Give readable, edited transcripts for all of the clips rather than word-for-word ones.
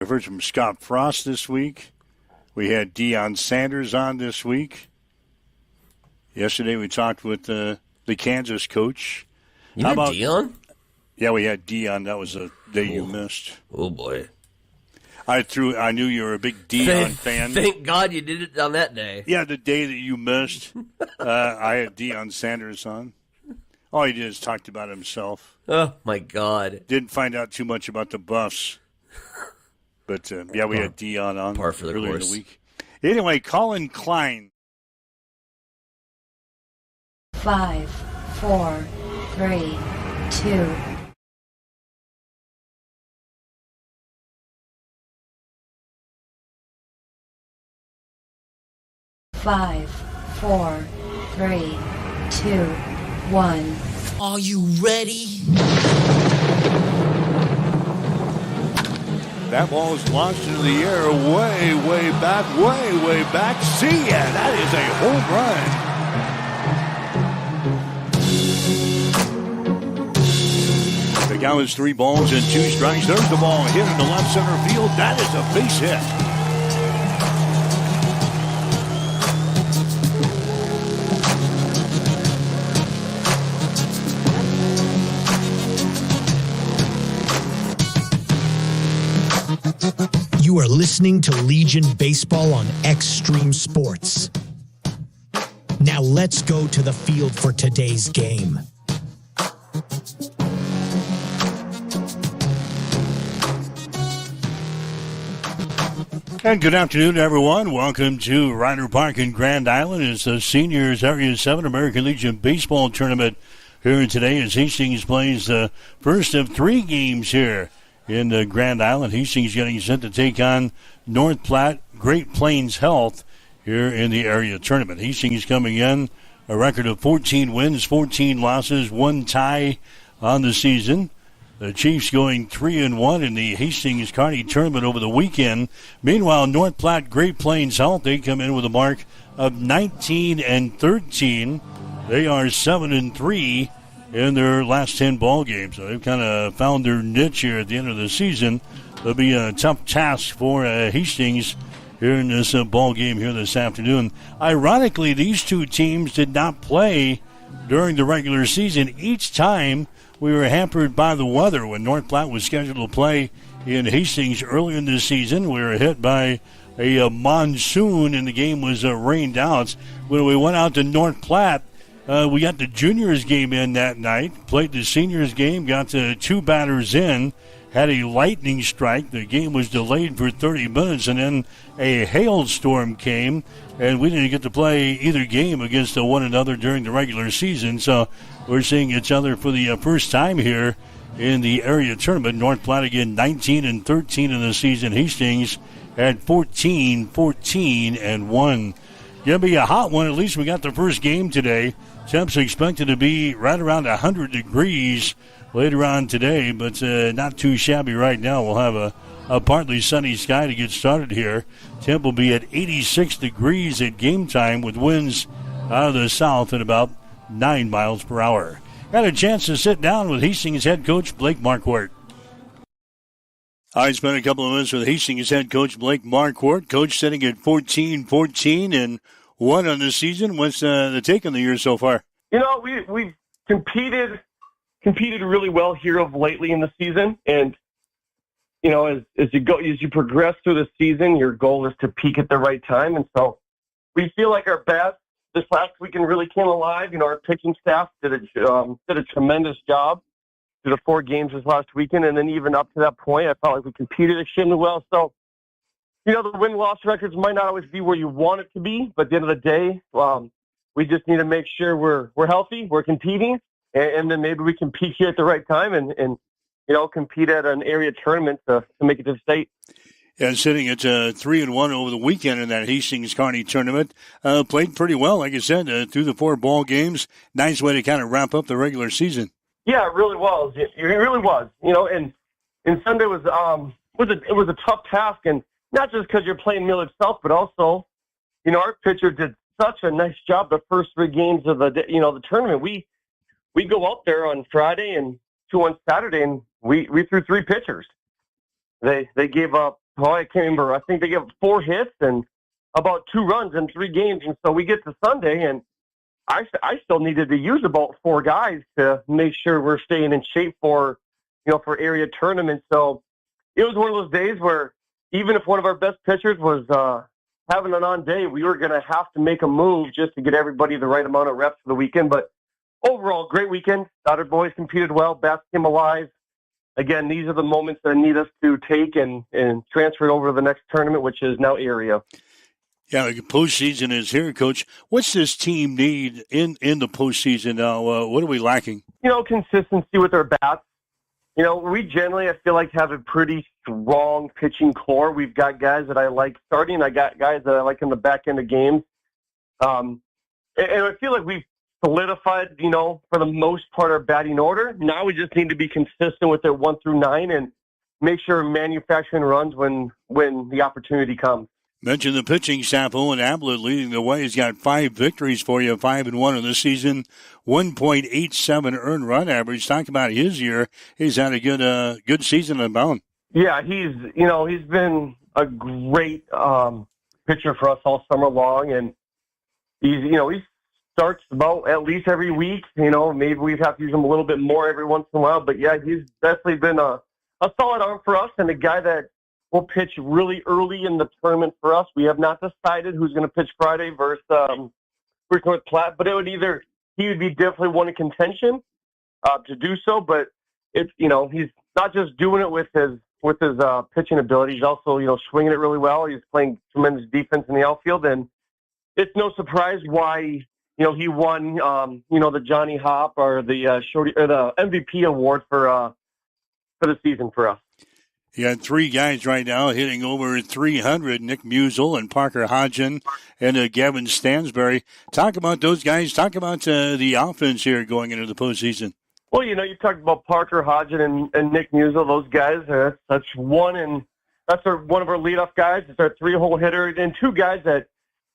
I've heard from Scott Frost this week. We had Deion Sanders on this week. Yesterday we talked with the Kansas coach. You had Deion? Yeah, we had Deion. That was a day you missed. Oh, boy. I knew you were a big Deion fan. Thank God you did it on that day. Yeah, the day that you missed, I had Deion Sanders on. All he did is talked about himself. Oh, my God. Didn't find out too much about the Buffs. But, yeah, we had Deion on earlier in the week. Anyway, Colin Klein. 5, 4, 3, 2. Five, 4, 3, 2, 1. Are you ready? That ball is launched into the air way back. See ya! That is a home run. The count is 3 balls and 2 strikes. There's the ball hit in the left center field. That is a base hit. You are listening to Legion Baseball on Extreme Sports. Now let's go to the field for today's game. And good afternoon, everyone. Welcome to Ryder Park in Grand Island. It's the Seniors Area 7 American Legion Baseball Tournament here today as Hastings plays the first of 3 games here in Grand Island. Hastings getting set to take on North Platte Great Plains Health here in the area tournament. Hastings coming in a record of 14 wins, 14 losses, 1 tie on the season. The Chiefs going 3-1 in the Hastings Kearney tournament over the weekend. Meanwhile, North Platte Great Plains Health, they come in with a mark of 19-13. They are 7-3 in their last 10 ball games. So they've kind of found their niche here at the end of the season. It'll be a tough task for Hastings here in this ball game here this afternoon. Ironically, these two teams did not play during the regular season. Each time we were hampered by the weather. When North Platte was scheduled to play in Hastings earlier in the season, we were hit by a monsoon and the game was rained out. When we went out to North Platte, we got the juniors game in that night, played the seniors game, got the 2 batters in, had a lightning strike. The game was delayed for 30 minutes, and then a hailstorm came, and we didn't get to play either game against one another during the regular season. So we're seeing each other for the first time here in the area tournament. North Platte again 19-13 in the season. Hastings had 14-1. Gonna be a hot one. At least we got the first game today. Temps expected to be right around 100 degrees later on today, but not too shabby right now. We'll have a partly sunny sky to get started here. Temp will be at 86 degrees at game time with winds out of the south at about 9 miles per hour. Got a chance to sit down with Hastings head coach Blake Marquardt. I spent a couple of minutes with Hastings head coach Blake Marquardt. Coach sitting at 14-1 on the season. What's the take on the year so far? You know, we've competed really well here of lately in the season, and you know, as you progress through the season, your goal is to peak at the right time, and so we feel like our bats this last weekend really came alive. You know, our pitching staff did a tremendous job through the 4 games this last weekend, and then even up to that point, I felt like we competed extremely well. So, you know, the win-loss records might not always be where you want it to be, but at the end of the day, we just need to make sure we're healthy, we're competing, and then maybe we can peak here at the right time and you know, compete at an area tournament to make it to the state. And sitting at 3-1 over the weekend in that Hastings Kearney tournament, played pretty well, like I said, through the 4 ball games. Nice way to kind of wrap up the regular season. Yeah, it really was. It really was. You know, and Sunday was a tough task, and not just because you're playing Mill itself, but also, you know, our pitcher did such a nice job the first 3 games of the tournament. We go out there on Friday and 2 on Saturday, and we threw 3 pitchers. They gave up I can't remember. I think they give 4 hits and about 2 runs in 3 games. And so we get to Sunday, and I still needed to use about 4 guys to make sure we're staying in shape for area tournaments. So it was one of those days where even if one of our best pitchers was having an on day, we were going to have to make a move just to get everybody the right amount of reps for the weekend. But overall, great weekend. Thought our boys competed well. Bats came alive. Again, these are the moments that need us to take and transfer it over to the next tournament, which is now area. Yeah, the postseason is here, Coach. What's this team need in the postseason now? What are we lacking? Consistency with our bats. We generally, I feel like, have a pretty strong pitching core. We've got guys that I like starting. I got guys that I like in the back end of games. And I feel like we've solidified, for the most part, our batting order. Now we just need to be consistent with their 1 through 9 and make sure manufacturing runs when the opportunity comes. Mentioned the pitching staff. Owen Ablett leading the way. He's got 5 victories for you, 5-1 in the season, 1.87 earned run average. Talk about his year. He's had a good season on bound. Yeah, he's been a great pitcher for us all summer long, and he starts about at least every week. Maybe we have to use him a little bit more every once in a while, but yeah, he's definitely been a solid arm for us and a guy that will pitch really early in the tournament for us. We have not decided who's going to pitch Friday versus North Platte, but he would be definitely one in contention to do so. But he's not just doing it with his pitching ability. He's also swinging it really well. He's playing tremendous defense in the outfield, and it's no surprise why he won the Johnny Hop or the the MVP award for the season for us. You got 3 guys right now hitting over 300, Nick Musel and Parker Hodgen and Gavin Stansberry. Talk about those guys. Talk about the offense here going into the postseason. Well, you talked about Parker Hodgen and Nick Musel. Those guys, that's one of our leadoff guys. It's our 3-hole hitter, and 2 guys that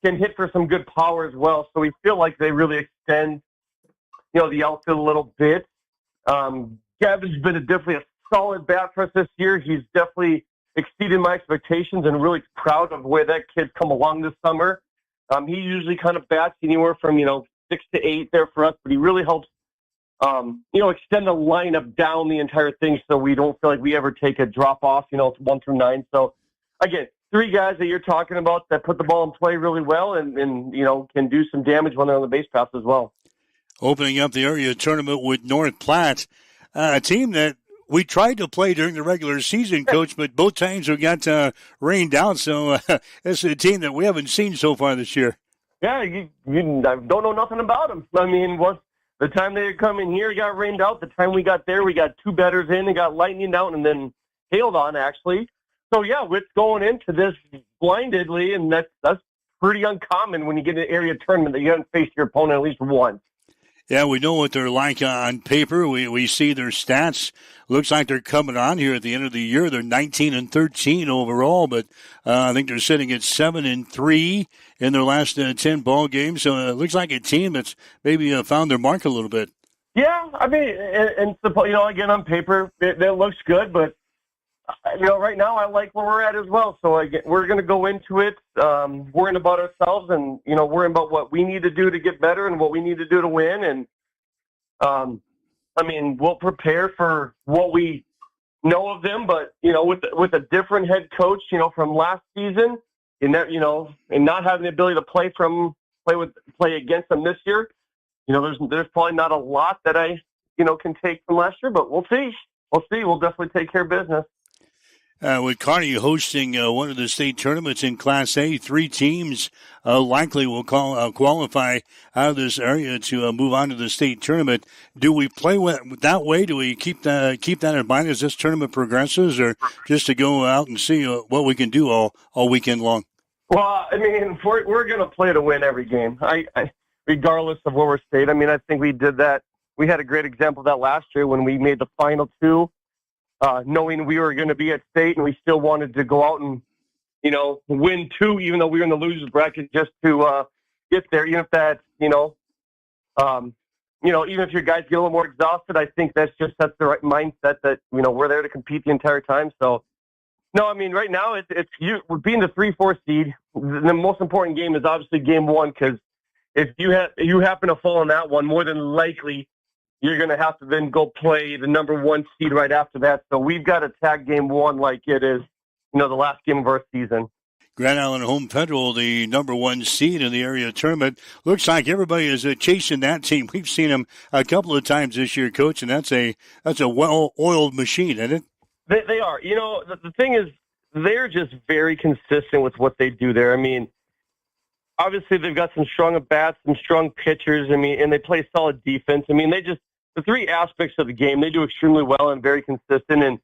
can hit for some good power as well. So we feel like they really extend, the outfield a little bit. Gavin's been definitely a solid bat for us this year. He's definitely exceeded my expectations and really proud of where that kid's come along this summer. He usually kind of bats anywhere from, 6 to 8 there for us, but he really helps, extend the lineup down the entire thing so we don't feel like we ever take a drop off, 1 through 9. So again, 3 guys that you're talking about that put the ball in play really well and can do some damage when they're on the base paths as well. Opening up the area tournament with North Platte, a team that we tried to play during the regular season, Coach, but both times we got rained out. So it's a team that we haven't seen so far this year. Yeah, I don't know nothing about them. I mean, the time they come in here, got rained out. The time we got there, we got 2 batters in and got lightning out and then hailed on, actually. So, yeah, we're going into this blindedly, and that's pretty uncommon when you get an area tournament that you haven't faced your opponent at least once. Yeah, we know what they're like on paper. We see their stats. Looks like they're coming on here at the end of the year. They're 19-13 overall, but I think they're sitting at 7-3 in their last 10 ball games. So it looks like a team that's maybe found their mark a little bit. Yeah, I mean, and again, on paper, it looks good, but right now I like where we're at as well. So we're going to go into it worrying about ourselves and, worrying about what we need to do to get better and what we need to do to win. And, we'll prepare for what we know of them, but, with a different head coach, from last season and that, and not having the ability to play against them this year, there's probably not a lot that I, can take from last year, but we'll see. We'll definitely take care of business. With Kearney hosting one of the state tournaments in Class A, 3 teams likely will qualify out of this area to move on to the state tournament. Do we play that way? Do we keep that in mind as this tournament progresses, or just to go out and see what we can do all weekend long? Well, we're going to play to win every game, regardless of where we're state. I think we did that. We had a great example of that last year when we made the final 2. Knowing we were going to be at state and we still wanted to go out and, win 2, even though we were in the losers bracket, just to get there, even if that's, even if your guys get a little more exhausted, I think that's the right mindset that, we're there to compete the entire time. So, No, I mean, right now, it's you being the 3-4 seed. The most important game is obviously game one, because if you happen to fall in that one, more than likely you're going to have to then go play the number 1 seed right after that. So we've got to tag game one like it is, the last game of our season. Grand Island Home Federal, the number 1 seed in the area tournament. Looks like everybody is chasing that team. We've seen them a couple of times this year, Coach, and that's a well-oiled machine, isn't it? They are. The thing is, they're just very consistent with what they do there. I mean, obviously they've got some strong bats, some strong pitchers. I mean, and they play solid defense. I mean, the 3 aspects of the game, they do extremely well and very consistent. And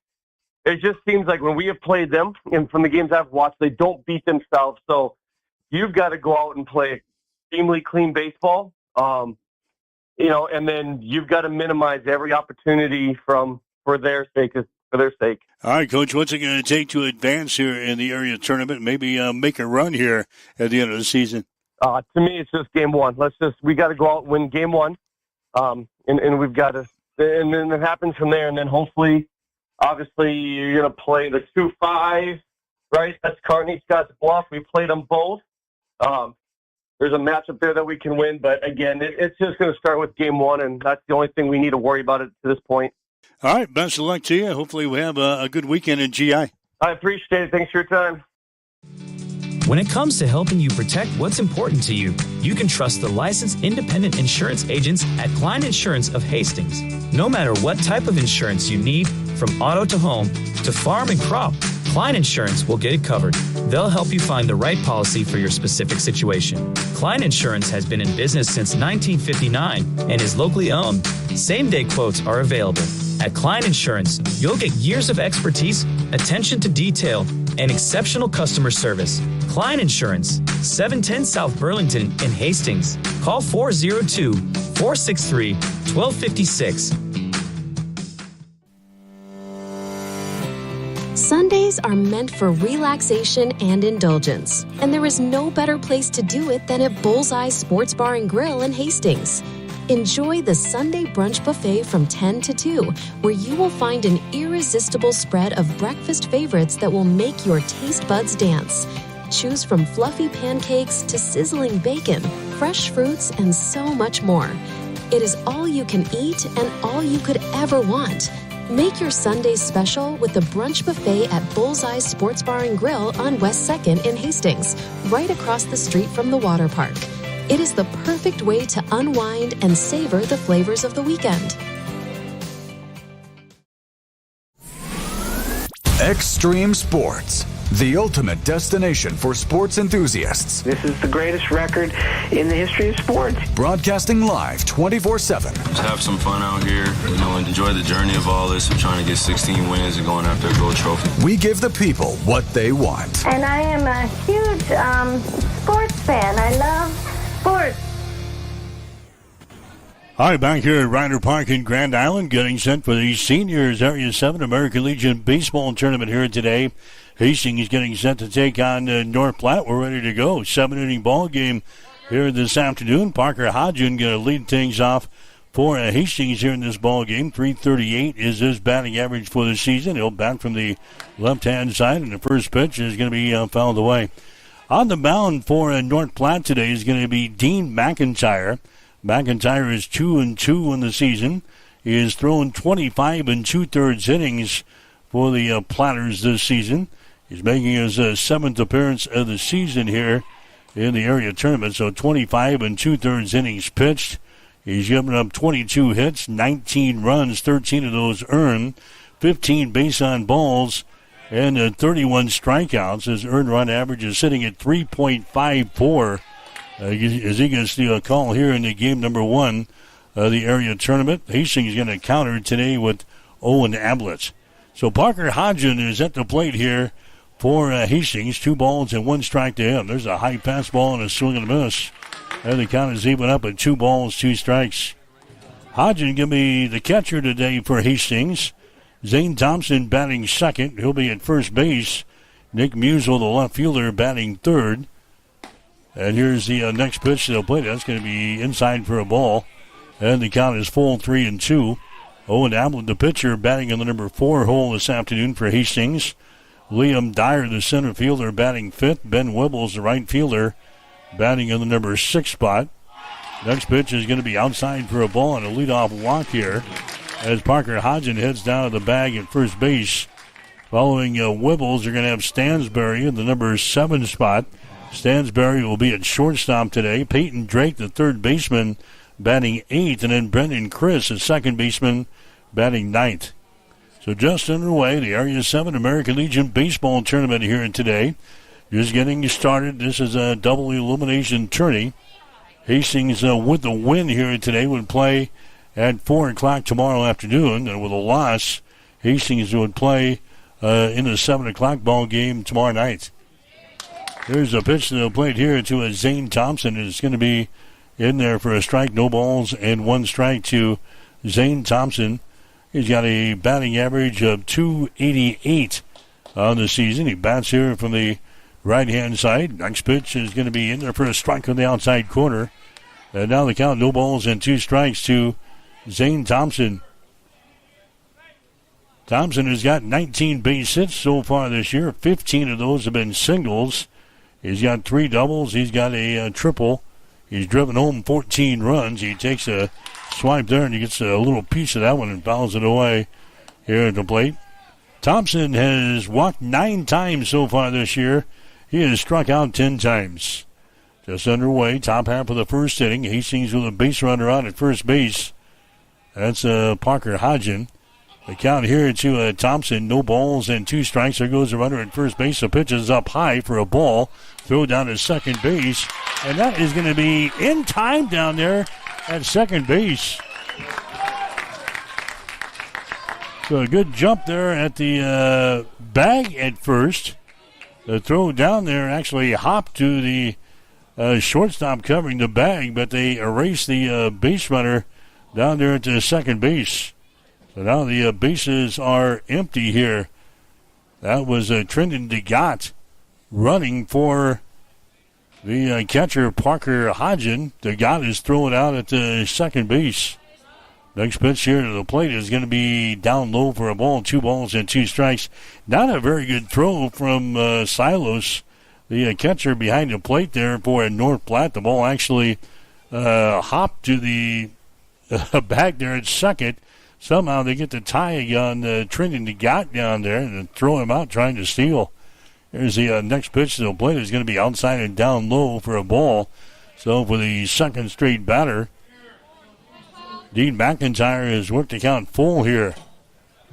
it just seems like when we have played them, and from the games I've watched, they don't beat themselves. So you've got to go out and play extremely clean baseball, and then you've got to minimize every opportunity for their sake. All right, Coach, what's it going to take to advance here in the area tournament? Maybe make a run here at the end of the season? To me, it's just game one. We got to go out and win game one, and we've got to, and then it happens from there. And then hopefully, obviously, you're going to play the 2-5, right? That's Kearney, Scotts Bluff. We played them both. There's a matchup there that we can win, but again, it's just going to start with game one, and that's the only thing we need to worry about to this point. All right, best of luck to you. Hopefully we have a good weekend in GI. I appreciate it. Thanks for your time. When it comes to helping you protect what's important to you, you can trust the licensed independent insurance agents at Klein Insurance of Hastings. No matter what type of insurance you need, from auto to home to farm and crop, Klein Insurance will get it covered. They'll help you find the right policy for your specific situation. Klein Insurance has been in business since 1959 and is locally owned. Same-day quotes are available. At Klein Insurance, you'll get years of expertise, attention to detail, and exceptional customer service. Klein Insurance, 710 South Burlington in Hastings. Call 402-463-1256. Sundays are meant for relaxation and indulgence, and there is no better place to do it than at Bullseye Sports Bar and Grill in Hastings. Enjoy the Sunday brunch buffet from 10 to 2, where you will find an irresistible spread of breakfast favorites that will make your taste buds dance. Choose from fluffy pancakes to sizzling bacon, fresh fruits, and so much more. It is all you can eat and all you could ever want. Make your Sundays special with the brunch buffet at Bullseye Sports Bar and Grill on West 2nd in Hastings, right across the street from the water park. It is the perfect way to unwind and savor the flavors of the weekend. Extreme Sports, the ultimate destination for sports enthusiasts. This is the greatest record in the history of sports. Broadcasting live 24/7. Just have some fun out here, and enjoy the journey of all this of trying to get 16 wins and going after a gold trophy. We give the people what they want. And I am a huge sports fan. I love sports. All right, back here at Ryder Park in Grand Island, getting set for the Seniors Area 7 American Legion Baseball Tournament here today. Hastings is getting set to take on North Platte. We're ready to go. 7-inning ball game here this afternoon. Parker Hodgen going to lead things off for Hastings here in this ball game. .338 is his batting average for the season. He'll bat from the left-hand side, and the first pitch is going to be fouled away. On the mound for North Platte today is going to be Dean McIntyre. McIntyre is 2-2 in the season. He has thrown 25 2/3 innings for the Platters this season. He's making his 7th appearance of the season here in the area tournament. So 25 2/3 innings pitched. He's given up 22 hits, 19 runs, 13 of those earned, 15 base on balls, and 31 strikeouts. His earned run average is sitting at 3.54. As he gets the call here in the game number 1 of the area tournament. Hastings is going to counter today with Owen Ablett. So Parker Hodgen is at the plate here for Hastings. 2 balls and 1 strike to him. There's a high fastball and a swing and a miss. And the count is even up at 2 balls, 2 strikes. Hodgen going to be the catcher today for Hastings. Zane Thompson batting second. He'll be at first base. Nick Musel, the left fielder, batting third. And here's the next pitch to the plate. That's going to be inside for a ball. And the count is full, 3-2. Owen Ablett, the pitcher, batting in the number 4 hole this afternoon for Hastings. Liam Dyer, the center fielder, batting fifth. Ben Wibbles, the right fielder, batting in the number 6 spot. Next pitch is going to be outside for a ball and a leadoff walk here as Parker Hodgen heads down to the bag at first base. Following Wibbles, you're going to have Stansberry in the number 7 spot. Stansberry will be at shortstop today. Peyton Drake, the third baseman, batting 8th, and then Brendan Chris, the second baseman, batting 9th. So just underway, the Area 7 American Legion Baseball Tournament here today. Just getting started. This is a double elimination tourney. Hastings, with the win here today, would play at 4 o'clock tomorrow afternoon. And with a loss, Hastings would play in the 7 o'clock ball game tomorrow night. There's a pitch that played here to Zane Thompson. It's going to be in there for a strike. No balls and 1 strike to Zane Thompson. He's got a batting average of .288 on the season. He bats here from the right-hand side. Next pitch is going to be in there for a strike on the outside corner. And now the count, no balls and 2 strikes to Zane Thompson. Thompson has got 19 base hits so far this year. 15 of those have been singles. He's got 3 doubles. He's got a triple. He's driven home 14 runs. He takes a swipe there, and he gets a little piece of that one and fouls it away here at the plate. Thompson has walked 9 times so far this year. He has struck out 10 times. Just underway, top half of the first inning. Hastings with a base runner out at first base. That's Parker Hodgen. The count here to Thompson, no balls and 2 strikes. There goes the runner at first base. The pitch is up high for a ball. Throw down to second base. And that is going to be in time down there at second base. So a good jump there at the bag at first. The throw down there actually hopped to the shortstop covering the bag, but they erased the base runner down there at the second base. So now the bases are empty here. That was Trenton DeGott running for the catcher, Parker Hodgen. DeGott is throwing out at the second base. Next pitch here to the plate is going to be down low for a ball. 2 balls and 2 strikes. Not a very good throw from Silos, the catcher behind the plate there for North Platte. The ball actually hopped to the back there at second. Somehow they get the tie on Trenton DeGott down there and throw him out trying to steal. Here's the next pitch to the plate. Is going to be outside and down low for a ball. So for the second straight batter, Dean McIntyre has worked the count full here.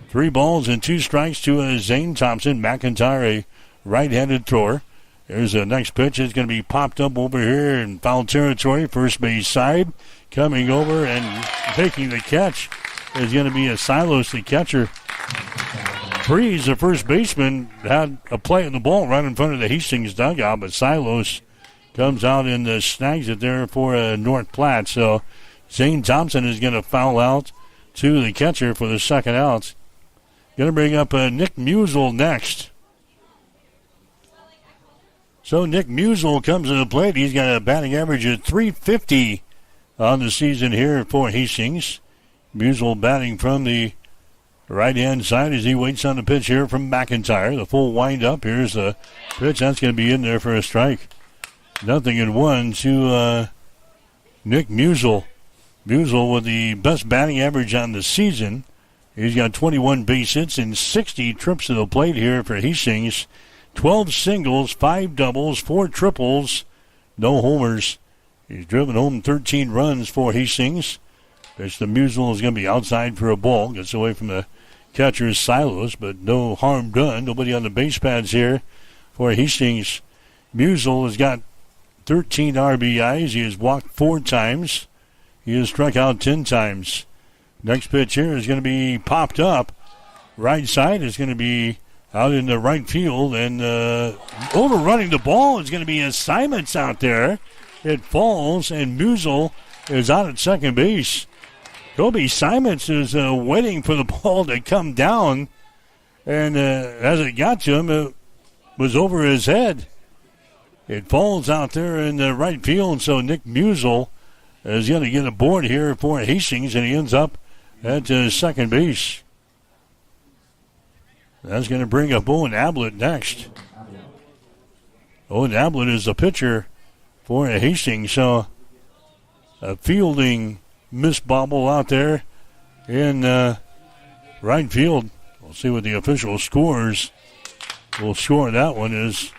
3 balls and 2 strikes to Zane Thompson. McIntyre, a right-handed thrower. There's the next pitch. It's going to be popped up over here in foul territory, first base side. Coming over and making the catch is going to be Silos, the catcher. Freeze, the first baseman, had a play on the ball right in front of the Hastings dugout, but Silos comes out and snags it there for North Platte. So Zane Thompson is going to foul out to the catcher for the second out. Going to bring up Nick Musel next. So Nick Musel comes to the plate. He's got a batting average of .350 on the season here for Hastings. Musel batting from the right-hand side as he waits on the pitch here from McIntyre. The full wind-up. Here's the pitch. That's going to be in there for a strike. 0-1 to Nick Musel. Musel with the best batting average on the season. He's got 21 base hits and 60 trips to the plate here for Hastings. 12 singles, 5 doubles, 4 triples, no homers. He's driven home 13 runs for Hastings. Pitch to Musel is going to be outside for a ball. Gets away from the catcher's Silos, but no harm done. Nobody on the base pads here for Hastings. Musel has got 13 RBIs. He has walked 4 times. He has struck out 10 times. Next pitch here is going to be popped up. Right side is going to be out in the right field, and overrunning the ball is going to be Simons out there. It falls, and Musel is out at second base. Kobe Simons is waiting for the ball to come down, and as it got to him, it was over his head. It falls out there in the right field, so Nick Musel is going to get a board here for Hastings, and he ends up at second base. That's going to bring up Owen Ablett next. Owen Ablett is the pitcher for Hastings. So a fielding miss bobble out there in right field. We'll see what the official scores will score. That one is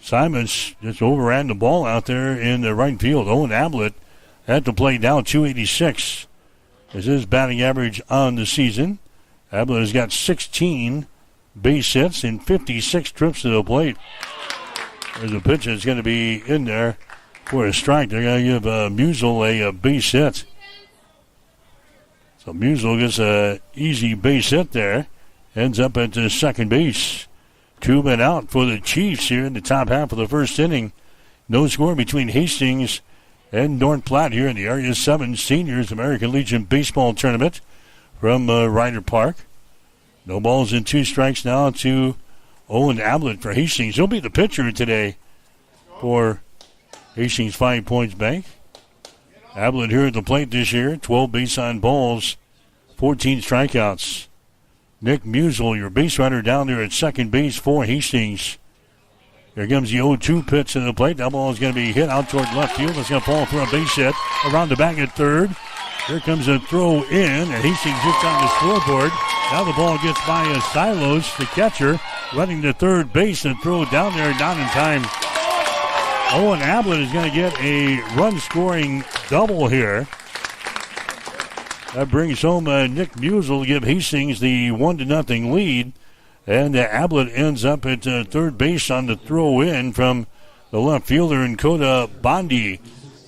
Simons just overran the ball out there in the right field. Owen Ablett at the plate now, 286 is his batting average on the season. Ablett has got 16 base hits and 56 trips to the plate. There's a pitch that's going to be in there for a strike. They're going to give Musial a base hit. So Musial gets an easy base hit there. Ends up at the second base. 2 men out for the Chiefs here in the top half of the first inning. No score between Hastings and North Platte here in the Area 7 Seniors American Legion Baseball Tournament from Ryder Park. No balls and 2 strikes now to Owen Ablett for Hastings. He'll be the pitcher today for Hastings 5 Points Bank. Ablett here at the plate this year, 12 base on balls, 14 strikeouts. Nick Musial, your base runner down there at second base for Hastings. Here comes the 0-2 pitch to the plate. That ball is going to be hit out toward left field. It's going to fall for a base hit around the back at third. Here comes a throw in, and Hastings hits on the scoreboard. Now the ball gets by Silos, the catcher, running to third base and throw down there, not in time. Owen Ablett is going to get a run-scoring double here. That brings home Nick Musial to give Hastings the 1-0 lead. And Ablett ends up at third base on the throw-in from the left fielder in Coda Bondi.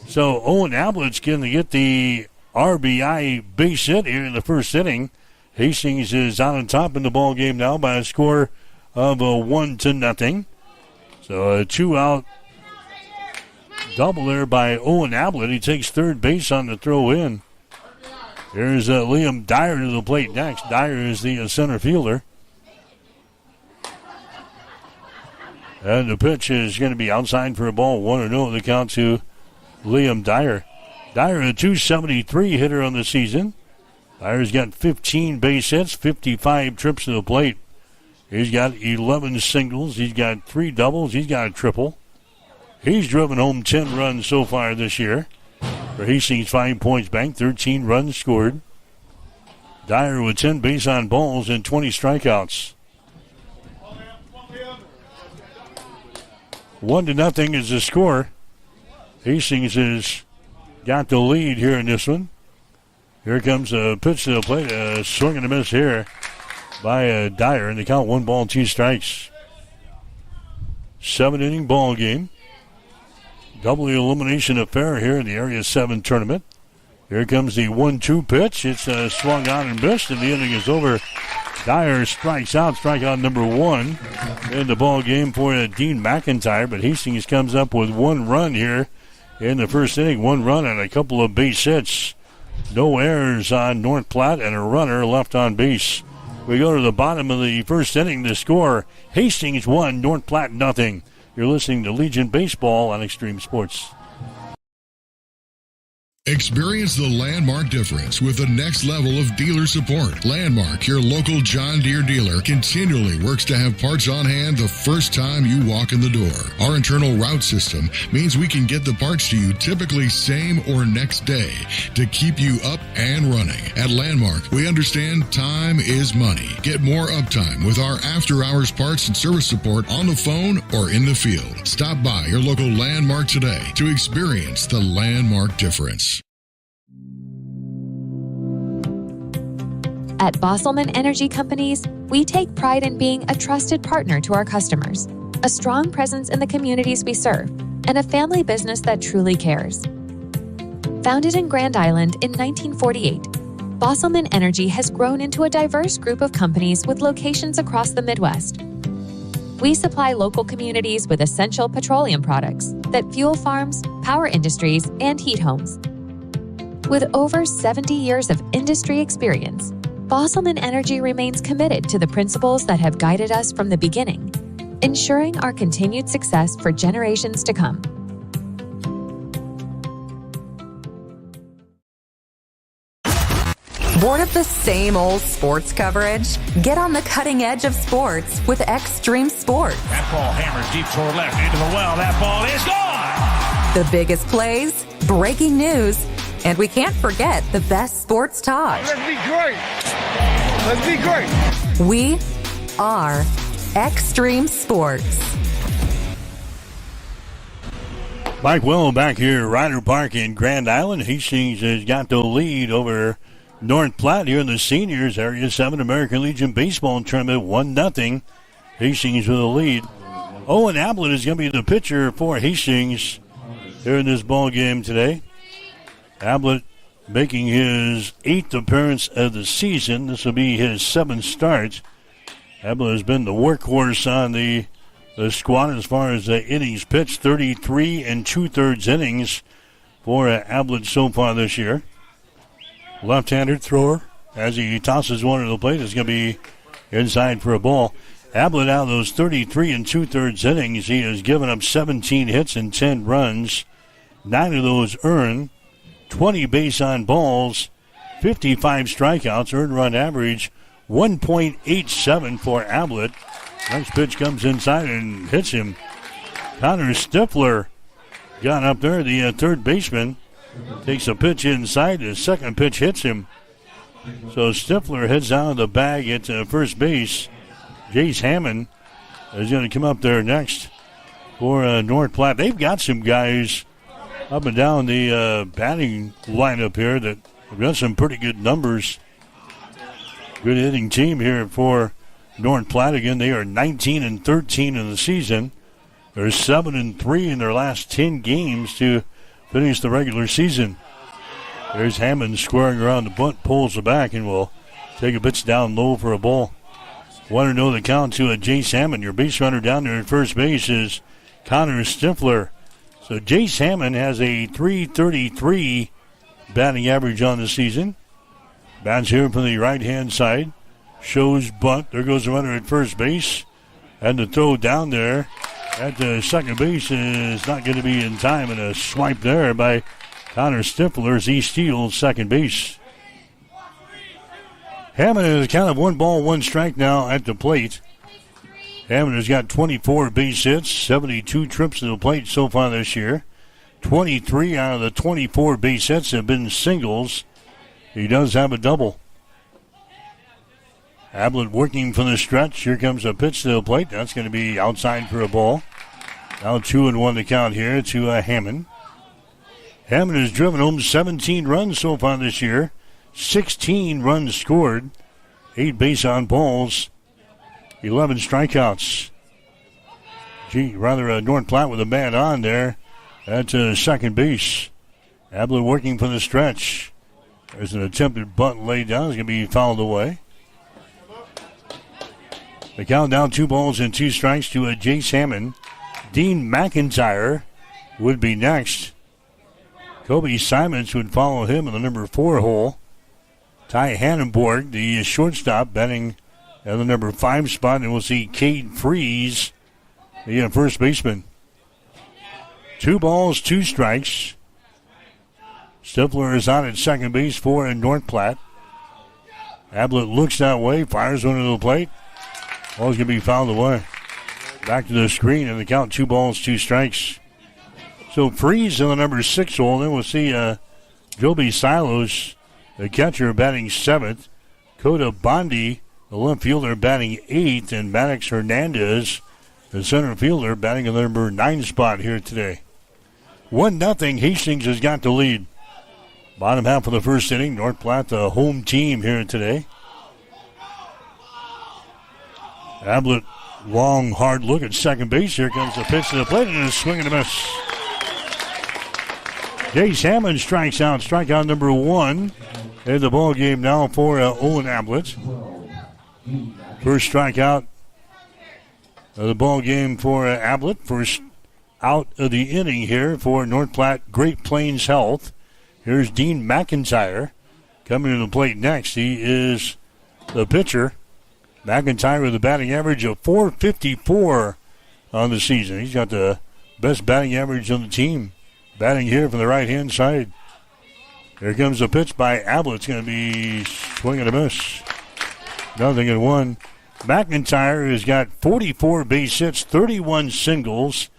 So Owen Ablett's going to get the RBI base hit here in the first inning. Hastings is out on top in the ball game now by a score of 1-0. So a 2-out double there by Owen Ablett. He takes third base on the throw-in. Here's Liam Dyer to the plate next. Dyer is the center fielder. And the pitch is going to be outside for a ball. 1-0 the count to Liam Dyer. Dyer, a .273 hitter on the season. Dyer's got 15 base hits, 55 trips to the plate. He's got 11 singles. He's got 3 doubles. He's got a triple. He's driven home 10 runs so far this year. For Hastings 5 Points Bank, 13 runs scored. Dyer with 10 base on balls and 20 strikeouts. 1-0 is the score. Hastings has got the lead here in this one. Here comes a pitch to the plate. A swing and a miss here by Dyer. And they count 1 ball, 2 strikes. 7-inning ball game. Double elimination affair here in the Area 7 tournament. Here comes the 1-2 pitch. It's swung on and missed, and the inning is over. Dyer strikes out, strikeout number 1 in the ball game for Dean McIntyre. But Hastings comes up with 1 run here in the first inning. 1 run and a couple of base hits. No errors on North Platte and a runner left on base. We go to the bottom of the first inning. The score, Hastings 1, North Platte 0. You're listening to Legion Baseball on Extreme Sports. Experience the Landmark difference with the next level of dealer support. Landmark, your local John Deere dealer, continually works to have parts on hand the first time you walk in the door. Our internal route system means we can get the parts to you typically same or next day to keep you up and running. At Landmark, we understand time is money. Get more uptime with our after-hours parts and service support on the phone or in the field. Stop by your local Landmark today to experience the Landmark difference. At Bosselman Energy Companies, we take pride in being a trusted partner to our customers, a strong presence in the communities we serve, and a family business that truly cares. Founded in Grand Island in 1948, Bosselman Energy has grown into a diverse group of companies with locations across the Midwest. We supply local communities with essential petroleum products that fuel farms, power industries, and heat homes. With over 70 years of industry experience, Bosselman Energy remains committed to the principles that have guided us from the beginning, ensuring our continued success for generations to come. Bored of the same old sports coverage? Get on the cutting edge of sports with Extreme Sports. That ball hammers deep toward left into the well. That ball is gone! The biggest plays, breaking news, and we can't forget the best sports talk. Let's be great! Let's be great! We are Extreme Sports. Mike Will back here, Ryder Park in Grand Island. Hastings has got the lead over North Platte here in the Seniors Area 7 American Legion Baseball Tournament, 1-0. Hastings with the lead. Owen Ablett is going to be the pitcher for Hastings here in this ball game today. Ablett making his 8th appearance of the season. This will be his 7th start. Ablett has been the workhorse on the squad as far as innings pitched, 33 2/3 innings for Ablett so far this year. Left-handed thrower as he tosses one to the plate is going to be inside for a ball. Ablett, out of those 33 2/3 innings, he has given up 17 hits and 10 runs. 9 of those earned, 20 base on balls, 55 strikeouts, earned run average 1.87 for Ablett. Next pitch comes inside and hits him. Connor Stifler got up there, the third baseman. Takes a pitch inside. The second pitch hits him. So Stifler heads out of the bag at first base. Jace Hammond is going to come up there next for North Platte. They've got some guys up and down the batting lineup here that have got some pretty good numbers. Good hitting team here for North Platte. Again, they are 19-13 in the season. They're 7-3 in their last 10 games to finish the regular season. There's Hammond squaring around the bunt, pulls the back, and will take a pitch down low for a ball. 1-0 the count to Jace Hammond. Your base runner down there at first base is Connor Stifler. So Jace Hammond has a .333 batting average on the season. Bats here from the right-hand side. Shows bunt. There goes the runner at first base. And the throw down there at the second base is not going to be in time. And a swipe there by Connor Stifler as he steals second base. Hammond is kind of 1 ball, 1 strike now at the plate. Hammond has got 24 base hits, 72 trips to the plate so far this year. 23 out of the 24 base hits have been singles. He does have a double. Ablett working from the stretch. Here comes a pitch to the plate. That's going to be outside for a ball. Now 2-1 to count here to Hammond. Hammond has driven home 17 runs so far this year. 16 runs scored. 8 base on balls. 11 strikeouts. North Platte with a man on there at second base. Ablett working from the stretch. There's an attempted bunt laid down. It's going to be fouled away. The count down 2 balls and 2 strikes to Jace Hammond. Dean McIntyre would be next. Kobe Simons would follow him in the number 4 hole. Ty Hannenborg, the shortstop, batting at the number 5 spot. And we'll see Cade Freeze, the first baseman. 2 balls, 2 strikes. Stifler is on at second base for North Platte. Ablett looks that way, fires one to the plate. Ball's going to be fouled away. Back to the screen, and the count 2 balls, 2 strikes. So Freeze in the number 6 hole. Then we'll see Joby Silos, the catcher, batting 7th. Coda Bondi, the left fielder, batting 8th. And Maddox Hernandez, the center fielder, batting in the number 9 spot here today. 1-0, Hastings has got the lead. Bottom half of the first inning, North Platte, the home team here today. Ablett, long, hard look at second base. Here comes the pitch to the plate, and a swing and a miss. Jace Hammond strikes out, strikeout number 1 in the ball game now for Owen Ablett. First strikeout of the ball game for Ablett. First out of the inning here for North Platte Great Plains Health. Here's Dean McIntyre coming to the plate next. He is the pitcher. McIntyre with a batting average of .454 on the season. He's got the best batting average on the team. Batting here from the right-hand side. Here comes the pitch by Ablett. It's going to be Swing and a miss. 0-1. McIntyre has got 44 base hits, 31 singles.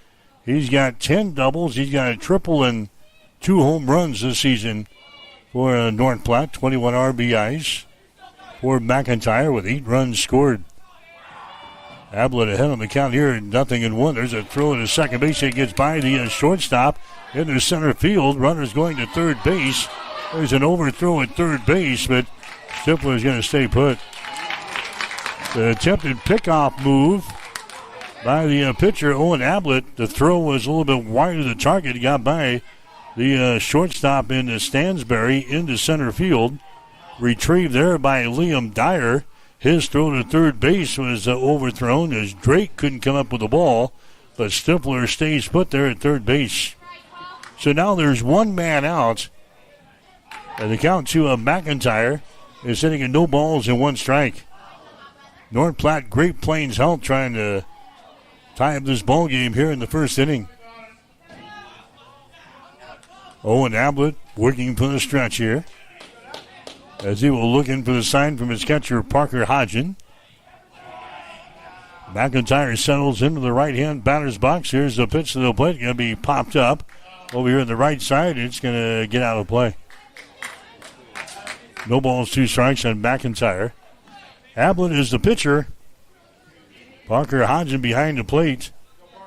He's got 10 doubles. He's got a triple and 2 home runs this season for North Platte. 21 RBIs for McIntyre with 8 runs scored. Ablett ahead on the count here, 0-1. There's a throw to second base. It gets by the shortstop into center field. Runners going to third base. There's an overthrow at third base, but Stifler is going to stay put. The attempted pickoff move by the pitcher, Owen Ablett. The throw was a little bit wide of the target. He got by the shortstop in Stansberry into center field. Retrieved there by Liam Dyer. His throw to third base was overthrown as Drake couldn't come up with the ball, but Stifler stays put there at third base. So now there's one man out, and the count to McIntyre is sitting at no balls and 1 strike. North Platte, Great Plains Health trying to tie up this ball game here in the first inning. Owen Ablett working for the stretch here, as he will look in for the sign from his catcher, Parker Hodgen. McIntyre settles into the right-hand batter's box. Here's the pitch to the plate. Going to be popped up over here on the right side. It's going to get out of play. No balls, 2 strikes on McIntyre. Ablett is the pitcher. Parker Hodgen behind the plate.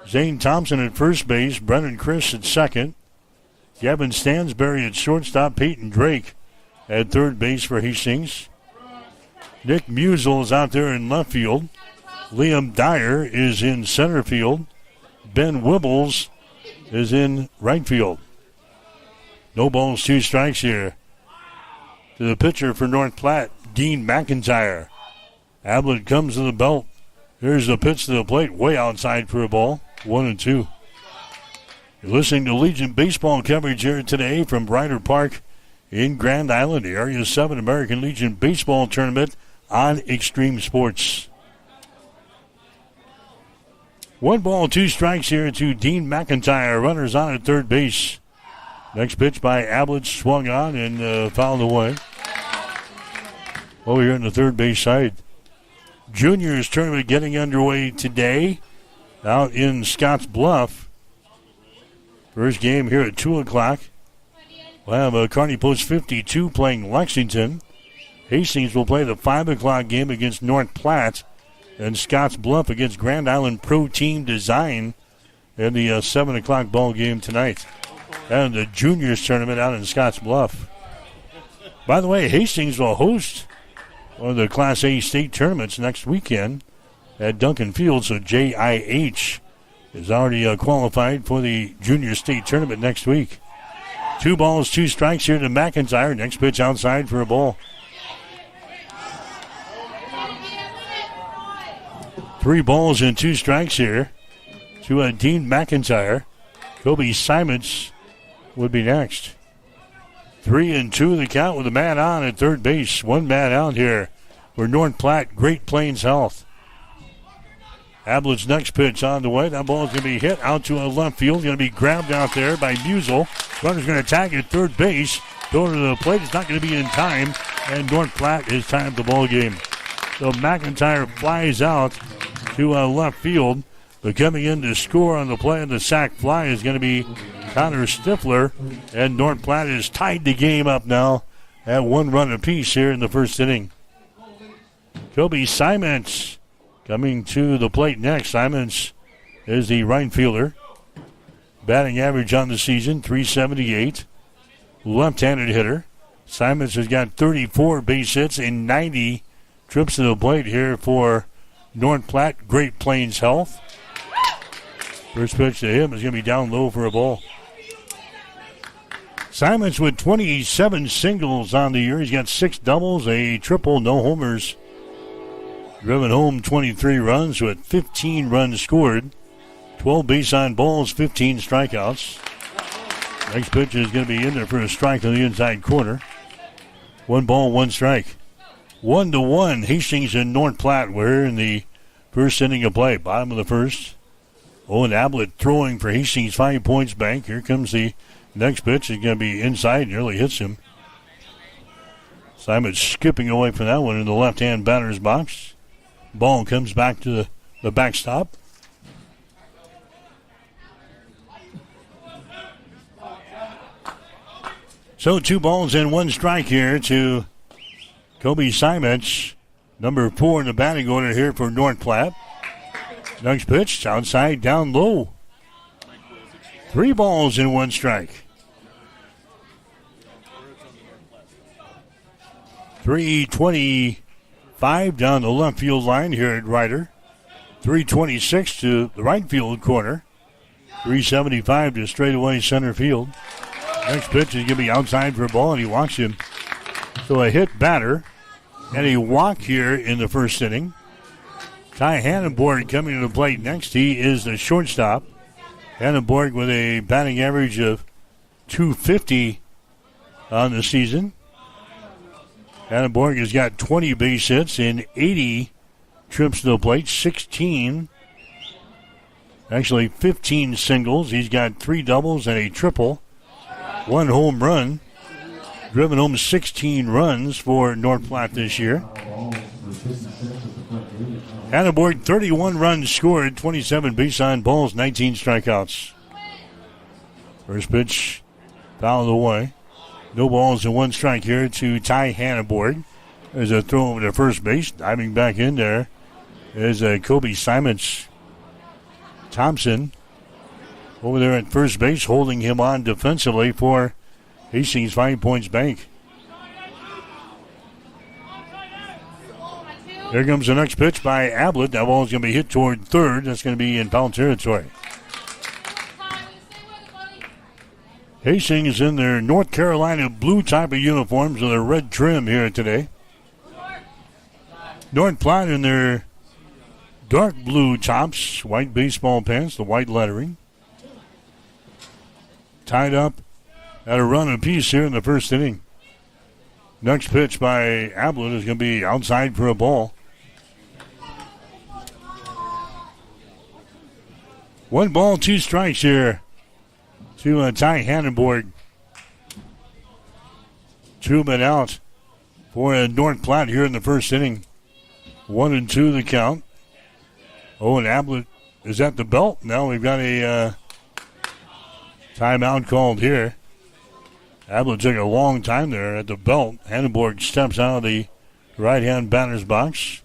Zane Thompson at first base. Brennan Chris at second. Gavin Stansberry at shortstop. Peyton Drake at third base for Hastings. Nick Musel is out there in left field. Liam Dyer is in center field. Ben Wibbles is in right field. No balls, 2 strikes here to the pitcher for North Platte, Dean McIntyre. Ablett comes to the belt. Here's the pitch to the plate, way outside for a ball. 1-2. You're listening to Legion baseball coverage here today from Ryder Park in Grand Island, the Area 7 American Legion Baseball Tournament on Extreme Sports. 1 ball, 2 strikes here to Dean McIntyre. Runners on at third base. Next pitch by Ablett swung on and fouled away. Over here on the third base side. Juniors tournament getting underway today out in Scotts Bluff. First game here at 2 o'clock. We'll have Kearney Post 52 playing Lexington. Hastings will play the 5 o'clock game against North Platte. And Scotts Bluff against Grand Island Pro Team Design in the 7 o'clock ball game tonight. And the juniors tournament out in Scotts Bluff. By the way, Hastings will host one of the Class A state tournaments next weekend at Duncan Field. So JIH is already qualified for the junior state tournament next week. 2 balls, 2 strikes here to McIntyre. Next pitch outside for a ball. 3 balls and 2 strikes here to Dean McIntyre. Kobe Simons would be next. 3-2 the count with a man on at third base. 1 man out here for North Platte, Great Plains Health. Ablett's next pitch on the way. That ball is going to be hit out to a left field. Going to be grabbed out there by Musel. Runner's going to tag at third base. Going to the plate. It's not going to be in time. And North Platte has timed the ball game. So McIntyre flies out to left field. But coming in to score on the play of the sac fly is going to be Connor Stifler. And North Platte has tied the game up now at 1 run apiece here in the first inning. Kobe Simons coming to the plate next. Simons is the right fielder. Batting average on the season, .378. Left-handed hitter. Simons has got 34 base hits and 90 trips to the plate here for North Platte, Great Plains Health. First pitch to him is going to be down low for a ball. Simons with 27 singles on the year. He's got 6 doubles, a triple, no homers. Driven home 23 runs with 15 runs scored. 12 base on balls, 15 strikeouts. Next pitch is going to be in there for a strike on the inside corner. 1 ball, 1 strike. 1-1, Hastings and North Platte. We're in the first inning of play, bottom of the first. Owen Ablett throwing for Hastings 5 Points Bank. Here comes the next pitch. It's going to be inside, nearly hits him. Simon skipping away from that one in the left-hand batter's box. Ball comes back to the backstop. So 2 balls and 1 strike here to Kobe Simons, number 4 in the batting order here for North Platte. Next pitch, outside, down low. 3 balls and 1 strike. 325 down the left field line here at Ryder. 326 to the right field corner. 375 to straightaway center field. Next pitch is going to be outside for a ball, and he walks him. So a hit batter and a walk here in the first inning. Ty Hannenborg coming to the plate next. He is the shortstop. Hannenborg with a batting average of .250 on the season. Hannenborg has got 20 base hits and 80 trips to the plate, 15 singles. He's got 3 doubles and a triple. 1 home run. Driven home 16 runs for North Platte this year. Hannenborg, 31 runs scored, 27 base on balls, 19 strikeouts. First pitch fouled away. No balls and 1 strike here to Ty Hannenborg. There's a throw over to first base. Diving back in there is Kobe Simons. Thompson over there at first base, holding him on defensively for Hastings 5 Points Bank. Here comes the next pitch by Ablett. That ball is going to be hit toward third. That's going to be in foul territory. Hastings in their North Carolina blue type of uniforms with a red trim here today. North Platte in their dark blue tops, white baseball pants, the white lettering. Tied up at a run apiece here in the first inning. Next pitch by Ablett is going to be outside for a ball. 1 ball, 2 strikes here to Ty Hannenborg. 2 men out for North Platte here in the first inning. 1-2 the count. Oh, and Ablett is at the belt. Now we've got a timeout called here. Ablett took a long time there at the belt. Hannenborg steps out of the right-hand batter's box.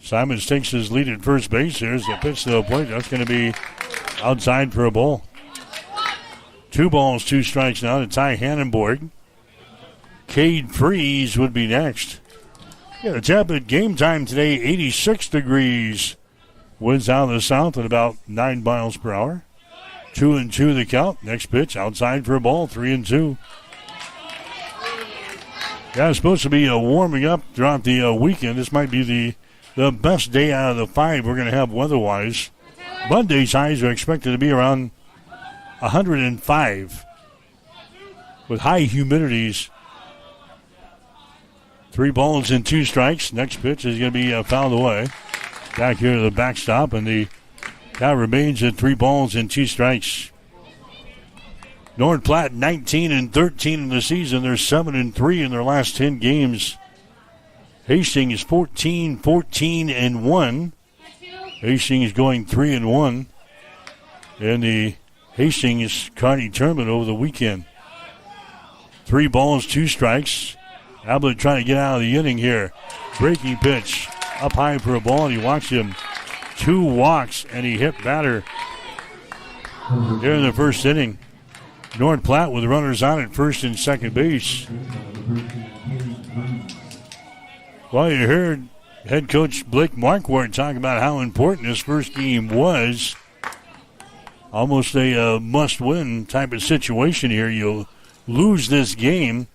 Simons takes his lead at first base. Here's the pitch to the plate. That's going to be outside for a ball. 2 balls, 2 strikes now to Ty Hannenborg. Cade Freeze would be next. Yeah, the Tampa game time today, 86 degrees. Winds out of the south at about 9 miles per hour. 2-2 the count. Next pitch outside for a ball, 3-2. Yeah, it's supposed to be warming up throughout the weekend. This might be the best day out of the 5 we're going to have weather-wise. Monday's highs are expected to be around 105 with high humidities. 3 balls and 2 strikes. Next pitch is going to be fouled away. Back here to the backstop, and the count remains at 3 balls and 2 strikes. North Platte 19-13 in the season. They're 7-3 in their last 10 games. Hastings 14-14-1. Hastings going 3-1 in the Hastings Carney tournament over the weekend. 3 balls, 2 strikes. Ablett trying to get out of the inning here. Breaking pitch up high for a ball, and he walks him. 2 walks, and he hit batter here in the first inning. North Platte with runners on at first and second base. Well, you heard head coach Blake Marquardt talk about how important this first game was. Almost a must-win type of situation here. You'll lose this game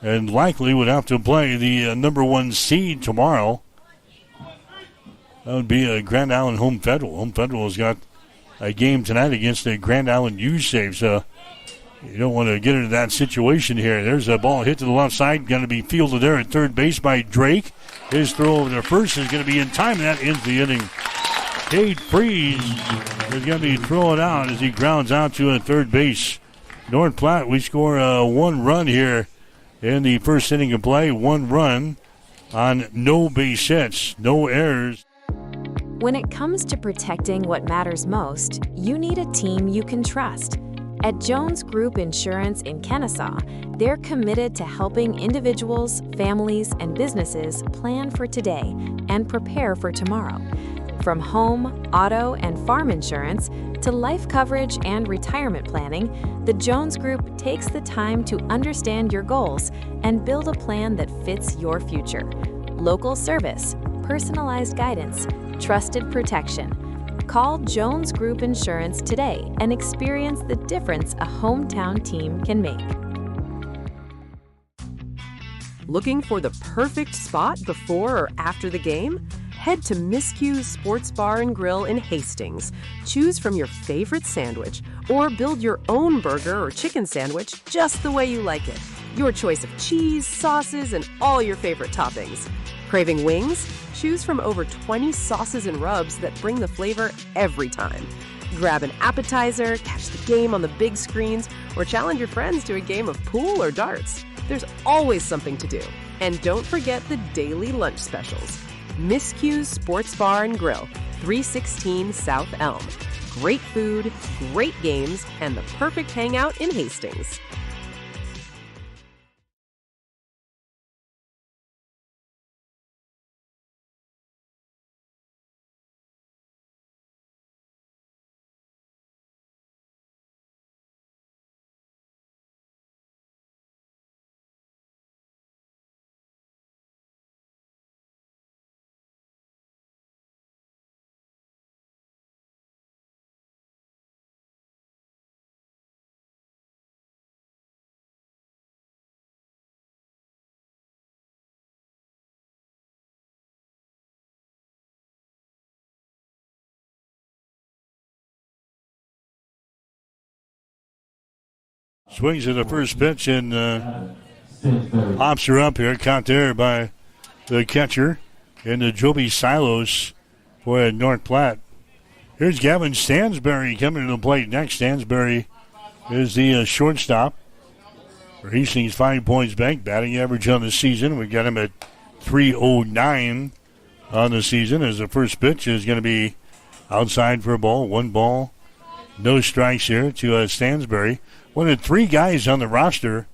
and likely would have to play the number 1 seed tomorrow. That would be Grand Island Home Federal. Home Federal has got a game tonight against the Grand Island U-Save, so you don't want to get into that situation here. There's a ball hit to the left side, going to be fielded there at third base by Drake. His throw over to first is going to be in time, and that ends the inning. Cade Freeze is going to be thrown out as he grounds out to a third base. North Platte, we score 1 run here in the first inning of play. 1 run on no base hits, no errors. When it comes to protecting what matters most, you need a team you can trust. At Jones Group Insurance in Kennesaw, they're committed to helping individuals, families, and businesses plan for today and prepare for tomorrow. From home, auto, and farm insurance to life coverage and retirement planning, the Jones Group takes the time to understand your goals and build a plan that fits your future. Local service, personalized guidance, trusted protection. Call Jones Group Insurance today and experience the difference a hometown team can make. Looking for the perfect spot before or after the game? Head to Miscue's Sports Bar and Grill in Hastings. Choose from your favorite sandwich or build your own burger or chicken sandwich just the way you like it. Your choice of cheese, sauces, and all your favorite toppings. Craving wings? Choose from over 20 sauces and rubs that bring the flavor every time. Grab an appetizer, catch the game on the big screens, or challenge your friends to a game of pool or darts. There's always something to do. And don't forget the daily lunch specials. Miscue's Sports Bar and Grill, 316 South Elm. Great food, great games, and the perfect hangout in Hastings. Swings at the first pitch and hops her up here. Caught there by the catcher and the Joby Silos for North Platte. Here's Gavin Stansberry coming to the plate next. Stansberry is the shortstop for Hastings 5 Points Bank. Batting average on the season, we got him at .309 on the season, as the first pitch is going to be outside for a ball. 1 ball, no strikes here to Stansberry. One of 3 guys on the roster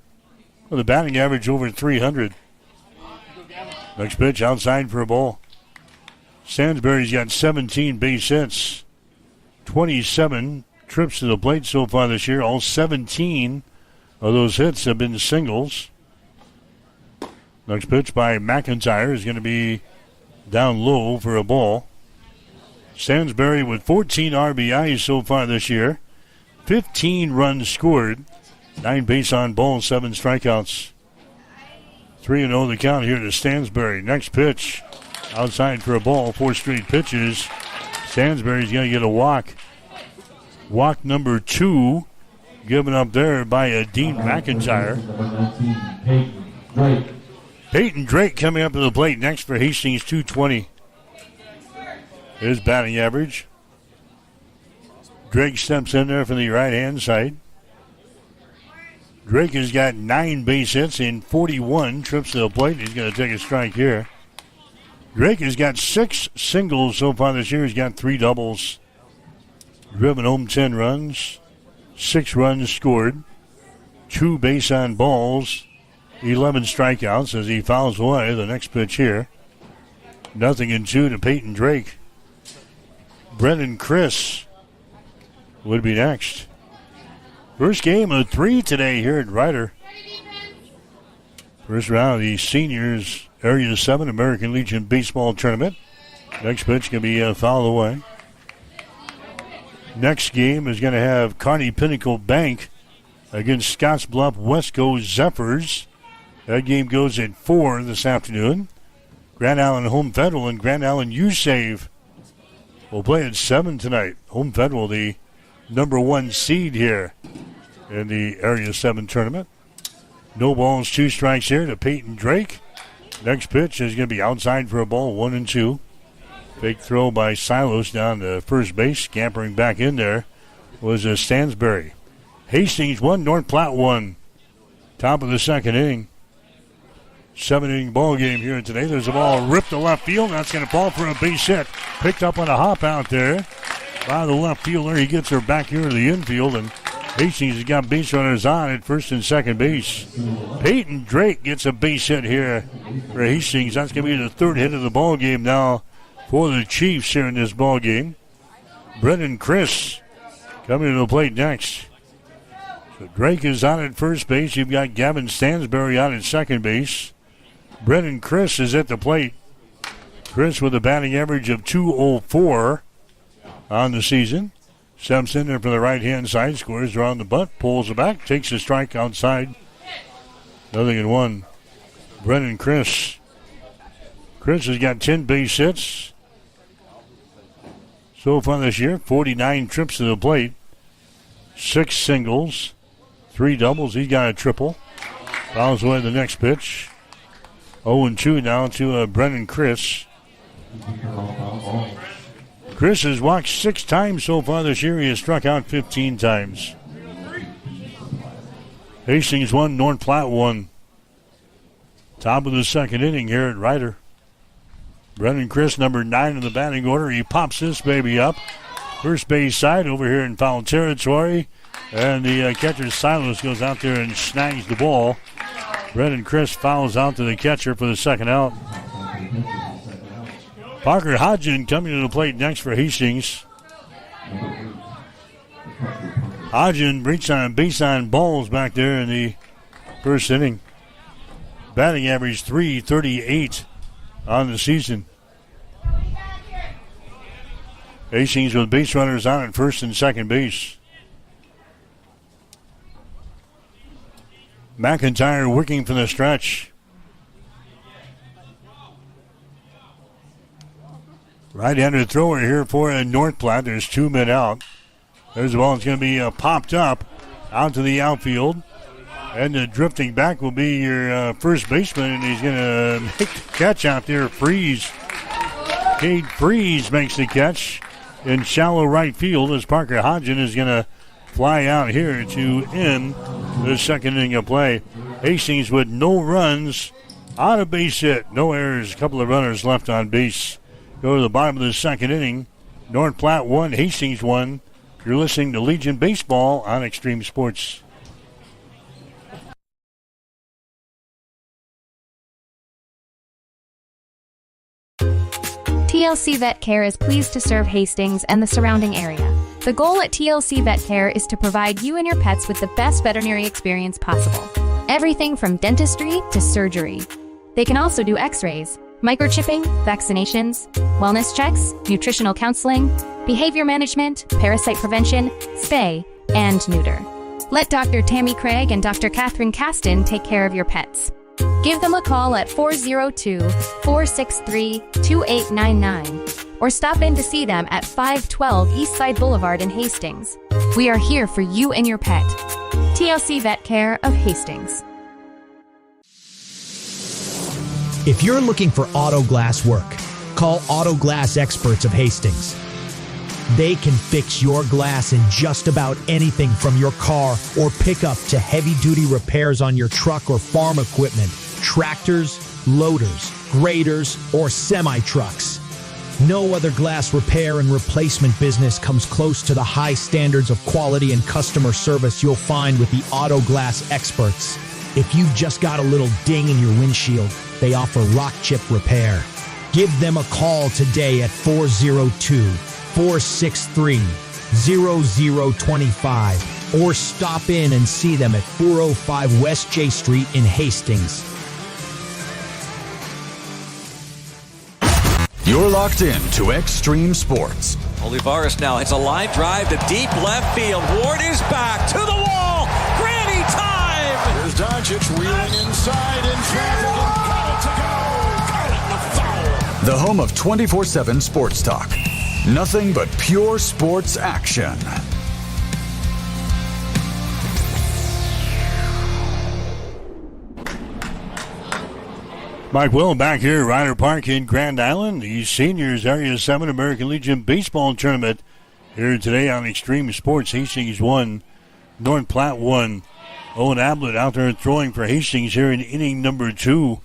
with a batting average over 300. Next pitch outside for a ball. Stansberry's got 17 base hits, 27 trips to the plate so far this year. All 17 of those hits have been singles. Next pitch by McIntyre is going to be down low for a ball. Stansberry with 14 RBIs so far this year. 15 runs scored, 9 base on balls, 7 strikeouts. 3-0 the count here to Stansberry. Next pitch, outside for a ball, 4 straight pitches. Stansberry's going to get a walk. Walk number 2, given up there by Dean McIntyre. Peyton Drake coming up to the plate next for Hastings, 220. His batting average. Drake steps in there from the right-hand side. Drake has got 9 base hits in 41 trips to the plate. He's going to take a strike here. Drake has got 6 singles so far this year. He's got 3 doubles. Driven home 10 runs. 6 runs scored. 2 base on balls. 11 strikeouts as he fouls away the next pitch here. 0-2 to Peyton Drake. Brendan Chris would be next. First game of 3 today here at Ryder. First round of the Seniors Area 7 American Legion Baseball Tournament. Next pitch going to be fouled away. Next game is going to have Kearney Pinnacle Bank against Scottsbluff Wesco Zephyrs. That game goes at 4 this afternoon. Grand Island Home Federal and Grand Island U-Save will play at 7 tonight. Home Federal, the number 1 seed here in the Area 7 tournament. No balls, 2 strikes here to Peyton Drake. Next pitch is going to be outside for a ball, 1-2. Big throw by Silos down to first base. Scampering back in there was Stansberry. Hastings 1, North Platte 1. Top of the second inning. 7-inning ball game here today. There's a ball ripped to left field. That's going to fall for a base hit. Picked up on a hop out there by the left fielder. He gets her back here to the infield, and Hastings has got base runners on at first and second base. Peyton Drake gets a base hit here for Hastings. That's going to be the third hit of the ball game now for the Chiefs here in this ball game. Brendan Chris coming to the plate next. So Drake is on at first base. You've got Gavin Stansberry on at second base. Brendan Chris is at the plate. Chris with a batting average of .204 on the season. Steps in there for the right-hand side, scores around the butt, pulls it back, takes a strike outside. 0-1. Brendan Chris. Chris has got 10 base hits so far this year. 49 trips to the plate. 6 singles. 3 doubles. He's got a triple. Fouls away the next pitch. 0-2 now to Brendan Chris. Chris has walked 6 times so far this year. He has struck out 15 times. Hastings 1, North Platte 1. Top of the second inning here at Ryder. Brendan Chris, number 9 in the batting order. He pops this baby up. First base side over here in foul territory. And the catcher Silas goes out there and snags the ball. Brendan Chris fouls out to the catcher for the second out. Parker Hodgin coming to the plate next for Hastings. Hodgin reached on base on balls back there in the first inning. Batting average .338 on the season. Hastings with base runners on at first and second base. McIntyre working for the stretch. Right-handed thrower here for North Platte. There's 2 men out. There's the ball. It's going to be popped up out to the outfield. And the drifting back will be your first baseman, and he's going to make the catch out there. Freeze. Cade Freeze makes the catch in shallow right field as Parker Hodgin is going to fly out here to end the second inning of play. Hastings with no runs on a base hit. No errors. A couple of runners left on base. Go to the bottom of the second inning. North Platte 1, Hastings 1. You're listening to Legion Baseball on Extreme Sports. TLC Vet Care is pleased to serve Hastings and the surrounding area. The goal at TLC Vet Care is to provide you and your pets with the best veterinary experience possible. Everything from dentistry to surgery. They can also do x-rays, microchipping, vaccinations, wellness checks, nutritional counseling, behavior management, parasite prevention, spay, and neuter. Let Dr. Tammy Craig and Dr. Catherine Caston take care of your pets. Give them a call at 402-463-2899 or stop in to see them at 512 Eastside Boulevard in Hastings. We are here for you and your pet. TLC Vet Care of Hastings. If you're looking for auto glass work, call Auto Glass Experts of Hastings. They can fix your glass in just about anything from your car or pickup to heavy-duty repairs on your truck or farm equipment, tractors, loaders, graders, or semi-trucks. No other glass repair and replacement business comes close to the high standards of quality and customer service you'll find with the Auto Glass Experts. If you've just got a little ding in your windshield, they offer rock chip repair. Give them a call today at 402-463-0025 or stop in and see them at 405 West J Street in Hastings. You're locked in to Extreme Sports. Olivares now hits a line drive to deep left field. Ward is back to the wall. Granny time! Here's Doncic wheeling inside in traffic and got it to go. Got it, the foul. The home of 24/7 Sports Talk. Nothing but pure sports action. Mike Will back here at Ryder Park in Grand Island. The Seniors Area 7 American Legion Baseball Tournament here today on Extreme Sports. Hastings 1, North Platte 1. Owen Ablett out there throwing for Hastings here in inning number 2.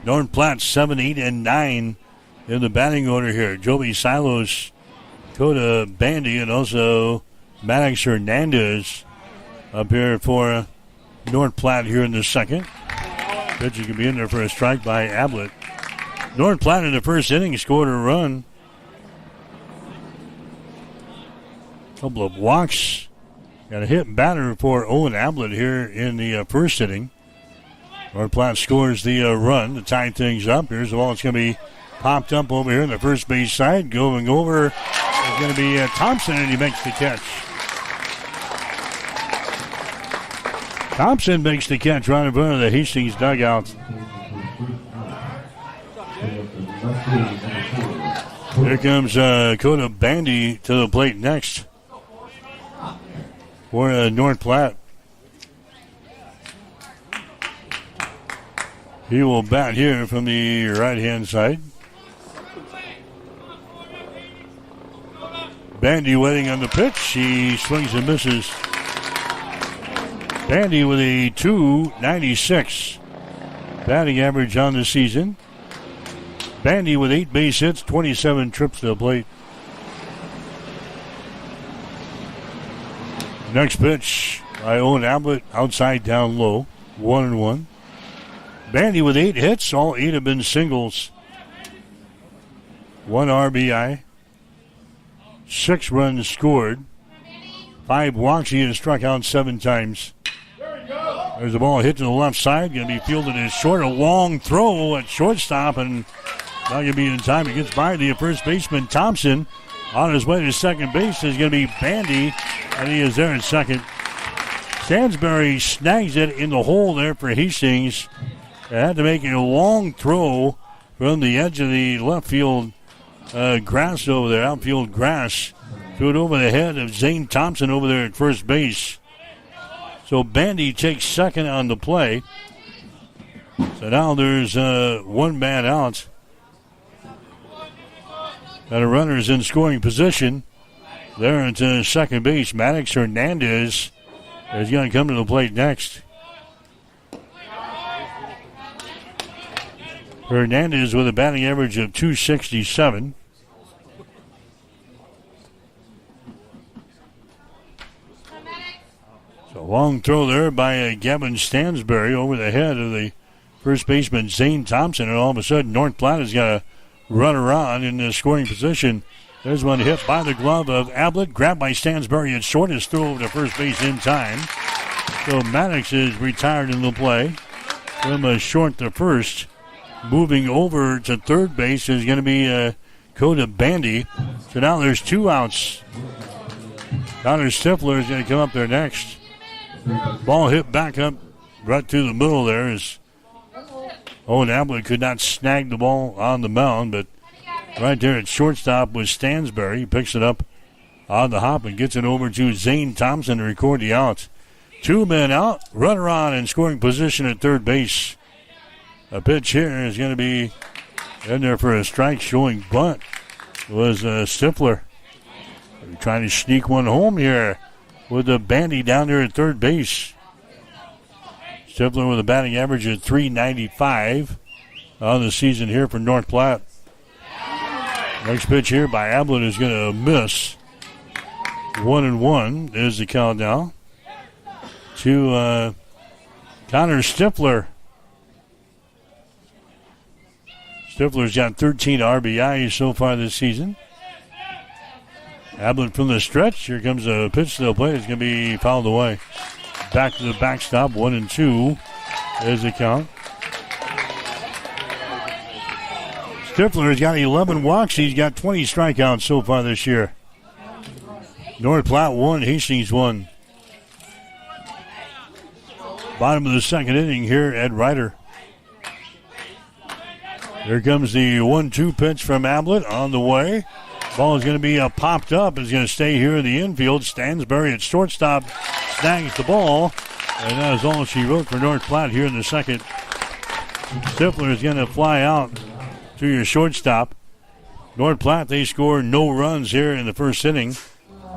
North Platte 7, 8, and 9 in the batting order here. Joey Silos, Coda Bandy, and also Maddox Hernandez up here for North Platte here in the second. Pitcher can be in there for a strike by Ablett. North Platte in the first inning scored a run. Couple of walks. Got a hit batter for Owen Ablett here in the first inning. North Platte scores the run to tie things up. Here's the ball. It's going to be popped up over here on the first base side. Going over is going to be Thompson, and he makes the catch. Thompson makes the catch right in front of the Hastings dugout. Here comes Coda Bandy to the plate next for North Platte. He will bat here from the right-hand side. Bandy waiting on the pitch. He swings and misses. Bandy with a .296 batting average on the season. Bandy with 8 base hits, 27 trips to the plate. Next pitch by Owen Ablett, outside down low, 1-1. Bandy with 8 hits, all 8 have been singles. 1 RBI, 6 runs scored, 5 walks. He has struck out 7 times. There's the ball hit to the left side, going to be fielded as short. A long throw at shortstop, and not going to be in time. It gets by the first baseman, Thompson. On his way to second base is going to be Bandy, and he is there at second. Stansbury snags it in the hole there for Hastings. They had to make a long throw from the edge of the left field grass over there, outfield grass. Threw it over the head of Zane Thompson over there at first base. So Bandy takes second on the play. So now there's 1 man out. And a runner is in scoring position. There at second base, Maddox Hernandez is going to come to the plate next. Hernandez with a batting average of .267. So long throw there by Gavin Stansbury over the head of the first baseman Zane Thompson, and all of a sudden North Platte has got a runner on in the scoring position. There's one hit by the glove of Ablett, grabbed by Stansbury at short, his throw over to first base in time. So Maddox is retired in the play from a short to first. Moving over to third base is going to be Coda Bandy. So now there's 2 outs. Connor Stifler is going to come up there next. Ball hit back up right through the middle there as Owen Ablett could not snag the ball on the mound, but right there at shortstop was Stansbury. He picks it up on the hop and gets it over to Zane Thompson to record the out. 2 men out, runner on in scoring position at third base. A pitch here is going to be in there for a strike, showing bunt was Stifler. They're trying to sneak one home here with the Bandy down there at third base. Stifler with a batting average of .395 on the season here for North Platte. Next pitch here by Ablett is going to miss. 1-1 is the count now to Connor Stifler. Stifler's got 13 RBIs so far this season. Ablett from the stretch. Here comes a pitch to the plate. It's going to be fouled away. Back to the backstop. 1-2 is the count. Stifler has got 11 walks. He's got 20 strikeouts so far this year. North Platte 1, Hastings 1. Bottom of the second inning here, Ed Ryder. Here comes the 1-2 pitch from Ablett on the way. Ball is going to be popped up. It's going to stay here in the infield. Stansbury at shortstop snags the ball. And that is all she wrote for North Platte here in the second. Stifler is going to fly out to your shortstop. North Platte, they score no runs here in the first inning.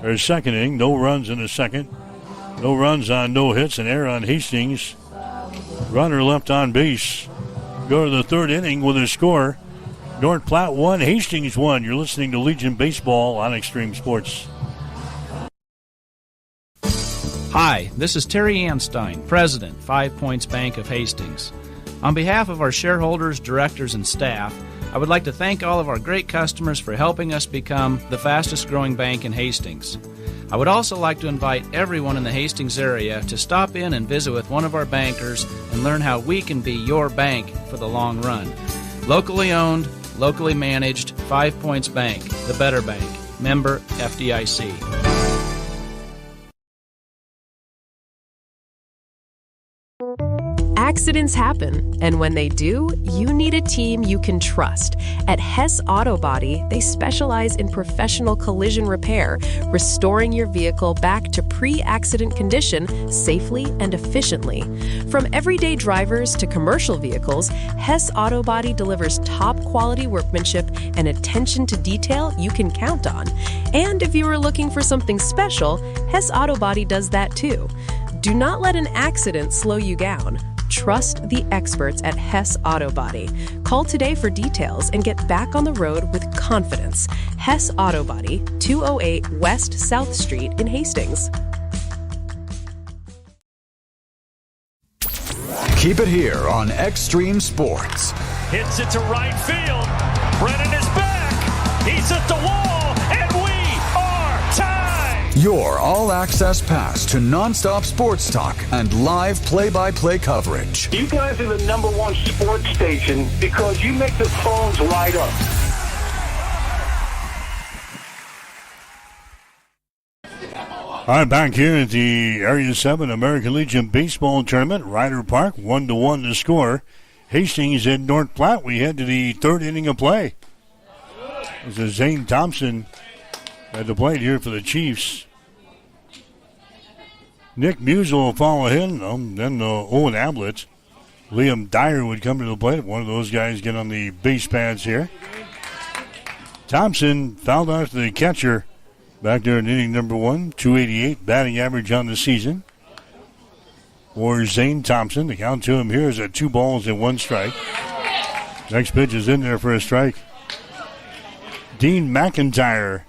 Or second inning, no runs in the second. No runs on no hits, and error on Hastings. Runner left on base. Go to the third inning with a score. North Platte 1, Hastings 1. You're listening to Legion Baseball on Extreme Sports. Hi, this is Terry Anstein, President, 5 Points Bank of Hastings. On behalf of our shareholders, directors, and staff, I would like to thank all of our great customers for helping us become the fastest growing bank in Hastings. I would also like to invite everyone in the Hastings area to stop in and visit with one of our bankers and learn how we can be your bank for the long run. Locally owned, locally managed, 5 Points Bank, the better bank. Member FDIC. Accidents happen, and when they do, you need a team you can trust. At Hess Auto Body, they specialize in professional collision repair, restoring your vehicle back to pre-accident condition safely and efficiently. From everyday drivers to commercial vehicles, Hess Auto Body delivers top-quality workmanship and attention to detail you can count on. And if you were looking for something special, Hess Auto Body does that too. Do not let an accident slow you down. Trust the experts at Hess Auto Body. Call today for details and get back on the road with confidence. Hess Auto Body, 208 West South Street in Hastings. Keep it here on Extreme Sports. Hits it to right field. Brennan is back. He's at the wall, and we are tied. Your all-access pass to nonstop sports talk and live play-by-play coverage. You guys are the #1 sports station because you make the phones light up. All right, back here at the Area 7 American Legion Baseball Tournament, Ryder Park, 1-1 to score. Hastings and North Platte. We head to the third inning of play. This is Zane Thompson at the plate here for the Chiefs. Nick Musel will follow him. Then Owen Ablett. Liam Dyer would come to the plate. One of those guys get on the base pads here. Thompson fouled out to the catcher back there in inning number 1. 288 batting average on the season for Zane Thompson. The count to him here is at 2 balls and 1 strike. Next pitch is in there for a strike. Dean McIntyre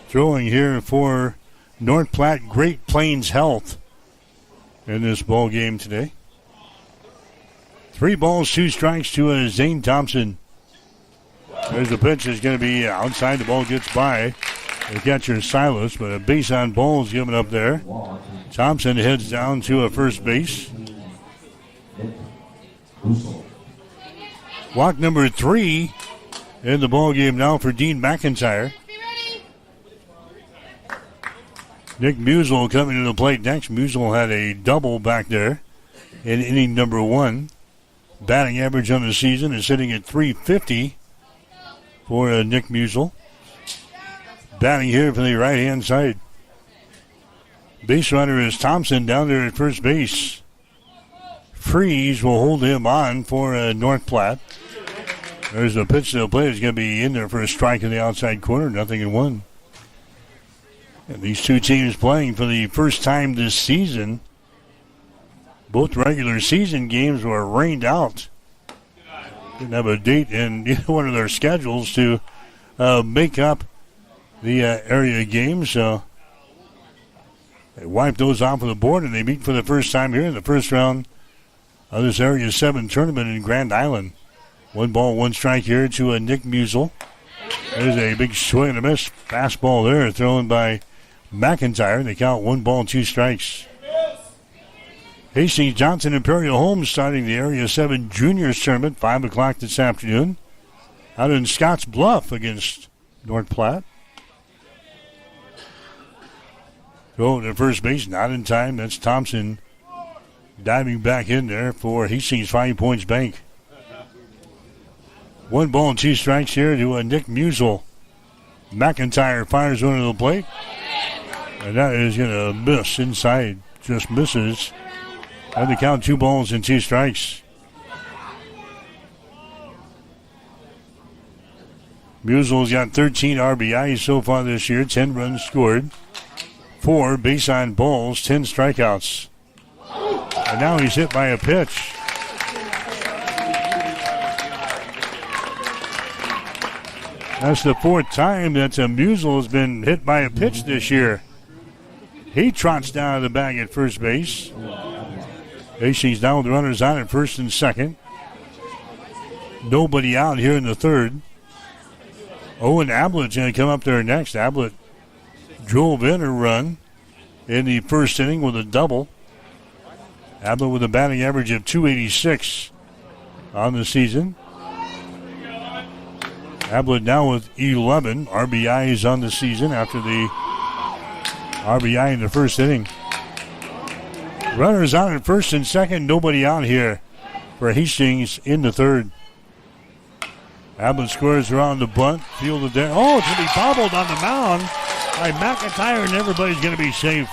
throwing here for North Platte Great Plains Health in this ball game today. 3 balls, 2 strikes to Zane Thompson. There's the pitch is going to be outside. The ball gets by the catcher Silas, but a base on ball is given up there. Thompson heads down to a first base. Walk number 3 in the ball game now for Dean McIntyre. Nick Musel coming to the plate next. Musel had a double back there in inning number 1. Batting average on the season is sitting at .350 for Nick Musel. Batting here from the right-hand side. Base runner is Thompson down there at first base. Freeze will hold him on for North Platte. There's a pitch to the plate. It's going to be in there for a strike in the outside corner. 0-1. And these two teams playing for the first time this season. Both regular season games were rained out. Didn't have a date in one of their schedules to make up the area games. So they wiped those off of the board, and they meet for the first time here in the first round of this Area 7 tournament in Grand Island. 1 ball, 1 strike here to Nick Musel. There's a big swing and a miss. Fastball there thrown by McIntyre. They count 1 ball, 2 strikes. Hastings Johnson Imperial Homes starting the Area 7 Juniors Tournament, 5 o'clock this afternoon. Out in Scotts Bluff against North Platte. Throw to first base, not in time. That's Thompson diving back in there for Hastings 5 Points Bank. 1 ball and 2 strikes here to Nick Musel. McIntyre fires one to the plate. And that is going to miss inside. Just misses. And they count 2 balls and 2 strikes. Musel's got 13 RBIs so far this year. 10 runs scored. 4 base on balls. 10 strikeouts. And now he's hit by a pitch. That's the fourth time that Musial has been hit by a pitch this year. He trots down to the bag at first base. Hastings down with the runners on at first and second. Nobody out here in the third. Owen Ablett's going to come up there next. Ablett drove in a run in the first inning with a double. Ablett with a batting average of .286 on the season. Ablett now with 11 RBIs on the season after the RBI in the first inning. Runners on at first and second. Nobody out here for Hastings in the third. Ablett scores around the bunt. Fielded there. Oh, it's going to be bobbled on the mound by McIntyre, and everybody's going to be safe.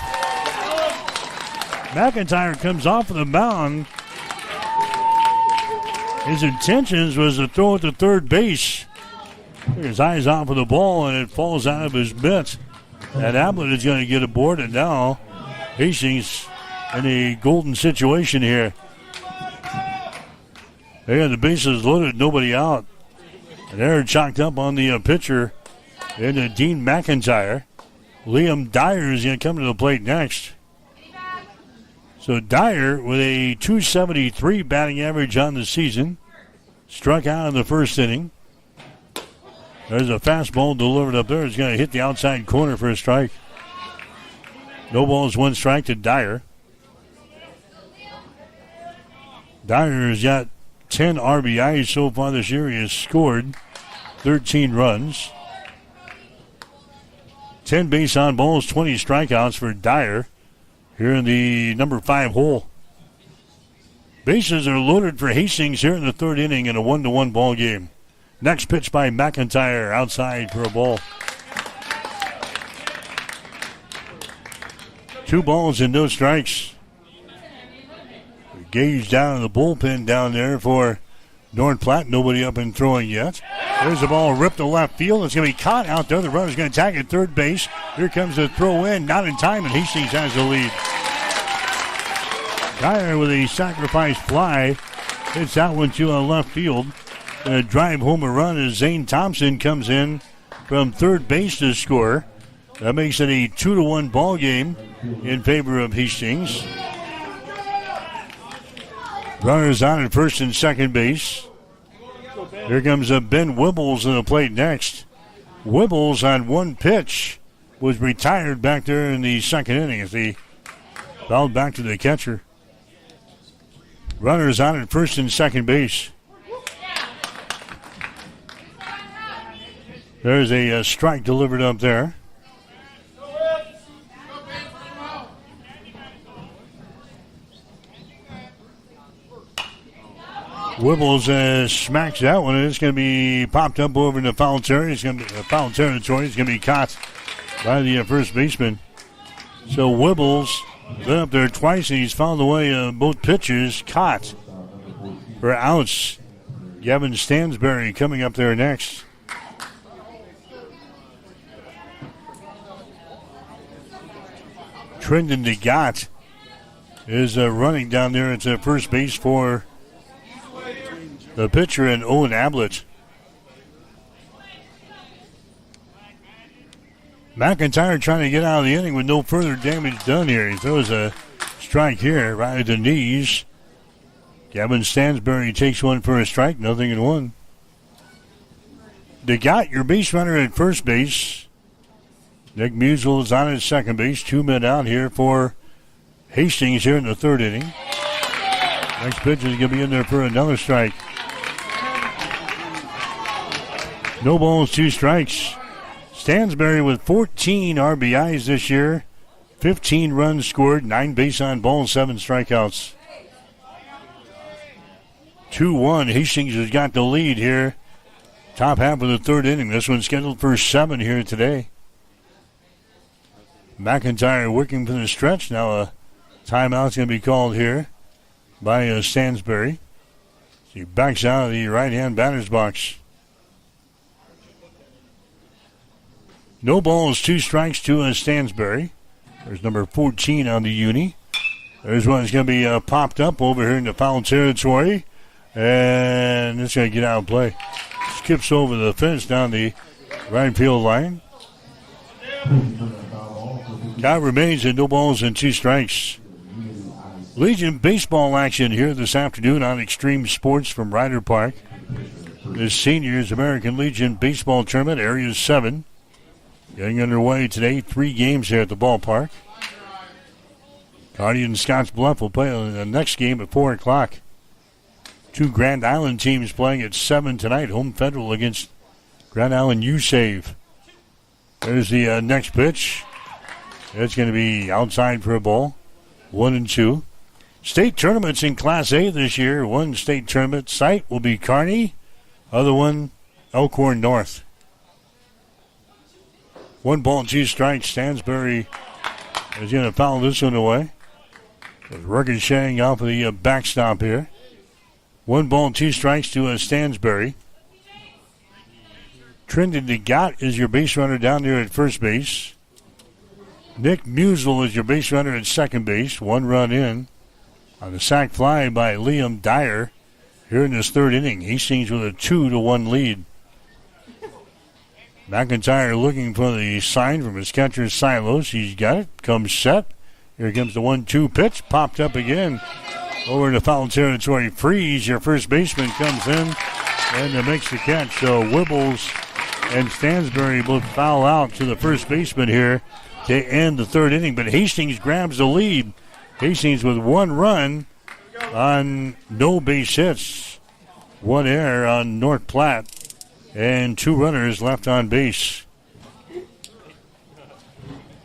McIntyre comes off of the mound. His intentions was to throw it to third base. His eyes off of the ball, and it falls out of his mitt. And Ablett is going to get aboard, and now Hastings in a golden situation here. They got the bases loaded, nobody out. And they're chalked up on the pitcher and Dean McIntyre. Liam Dyer is going to come to the plate next. So Dyer with a .273 batting average on the season. Struck out in the first inning. There's a fastball delivered up there. It's going to hit the outside corner for a strike. No balls, one strike to Dyer. Dyer has got 10 RBIs so far this year. He has scored 13 runs. 10 base on balls, 20 strikeouts for Dyer here in the number 5 hole. Bases are loaded for Hastings here in the third inning in a 1-1 ball game. Next pitch by McIntyre outside for a ball. 2 balls and no strikes. Gage down in the bullpen down there for North Platte. Nobody up and throwing yet. There's the ball ripped to left field. It's going to be caught out there. The runner's going to tag at third base. Here comes the throw in. Not in time, and Hastings has the lead. Dyer with a sacrifice fly. Hits that one to left field. Going to drive home a run as Zane Thompson comes in from third base to score. That makes it a 2-1 ball game in favor of Hastings. Runners on at first and second base. Here comes Ben Wibbles to the plate next. Wibbles on one pitch was retired back there in the second inning as he fouled back to the catcher. Runners on at first and second base. There's a strike delivered up there. Wibbles smacks that one, and it's going to be popped up over in the foul territory. It's going to be foul territory. It's going to be caught by the first baseman. So Wibbles been up there twice, and he's fouled away both pitches caught for outs. Gavin Stansberry coming up there next. Trendon DeGott is running down there at first base for the pitcher and Owen Ablett. McIntyre trying to get out of the inning with no further damage done here. He throws a strike here right at the knees. Gavin Stansberry takes one for a strike, 0-1. DeGott, your base runner at first base. Nick Musial is on at second base. 2 men out here for Hastings here in the third inning. Next pitch is going to be in there for another strike. No balls, 2 strikes. Stansberry with 14 RBIs this year. 15 runs scored, 9 base on balls, 7 strikeouts. 2-1. Hastings has got the lead here. Top half of the third inning. This one's scheduled for 7 here today. McIntyre working for the stretch. Now a timeout's going to be called here by Stansberry. He backs out of the right-hand batter's box. No balls, 2 strikes to Stansberry. There's number 14 on the uni. There's one that's going to be popped up over here in the foul territory. And it's going to get out of play. Skips over the fence down the right field line. Count remains at no balls and 2 strikes. Legion baseball action here this afternoon on Extreme Sports from Ryder Park. The Seniors American Legion Baseball Tournament, Area 7. Getting underway today, 3 games here at the ballpark. Kearney and Scottsbluff will play the next game at 4 o'clock. 2 Grand Island teams playing at 7 tonight. Home Federal against Grand Island USAVE. There's the next pitch. It's going to be outside for a ball. 1-2. State tournaments in Class A this year. One state tournament site will be Kearney. Other one, Elkhorn North. 1 ball and 2 strikes. Stansbury is going to foul this one away. Ricocheting off of the backstop here. 1 ball and 2 strikes to Stansbury. Trendon DeGott is your base runner down there at first base. Nick Musel is your base runner at second base. 1 run in on the sac fly by Liam Dyer here in this 3rd inning. Hastings with a 2-1 lead. McIntyre looking for the sign from his catcher Silos. He's got it. Comes set. Here comes the 1-2 pitch. Popped up again over into foul territory. Freeze, your first baseman, comes in and makes the catch. So Wibbles and Stansbury both foul out to the first baseman here to end the 3rd inning. But Hastings grabs the lead. Hastings with 1 run on no base hits. 1 error on North Platte. And 2 runners left on base.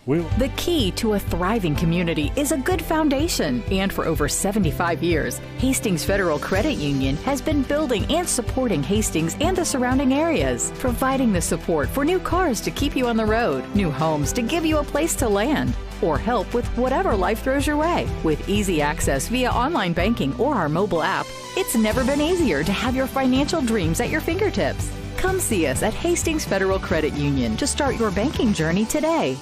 The key to a thriving community is a good foundation. And for over 75 years, Hastings Federal Credit Union has been building and supporting Hastings and the surrounding areas, providing the support for new cars to keep you on the road, new homes to give you a place to land, or help with whatever life throws your way. With easy access via online banking or our mobile app, it's never been easier to have your financial dreams at your fingertips. Come see us at Hastings Federal Credit Union to start your banking journey today.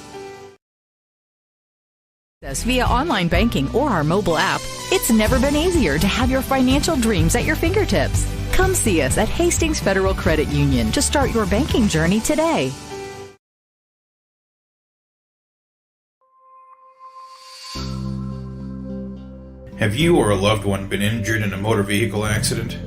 Via online banking or our mobile app, it's never been easier to have your financial dreams at your fingertips. Come see us at Hastings Federal Credit Union to start your banking journey today. Have you or a loved one been injured in a motor vehicle accident?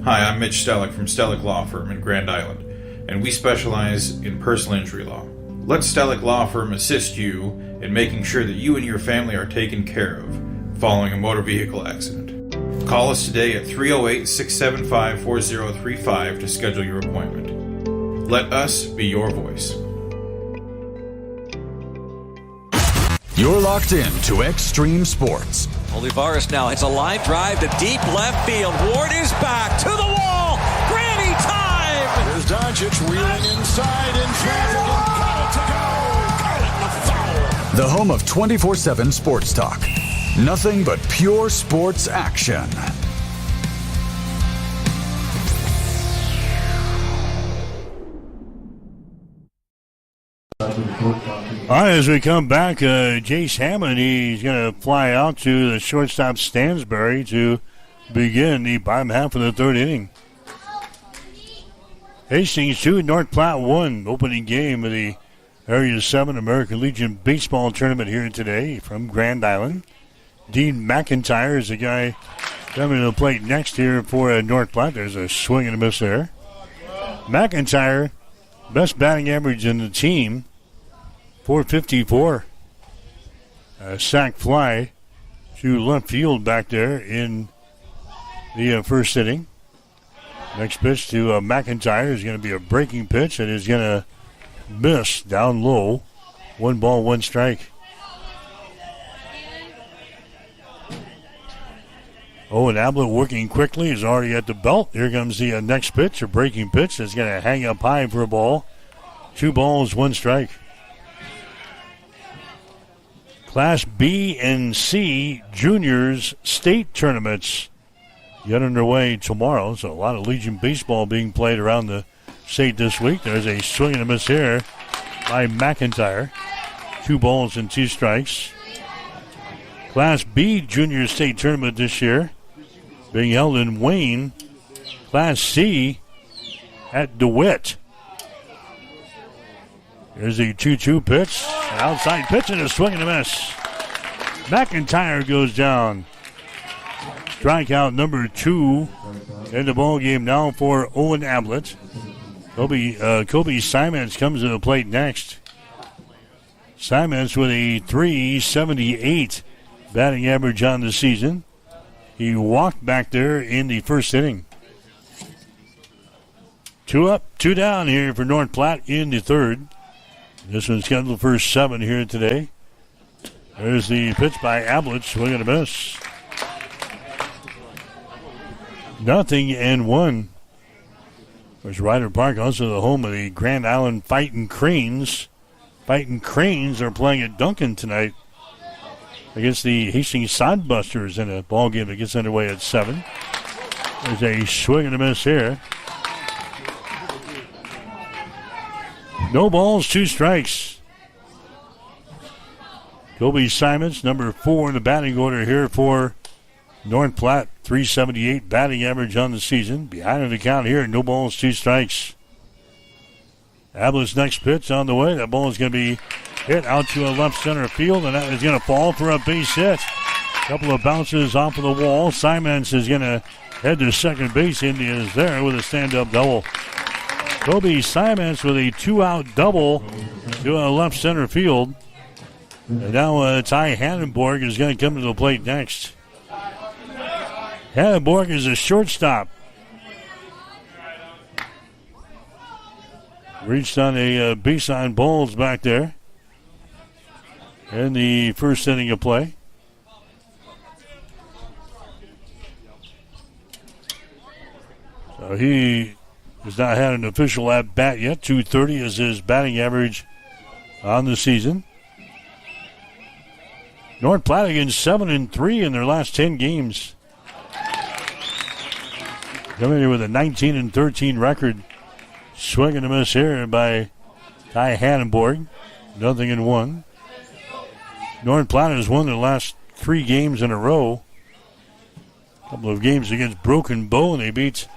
Hi, I'm Mitch Stellick from Stellick Law Firm in Grand Island, and we specialize in personal injury law. Let Stellick Law Firm assist you in making sure that you and your family are taken care of following a motor vehicle accident. Call us today at 308-675-4035 to schedule your appointment. Let us be your voice. You're locked in to Extreme Sports. Olivares now hits a line drive to deep left field. Ward is back to the wall. Granny time! Here's Doncic wheeling inside in traffic and got it to go. Call it the foul. The home of 24/7 sports talk. Nothing but pure sports action. All right, as we come back, Jace Hammond, he's going to fly out to the shortstop Stansbury to begin the bottom half of the 3rd inning. Hastings 2, North Platte 1, opening game of the Area 7 American Legion Baseball Tournament here today from Grand Island. Dean McIntyre is the guy coming to the plate next here for North Platte. There's a swing and a miss there. McIntyre, best batting average in the team, .454. A sac fly to left field back there in the first inning. Next pitch to McIntyre is going to be a breaking pitch that is going to miss down low. 1 ball, 1 strike. Owen Ablett working quickly is already at the belt. Here comes the next pitch, a breaking pitch that's going to hang up high for a ball. 2 balls, 1 strike. Class B and C juniors state tournaments get underway tomorrow. So a lot of Legion baseball being played around the state this week. There's a swing and a miss here by McIntyre. 2 balls and 2 strikes. Class B junior state tournament this year being held in Wayne. Class C at DeWitt. Here's the 2-2 pitch. An outside pitch and a swing and a miss. McIntyre goes down. Strikeout number 2 in the ball game now for Owen Ablett. Kobe Simons comes to the plate next. Simons with a .378 batting average on the season. He walked back there in the first inning. 2 up, 2 down here for North Platte in the third. This one's scheduled for 7 here today. There's the pitch by Ablett, swing and a miss. 0-1. There's Ryder Park, also the home of the Grand Island Fighting Cranes. Fighting Cranes are playing at Duncan tonight against the Hastings Sodbusters in a ball game that gets underway at 7. There's a swing and a miss here. No balls, 2 strikes. Kobe Simons, number 4 in the batting order here for North Platte. .378 batting average on the season. Behind in the count here, no balls, 2 strikes. Ablett's next pitch on the way. That ball is going to be hit out to a left center field, and that is going to fall for a base hit. A couple of bounces off of the wall. Simons is going to head to second base. India is there with a stand-up double. Kobe Simons with a 2-out double to a left center field. And now Ty Hannenborg is going to come to the plate next. Hannenborg is a shortstop. Reached on a base on balls back there in the first inning of play. So he has not had an official at bat yet. .230 is his batting average on the season. North Platte against 7-3 in their last 10 games. Coming here with a 19-13 record. Swing and a miss here by Ty Hannenborg. 0-1. North Platte has won their last 3 games in a row. A couple of games against Broken Bow, and they beat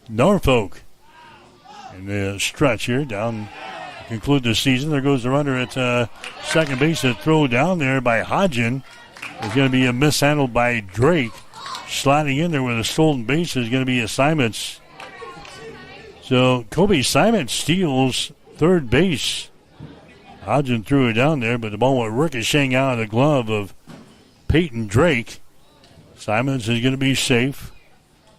Norfolk in the stretch here down to conclude the season. There goes the runner at second base. A throw down there by Hodgen is going to be a mishandled by Drake. Sliding in there with a stolen base is going to be a Simons. So Kobe Simons steals third base. Hodgen threw it down there, but the ball went ricocheting out of the glove of Peyton Drake. Simons is going to be safe.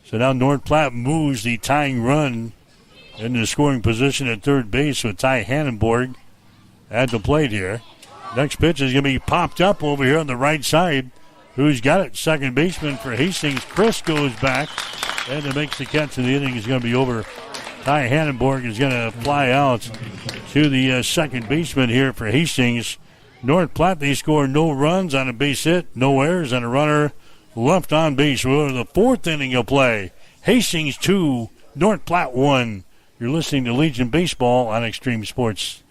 So now North Platte moves the tying run into scoring position at third base with Ty Hannenborg at the plate here. Next pitch is going to be popped up over here on the right side. Who's got it? Second baseman for Hastings. Chris goes back and it makes the catch, and the inning is going to be over. Ty Hannenborg is going to fly out to the second baseman here for Hastings. North Platte, they score no runs on a base hit, no errors, and a runner left on base. We're in the 4th inning of play. Hastings 2, North Platte 1. You're listening to Legion Baseball on Extreme Sports.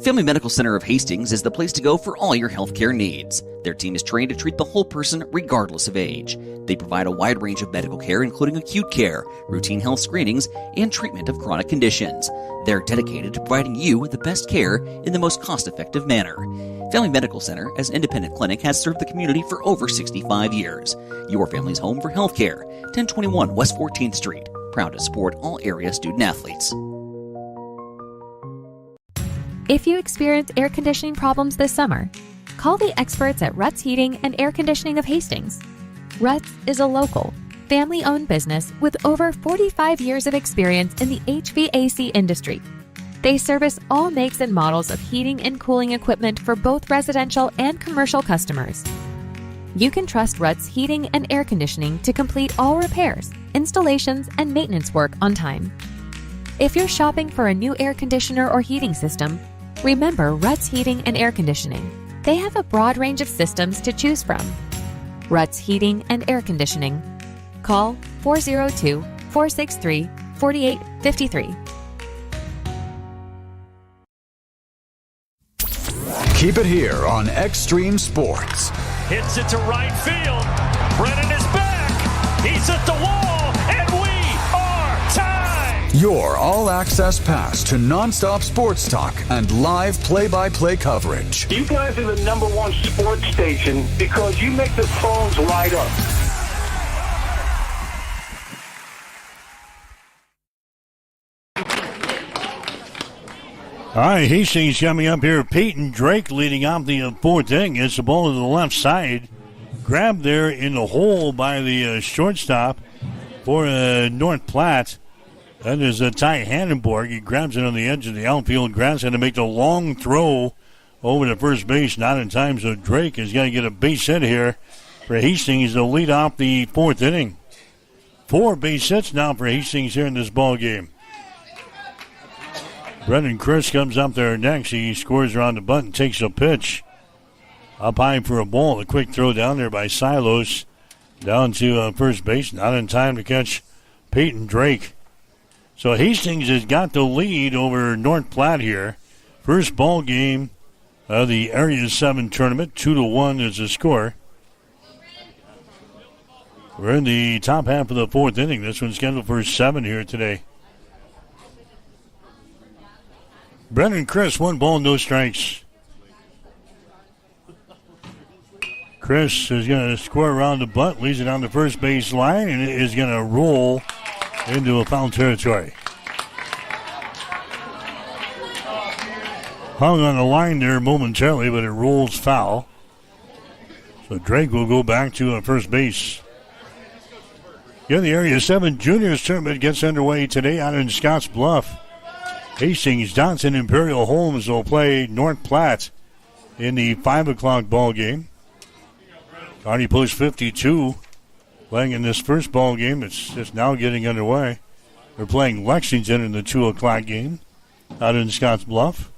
Family Medical Center of Hastings is the place to go for all your healthcare needs. Their team is trained to treat the whole person regardless of age. They provide a wide range of medical care, including acute care, routine health screenings, and treatment of chronic conditions. They're dedicated to providing you with the best care in the most cost-effective manner. Family Medical Center, as an independent clinic, has served the community for over 65 years. Your family's home for healthcare. 1021 West 14th Street. Proud to support all area student athletes. If you experience air conditioning problems this summer, call the experts at Ruts Heating and Air Conditioning of Hastings. Ruts is a local, family-owned business with over 45 years of experience in the HVAC industry. They service all makes and models of heating and cooling equipment for both residential and commercial customers. You can trust Ruts Heating and Air Conditioning to complete all repairs, installations, and maintenance work on time. If you're shopping for a new air conditioner or heating system, remember Ruts Heating and Air Conditioning. They have a broad range of systems to choose from. Ruts Heating and Air Conditioning. Call 402-463-4853. Keep it here on Extreme Sports. Hits it to right field. Brennan is back. He's at the wall, and we are tied. Your all-access pass to nonstop sports talk and live play-by-play coverage. You guys are the #1 sports station because you make the phones light up. All right, Hastings coming up here. Peyton Drake leading off the fourth inning. It's the ball to the left side. Grabbed there in the hole by the shortstop for North Platte. That is Ty Hannenborg. He grabs it on the edge of the outfield grass and to make the long throw over to first base. Not in time, so Drake is going to get a base hit here for Hastings to lead off the fourth inning. 4 base hits now for Hastings here in this ball game. Brendan Chris comes up there next. He scores around the bunt and takes a pitch. Up high for a ball. A quick throw down there by Silos. Down to first base. Not in time to catch Peyton Drake. So Hastings has got the lead over North Platte here. First ball game of the Area 7 tournament. 2-1 is the score. We're in the top half of the fourth inning. This one's scheduled for 7 here today. Brendan Chris, 1 ball, no strikes. Chris is going to square around the butt, leads it on the first base line, and it is going to roll into a foul territory. Hung on the line there momentarily, but it rolls foul. So Drake will go back to first base. Yeah, the Area 7 Juniors tournament gets underway today out in Scotts Bluff. Hastings, Johnson, Imperial Holmes will play North Platte in the 5 o'clock ball game. Kearney Post 52 playing in this first ball game. It's just now getting underway. They're playing Lexington in the 2 o'clock game out in Scotts Bluff.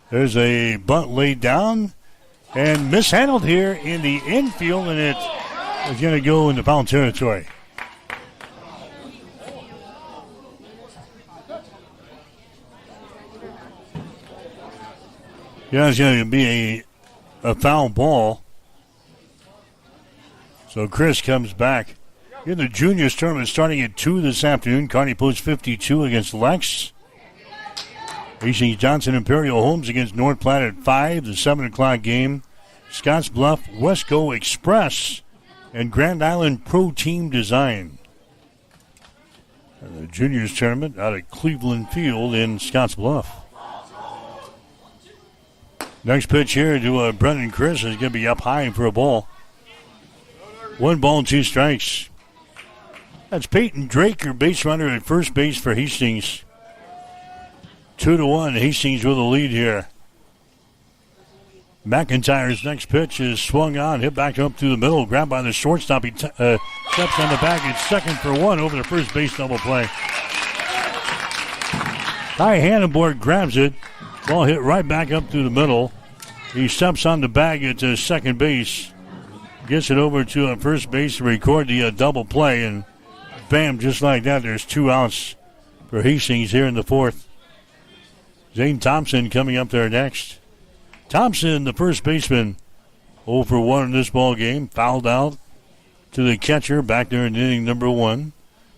There's a bunt laid down and mishandled here in the infield, and it is going to go into foul territory. Yeah, it's going to be a foul ball. So Chris comes back. In the juniors tournament starting at 2 this afternoon. Kearney Post 52 against Lex. Hastings Johnson Imperial Homes against North Platte at 5. The 7 o'clock game. Scotts Bluff Wesco Express and Grand Island Pro Team Design. And the juniors tournament out at Cleveland Field in Scotts Bluff. Next pitch here to Brendan Chris is going to be up high for a ball. 1 ball, 2 strikes. That's Peyton Drake, your base runner at first base for Hastings. 2-1, Hastings with a lead here. McIntyre's next pitch is swung on, hit back up through the middle, grabbed by the shortstop. He steps on the bag. It's 2nd for 1 over the first base double play. Ty Hannenborg grabs it. Ball hit right back up through the middle. He steps on the bag at second base. Gets it over to first base to record the double play. And bam, just like that, there's 2 outs for Hastings here in the 4th. Zane Thompson coming up there next. Thompson, the first baseman, 0 for 1 in this ball game. Fouled out to the catcher back there in inning number 1.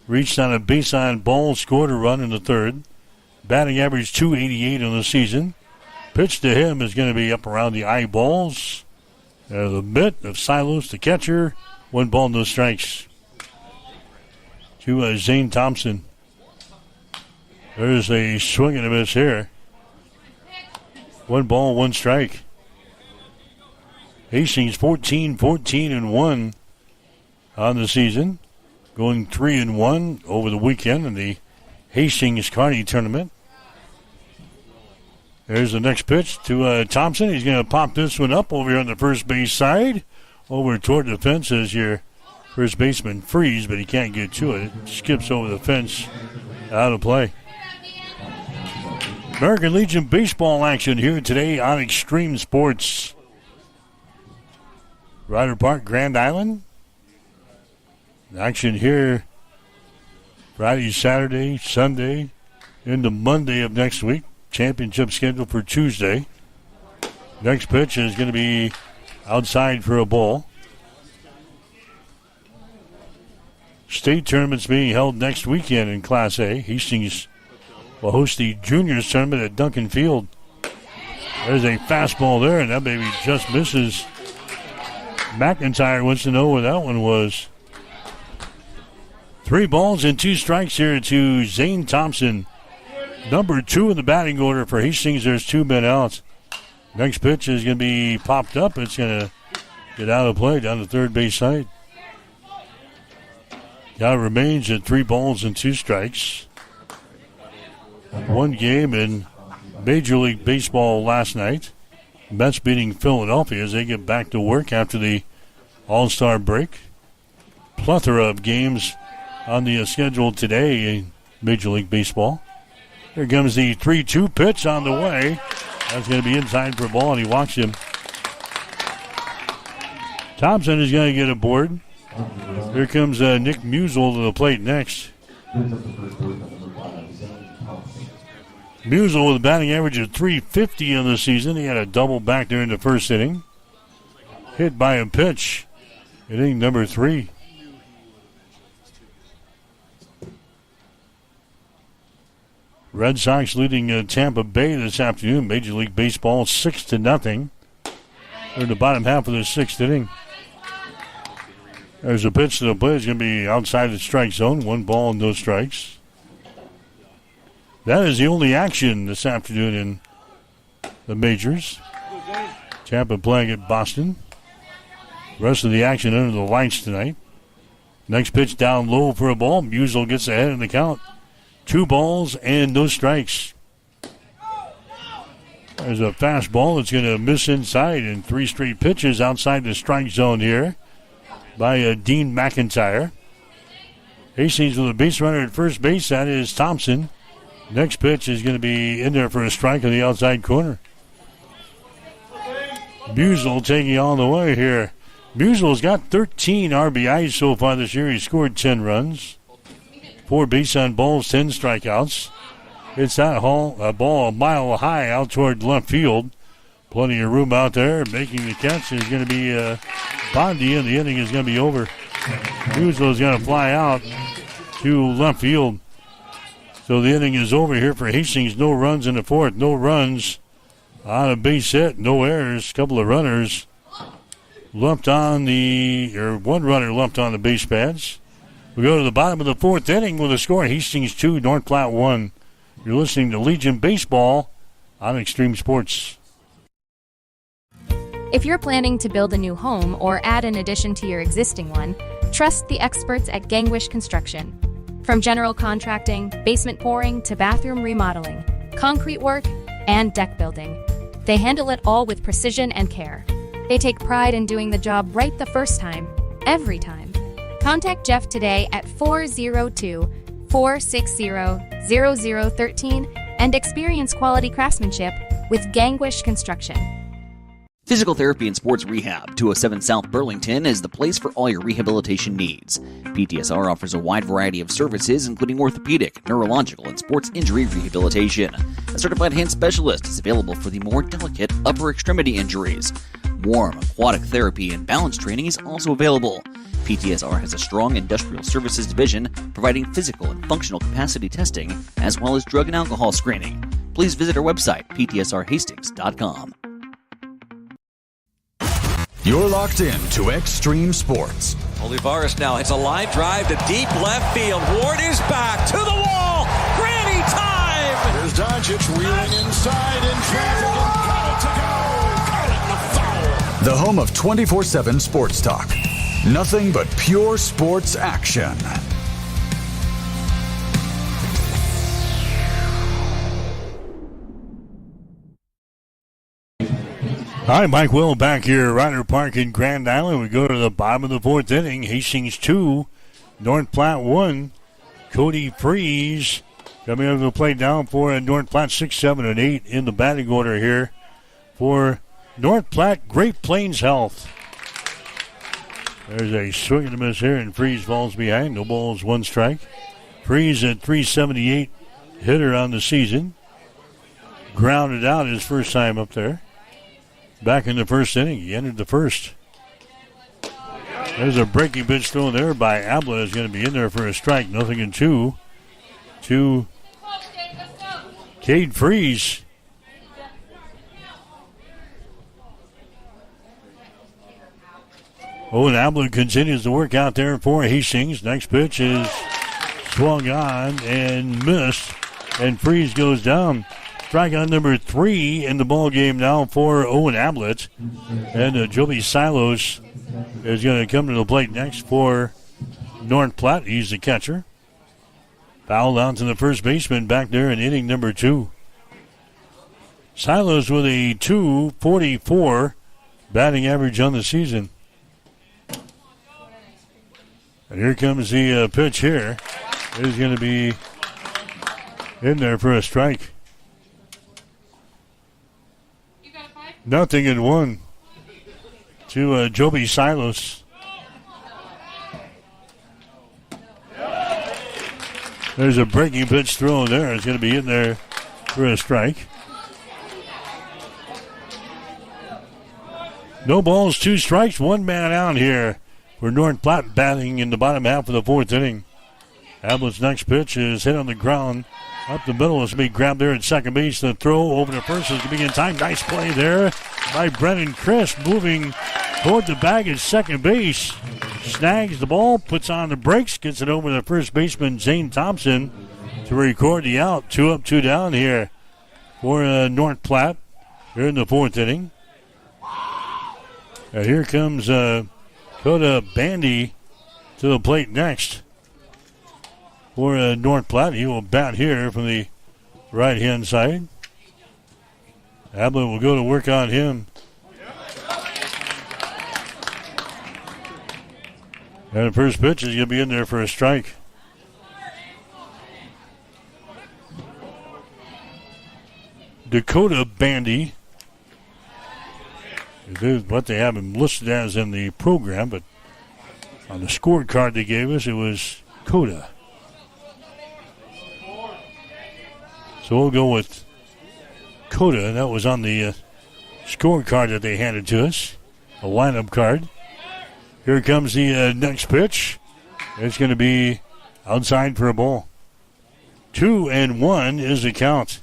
Reached on a baseline ball, scored a run in the 3rd. Batting average .288 on the season. Pitch to him is going to be up around the eyeballs. The mitt of Silos, the catcher. 1 ball, no strikes. To Zane Thompson. There's a swing and a miss here. 1 ball, 1 strike. Hastings 14-1 on the season. Going 3-1 over the weekend in the Hastings Kearney tournament. There's the next pitch to Thompson. He's going to pop this one up over here on the first base side. Over toward the fence as your first baseman frees, but he can't get to it. It skips over the fence out of play. American Legion baseball action here today on Extreme Sports. Ryder Park, Grand Island. Action here Friday, Saturday, Sunday, into Monday of next week. Championship scheduled for Tuesday. Next pitch is going to be outside for a ball. state tournaments being held next weekend in Class A. Hastings will host the juniors tournament at Duncan Field. There's a fastball there, and that baby just misses. McIntyre wants to know where that one was. 3 balls and 2 strikes here to Zane Thompson. Number 2 in the batting order for Hastings. There's 2 men out. Next pitch is going to be popped up. It's going to get out of play down the third base side. Now remains at 3 balls and 2 strikes. One game in Major League Baseball last night. Mets beating Philadelphia as they get back to work after the All-Star break. Plethora of games on the schedule today in Major League Baseball. Here comes the 3-2 pitch on the way. That's going to be inside for a ball, and he walks him. Thompson is going to get aboard. Here comes Nick Musel to the plate next. Musel with a batting average of .350 on the season. He had a double back there in the first inning. Hit by a pitch. Inning number 3. Red Sox leading Tampa Bay this afternoon. Major League Baseball 6-0. They're in the bottom half of the 6th inning. There's a pitch to the plate. It's going to be outside the strike zone. 1 ball and no strikes. That is the only action this afternoon in the majors. Tampa playing at Boston. Rest of the action under the lights tonight. Next pitch down low for a ball. Musel gets ahead in the count. 2 balls and no strikes. There's a fastball that's going to miss inside, and 3 straight pitches outside the strike zone here by Dean McIntyre. Hastings with a base runner at first base. That is Thompson. Next pitch is going to be in there for a strike on the outside corner. Musel taking on the way here. Musel's got 13 RBIs so far this year. He scored 10 runs. 4 base on balls, 10 strikeouts. It's that ball a mile high out toward left field. Plenty of room out there. Making the catch is going to be Bondi, and the inning is going to be over. Musel's going to fly out to left field. So the inning is over here for Hastings. No runs in the 4th. No runs on a base hit. No errors. A couple of runners left on one runner left on the base pads. We go to the bottom of the 4th inning with a score. Hastings 2, North Platte 1. You're listening to Legion Baseball on Extreme Sports. If you're planning to build a new home or add an addition to your existing one, trust the experts at Gangwish Construction. From general contracting, basement pouring, to bathroom remodeling, concrete work, and deck building, they handle it all with precision and care. They take pride in doing the job right the first time, every time. Contact Jeff today at 402-460-0013 and experience quality craftsmanship with Gangwish Construction. Physical Therapy and Sports Rehab, 207 South Burlington, is the place for all your rehabilitation needs. PTSR offers a wide variety of services, including orthopedic, neurological, and sports injury rehabilitation. A certified hand specialist is available for the more delicate upper extremity injuries. Warm, aquatic therapy, and balance training is also available. PTSR has a strong industrial services division providing physical and functional capacity testing, as well as drug and alcohol screening. Please visit our website, ptsrhastings.com. You're locked in to Extreme Sports. Olivares now hits a line drive to deep left field. Ward is back to the wall. Granny time! Here's Doncic wheeling inside in traffic and got it to go. Call it the foul. The home of 24/7 sports talk. Nothing but pure sports action. Hi, Mike Will back here at Ryder Park in Grand Island. We go to the bottom of the 4th inning. Hastings 2, North Platte 1. Cody Freeze coming over the plate down for North Platte 6, 7, and 8 in the batting order here for North Platte Great Plains Health. There's a swing and a miss here, and Freeze falls behind. No balls, 1 strike. Freeze at .378 hitter on the season. Grounded out his first time up there. Back in the first inning. He entered the first. There's a breaking pitch thrown there by Ablett. Is going to be in there for a strike. 0-2 to Cade Freeze. Owen Ablett continues to work out there for Hastings. Next pitch is swung on and missed, and Freeze goes down. Strikeout number 3 in the ball game now for Owen Ablett. And Joby Silos is going to come to the plate next for North Platte. He's the catcher. Foul down to the first baseman back there in inning number 2. Silos with a .244 batting average on the season. And here comes the pitch here. It is going to be in there for a strike. 0-1 to Joby Silos. There's a breaking pitch thrown there. It's going to be in there for a strike. No balls, 2 strikes, 1 man out here for North Platte batting in the bottom half of the 4th inning. Ablett's next pitch is hit on the ground up the middle. It's going to be grabbed there at second base. The throw over to first is going to be in time. Nice play there by Brennan Crisp, moving toward the bag at second base. Snags the ball, puts on the brakes, gets it over to first baseman Zane Thompson to record the out. 2 up, 2 down here for North Platte here in the 4th inning. And here comes Coda Bandy to the plate next for North Platte. He will bat here from the right-hand side. Ablett will go to work on him. And the first pitch is going to be in there for a strike. Dakota Bandy is what they have him listed as in the program, but on the scorecard they gave us, it was Coda. So we'll go with Coda. That was on the scorecard that they handed to us, a lineup card. Here comes the next pitch. It's going to be outside for a ball. 2-1 is the count.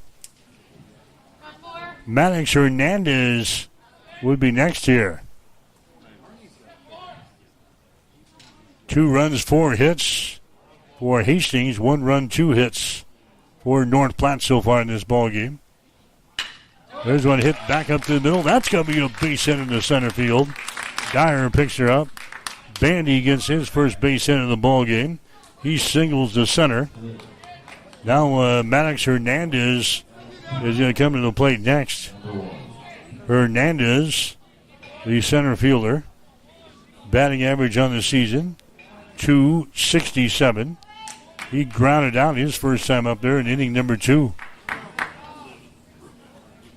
Maddox Hernandez would be next here. 2 runs, 4 hits for Hastings. 1 run, 2 hits for North Platte so far in this ball game. There's one hit back up to the middle. That's going to be a base hit in the center field. Dyer picks her up. Bandy gets his first base hit of the ball game. He singles to center. Now Maddox Hernandez is going to come to the plate next. Hernandez, the center fielder, batting average on the season, .267. He grounded out his first time up there in inning number 2.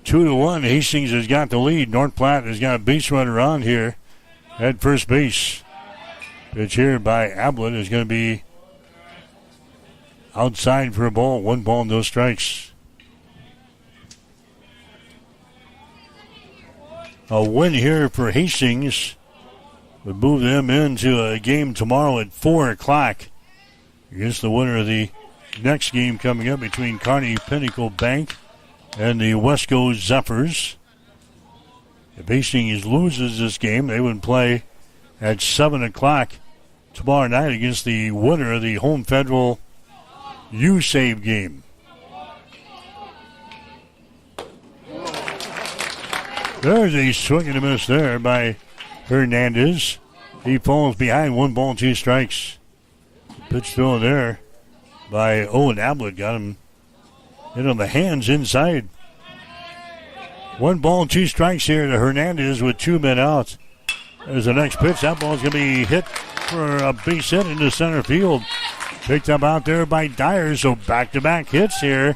2-1. Hastings has got the lead. North Platte has got a base runner on here at first base. Pitch here by Ablett is going to be outside for a ball. 1 ball, no strikes. A win here for Hastings would move them into a game tomorrow at 4 o'clock against the winner of the next game coming up between Kearney Pinnacle Bank and the Wesco Zephyrs. If Hastings loses this game, they would play at 7 o'clock tomorrow night against the winner of the Home Federal U-Save game. There's a swing and a miss there by Hernandez. He falls behind. 1 ball, 2 strikes. Pitch thrown there by Owen Ablett. Got him in on the hands inside. 1 ball, 2 strikes here to Hernandez with 2 men out. There's the next pitch. That ball's going to be hit for a base hit into center field. Picked up out there by Dyer. So back-to-back hits here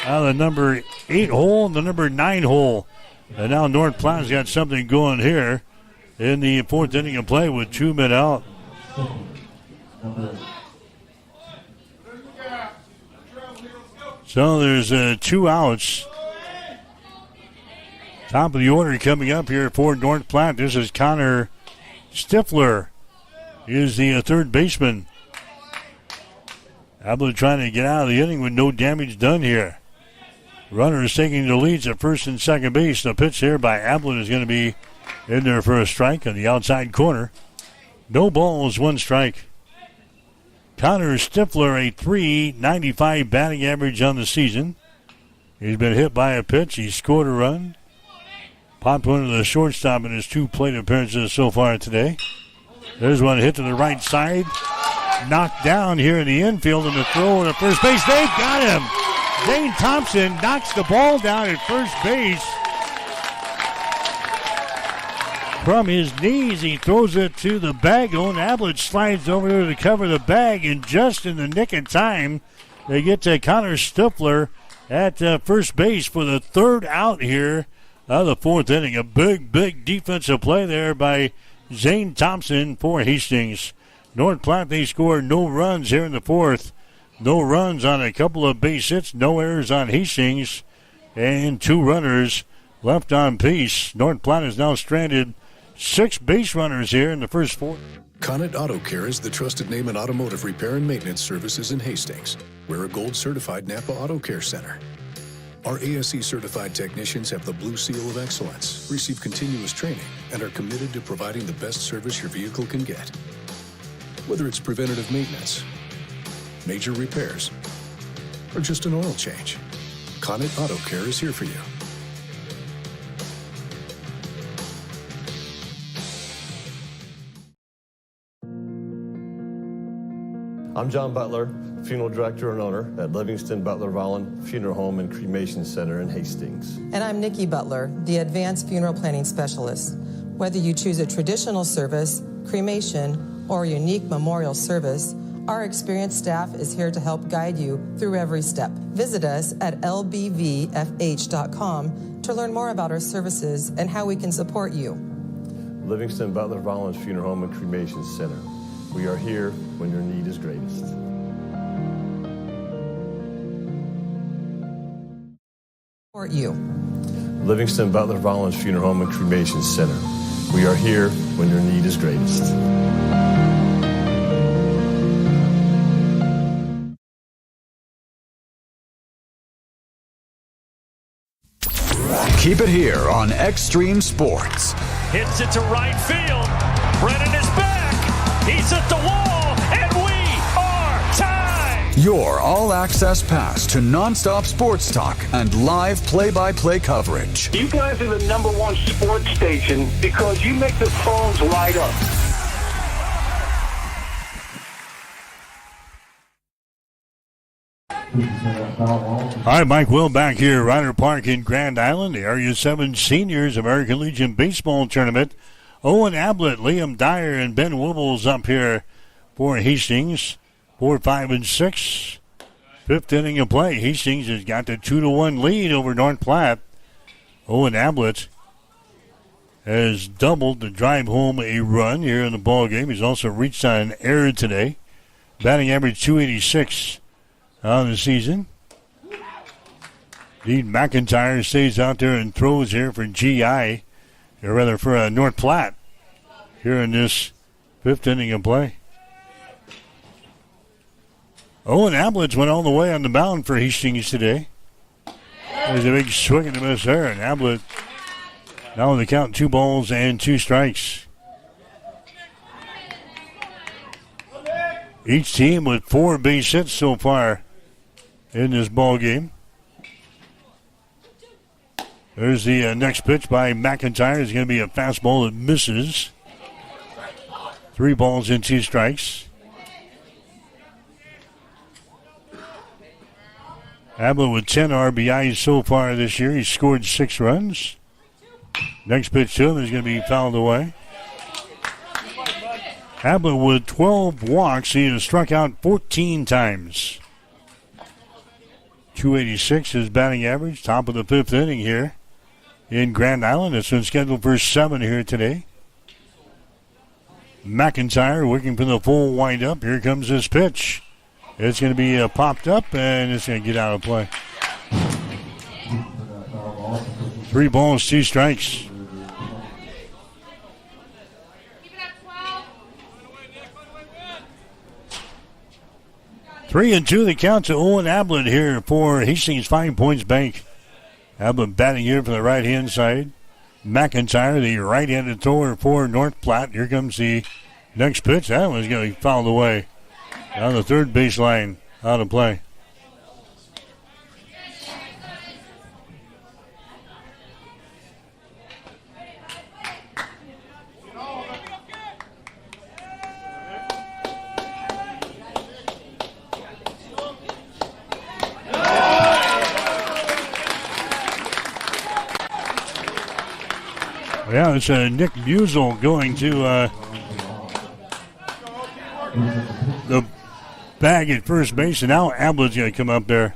out of the number 8 hole and the number 9 hole. And now North Platte's got something going here in the 4th inning of play with 2 men out. So there's 2 outs. Top of the order coming up here for North Platte. This is Connor Stifler is the third baseman. Ablett trying to get out of the inning with no damage done here. Runner is taking the leads at first and second base. The pitch here by Ablett is going to be in there for a strike on the outside corner. No balls, one strike. Connor Stifler, a .395 batting average on the season. He's been hit by a pitch. He scored a run. Popped one to the shortstop in his 2 plate appearances so far today. There's one hit to the right side. Knocked down here in the infield, and the throw to first base. They've got him. Zane Thompson knocks the ball down at first base. From his knees, he throws it to the bag. Owen Ablett slides over there to cover the bag, and just in the nick of time, they get to Connor Stifler at first base for the third out here of the fourth inning. A big defensive play there by Zane Thompson for Hastings. North Platte, they score no runs here in the fourth. No runs on a couple of base hits, no errors on Hastings, and 2 runners left on base. North Platte is now stranded 6 base runners here in the first 4. Connet Auto Care is the trusted name in automotive repair and maintenance services in Hastings. We're a gold-certified Napa Auto Care Center. Our ASE-certified technicians have the Blue Seal of Excellence, receive continuous training, and are committed to providing the best service your vehicle can get. Whether it's preventative maintenance, major repairs, or just an oil change, Connet Auto Care is here for you. I'm John Butler, Funeral Director and owner at Livingston Butler Volland Funeral Home and Cremation Center in Hastings. And I'm Nikki Butler, the Advanced Funeral Planning Specialist. Whether you choose a traditional service, cremation, or a unique memorial service, our experienced staff is here to help guide you through every step. Visit us at lbvfh.com to learn more about our services and how we can support you. Livingston Butler Volland Funeral Home and Cremation Center. We are here when your need is greatest. Support you. Livingston Butler Volland Funeral Home and Cremation Center. We are here when your need is greatest. Keep it here on Extreme Sports. Hits it to right field. Brennan is back. He's at the wall, and we are tied. Your all-access pass to nonstop sports talk and live play-by-play coverage. You guys are the #1 sports station because you make the phones light up. All right, Mike Will back here, Ryder Park in Grand Island, the Area 7 Seniors American Legion Baseball Tournament. Owen Ablett, Liam Dyer, and Ben Wibbles up here for Hastings. 4, 5, and 6. 5th inning of play. Hastings has got the 2-1 lead over North Platte. Owen Ablett has doubled to drive home a run here in the ball game. He's also reached on an error today. Batting average .286 on the season. Dean McIntyre stays out there and throws here for GI. Or rather for North Platte here in this 5th inning of play. Owen Ablett went all the way on the mound for Hastings today. There's a big swing and a miss there, and Ablett now on the count 2 balls and 2 strikes. Each team with 4 base hits so far in this ball game. There's the next pitch by McIntyre. It's going to be a fastball that misses. 3 balls and 2 strikes. Ablett with 10 RBIs so far this year. He's scored 6 runs. Next pitch to him is going to be fouled away. Ablett with 12 walks. He has struck out 14 times. .286 is batting average. Top of the 5th inning here in Grand Island. It's been scheduled for 7 here today. McIntyre working for the full windup. Here comes this pitch. It's going to be popped up, and it's going to get out of play. 3 balls, 2 strikes. 3-2 the count to Owen Ablett here for Hastings 5 Points Bank. Ablett batting here from the right-hand side. McIntyre, the right-handed thrower for North Platte. Here comes the next pitch. That one's going to be fouled away. On the third baseline, out of play. Yeah, it's Nick Musel going to the bag at first base, and now Ablett's going to come up there.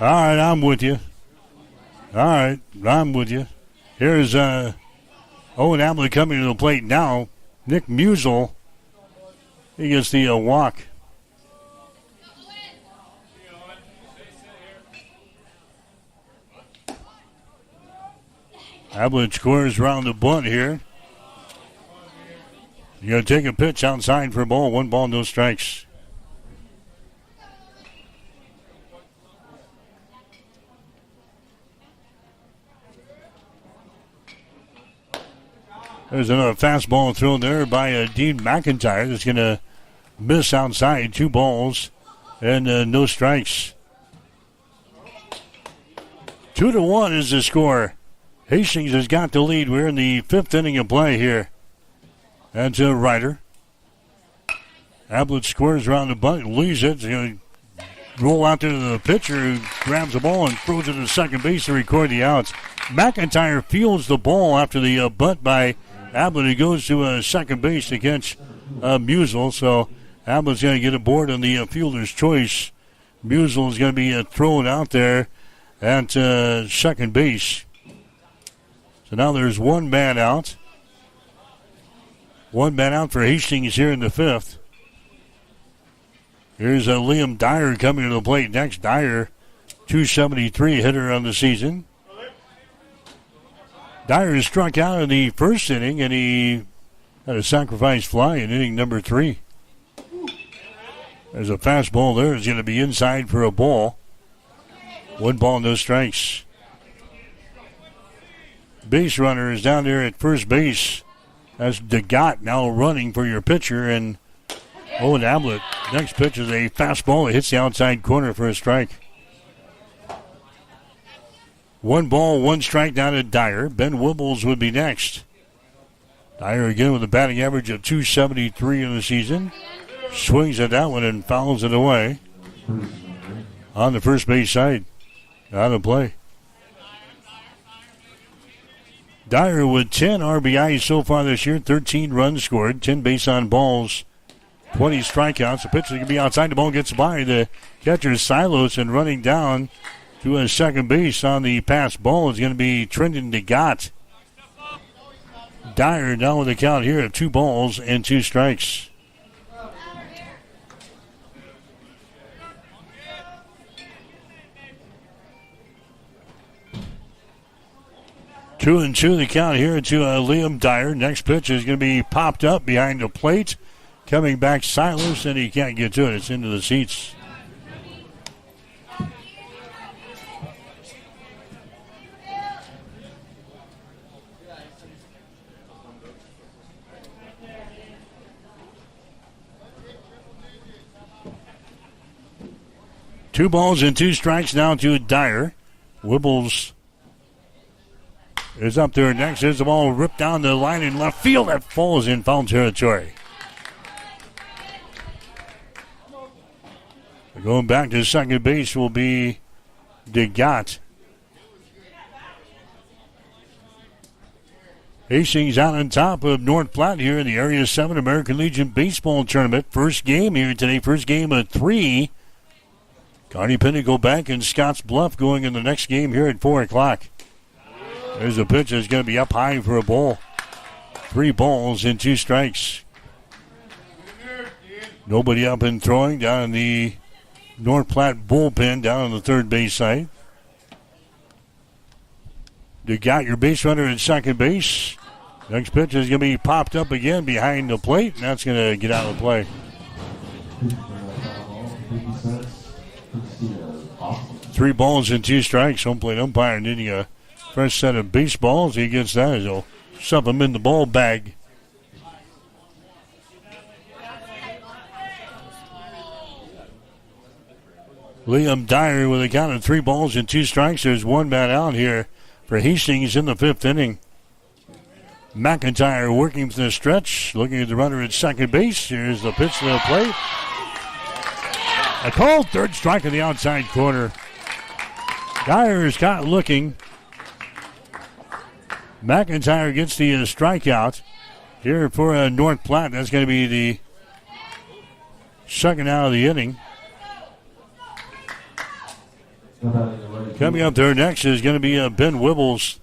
All right, I'm with you. Here's Owen Ablett coming to the plate now. Nick Musel, he gets the walk. Ablett scores around the bunt here. You're going to take a pitch outside for a ball. 1 ball, no strikes. There's another fastball thrown there by Dean McIntyre that's going to miss outside. 2 balls and no strikes. 2-1 is the score. Hastings has got the lead. We're in the 5th inning of play here. That's Ryder. Ablett squares around the bunt, leaves it. He's going to roll out there to the pitcher who grabs the ball and throws it to second base to record the outs. McIntyre fields the ball after the bunt by Ablett. He goes to second base to catch Musel. So Ablett's going to get aboard on the fielder's choice. Musel is going to be thrown out there at second base. So now there's 1 man out. 1 man out for Hastings here in the 5th. Here's Liam Dyer coming to the plate next. Dyer, 273 hitter on the season. Dyer struck out in the first inning, and he had a sacrifice fly in inning number 3. There's a fastball there. It's going to be inside for a ball. 1 ball, no strikes. Base runner is down there at first base. That's DeGott now running for your pitcher, and Owen Ablett. Next pitch is a fastball that hits the outside corner for a strike. 1 ball, 1 strike down to Dyer. Ben Wibbles would be next. Dyer again with a batting average of 273 in the season. Swings at that one and fouls it away. On the first base side. Out of play. Dyer with 10 RBIs so far this year, 13 runs scored, 10 base on balls, 20 strikeouts. The pitcher can be outside. The ball gets by the catcher Silos, and running down to a second base on the pass ball is going to be Trenton DeGott. Dyer now with the count here of 2 balls and 2 strikes. Two and two the count here to Liam Dyer. Next pitch is going to be popped up behind the plate. Coming back Silas, and he can't get to it. It's into the seats. Two balls and 2 strikes now to Dyer. Wibbles is up there next. There's the ball ripped down the line in left field. That falls in foul territory. Going back to second base will be DeGott. Hastings out on top of North Platte here in the Area 7 American Legion Baseball Tournament. First game here today. First game of 3. Kearney Pinnacle Bank and Scotts Bluff going in the next game here at 4 o'clock. There's a pitch that's going to be up high for a ball. 3 balls and 2 strikes. Nobody up and throwing down in the North Platte bullpen down on the third base side. You got your base runner at second base. Next pitch is going to be popped up again behind the plate, and that's going to get out of play. 3 balls and 2 strikes. Home plate umpire needing a fresh set of baseballs. He gets that. He'll shove them in the ball bag. Liam Dyer with a count of 3 balls and 2 strikes. There's 1 man out here for Hastings in the 5th inning. McIntyre working for the stretch, looking at the runner at second base. Here's the pitch to the plate. A called third strike in the outside corner. Dyer is caught looking. McIntyre gets the strikeout here for North Platte. That's going to be the second out of the inning. Coming up there next is going to be Ben Wibbles.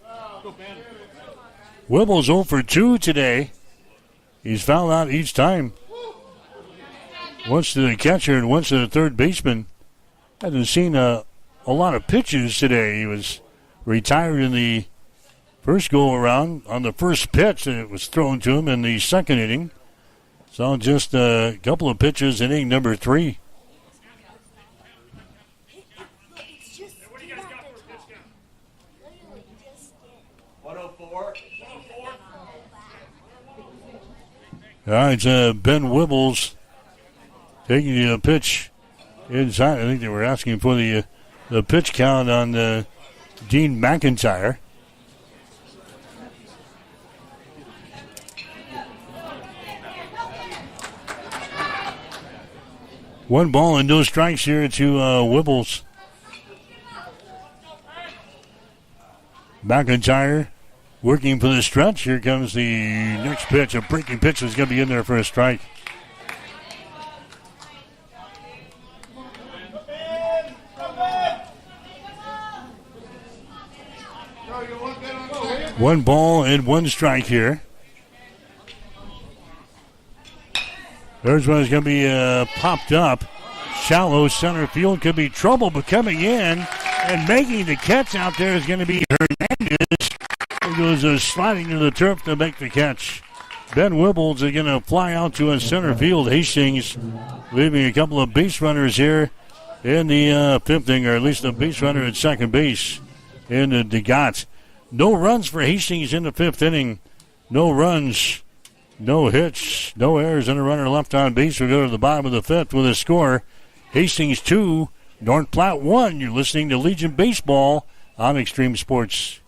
Wibbles 0 for 2 today. He's fouled out each time. Once to the catcher and once to the third baseman. Hasn't seen a lot of pitches today. He was retired in the first go-around on the first pitch that was thrown to him in the second inning. So just a couple of pitches in inning number 3. All right, Ben Wibbles taking the pitch inside. I think they were asking for the pitch count on Dean McIntyre. One ball and no strikes here to Wibbles. McIntyre working for the stretch. Here comes the next pitch. A breaking pitch is going to be in there for a strike. One ball and 1 strike here. There's one that's going to be popped up. Shallow center field. Could be trouble, but coming in and making the catch out there is going to be Hernandez. He goes sliding to the turf to make the catch. Ben Wibbles is going to fly out to a center field. Hastings leaving a couple of base runners here in the 5th inning, or at least a base runner at second base in the Degat. No runs for Hastings in the 5th inning. No runs, no hits, no errors, and a runner left on base. We'll go to the bottom of the 5th with a score. Hastings 2, North Platte 1. You're listening to Legion Baseball on Extreme Sports.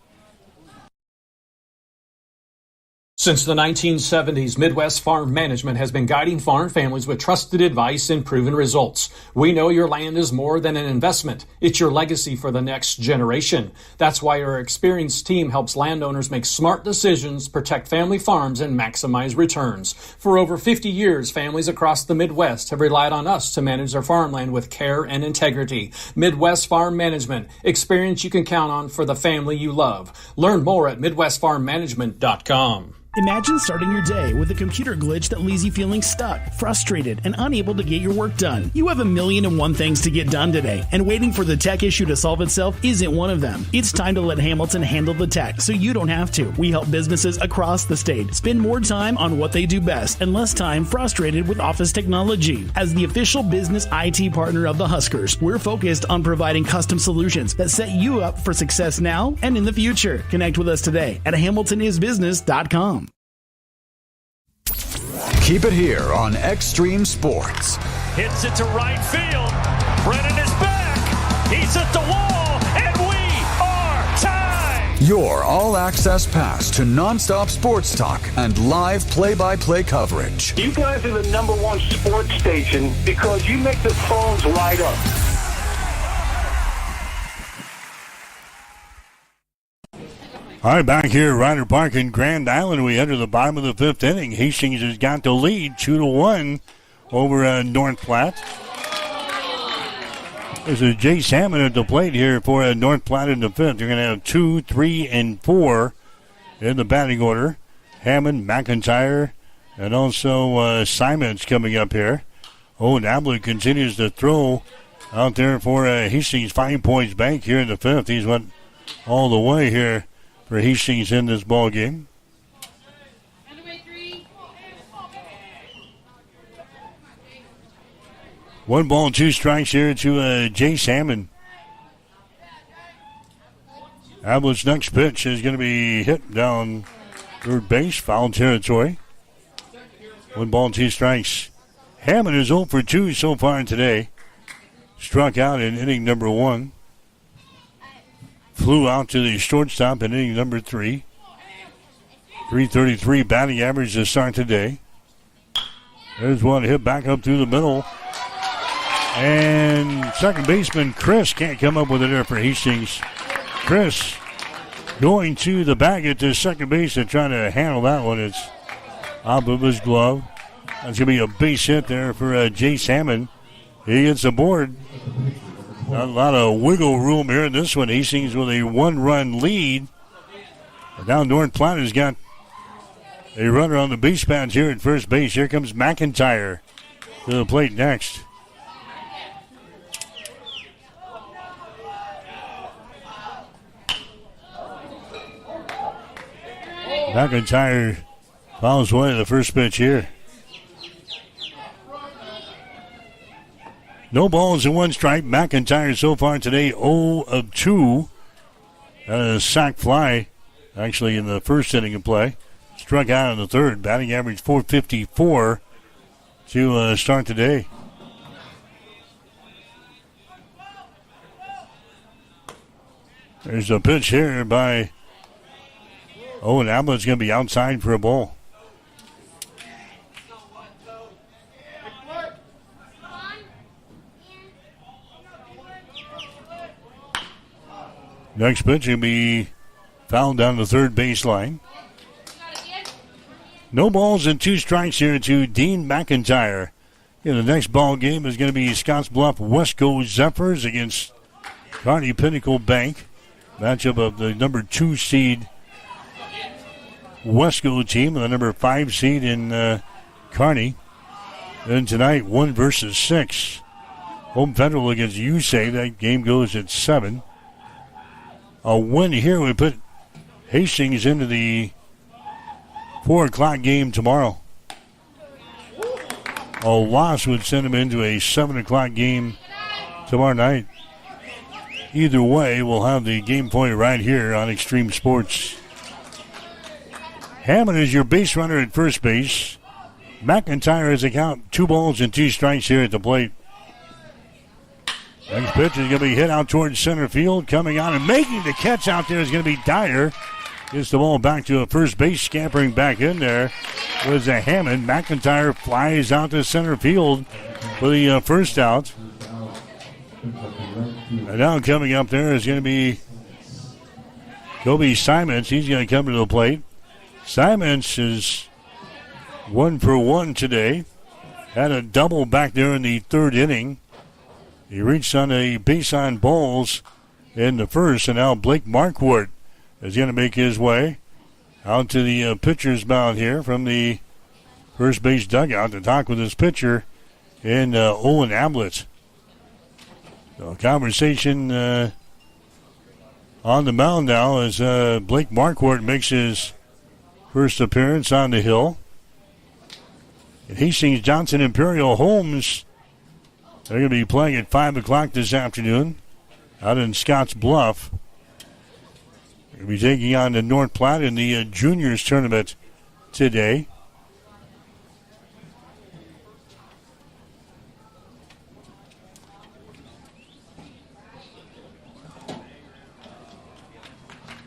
Since the 1970s, Midwest Farm Management has been guiding farm families with trusted advice and proven results. We know your land is more than an investment. It's your legacy for the next generation. That's why our experienced team helps landowners make smart decisions, protect family farms, and maximize returns. For over 50 years, families across the Midwest have relied on us to manage their farmland with care and integrity. Midwest Farm Management, experience you can count on for the family you love. Learn more at MidwestFarmManagement.com. Imagine starting your day with a computer glitch that leaves you feeling stuck, frustrated, and unable to get your work done. You have 1,000,001 things to get done today, and waiting for the tech issue to solve itself isn't one of them. It's time to let Hamilton handle the tech so you don't have to. We help businesses across the state spend more time on what they do best and less time frustrated with office technology. As the official business IT partner of the Huskers, we're focused on providing custom solutions that set you up for success now and in the future. Connect with us today at HamiltonIsBusiness.com. Keep it here on Extreme Sports. Hits it to right field. Brennan is back. He's at the wall, and we are tied. Your all-access pass to nonstop sports talk and live play-by-play coverage. You guys are the #1 sports station because you make the phones light up. All right, back here at Ryder Park in Grand Island, we enter the bottom of the 5th inning. Hastings has got the lead 2-1 over North Platte. This is Jay Salmon at the plate here for North Platte in the 5th. You're going to have 2, 3, and 4 in the batting order. Hammond, McIntyre, and also Simons coming up here. Owen Ablett continues to throw out there for Hastings 5 Points Bank here in the 5th. He's went all the way here for Hastings in this ball game. One ball, 2 strikes here to Jay Salmon. Ablett's next pitch is going to be hit down third base, foul territory. 1 ball, 2 strikes. Hammond is 0 for 2 so far today. Struck out in inning number 1. Flew out to the shortstop in inning number 3. 333 batting average to start today. There's one hit back up through the middle. And second baseman Chris can't come up with it there for Hastings. Chris going to the bag at the second base and trying to handle that one. It's off of his glove. That's going to be a base hit there for Jace Hammond. He gets aboard. Not a lot of wiggle room here in this one. Hastings with a 1-run lead. And now North Platte has got a runner on the base paths here at first base. Here comes McIntyre to the plate next. McIntyre fouls away the first pitch here. No balls and 1 strike. McIntyre so far today 0 of 2. A sac fly, actually in the first inning of play. Struck out in the third. Batting average .454 to start today. There's a pitch here by Owen Ablett's going to be outside for a ball. Next pitch will be fouled down the third baseline. No balls and 2 strikes here to Dean McIntyre. The next ball game is going to be Scottsbluff Wesco Zephyrs against Kearney Pinnacle Bank. Matchup of the number 2 seed Wesco team and the number 5 seed in Kearney. Then tonight, 1 versus 6. Home Federal against USAY. That game goes at 7. A win here would put Hastings into the 4 o'clock game tomorrow. A loss would send them into a 7 o'clock game tomorrow night. Either way, we'll have the game point right here on Extreme Sports. Hammond is your base runner at first base. McIntyre has a count 2 balls and 2 strikes here at the plate. Next pitch is going to be hit out towards center field. Coming out and making the catch out there is going to be Dyer. Gets the ball back to a first base. Scampering back in there was a Hammond. McIntyre flies out to center field for the first out. And now coming up there is going to be Kobe Simons. He's going to come to the plate. Simons is 1 for 1 today. Had a double back there in the third inning. He reached on a base on balls in the first, and now Blake Marquardt is going to make his way out to the pitcher's mound here from the first base dugout to talk with his pitcher and Owen Ablett. So a conversation on the mound now as Blake Marquardt makes his first appearance on the hill. And Hastings, Johnson, Imperial, Holmes, they're going to be playing at 5 o'clock this afternoon out in Scotts Bluff. They're going to be taking on the North Platte in the juniors tournament today.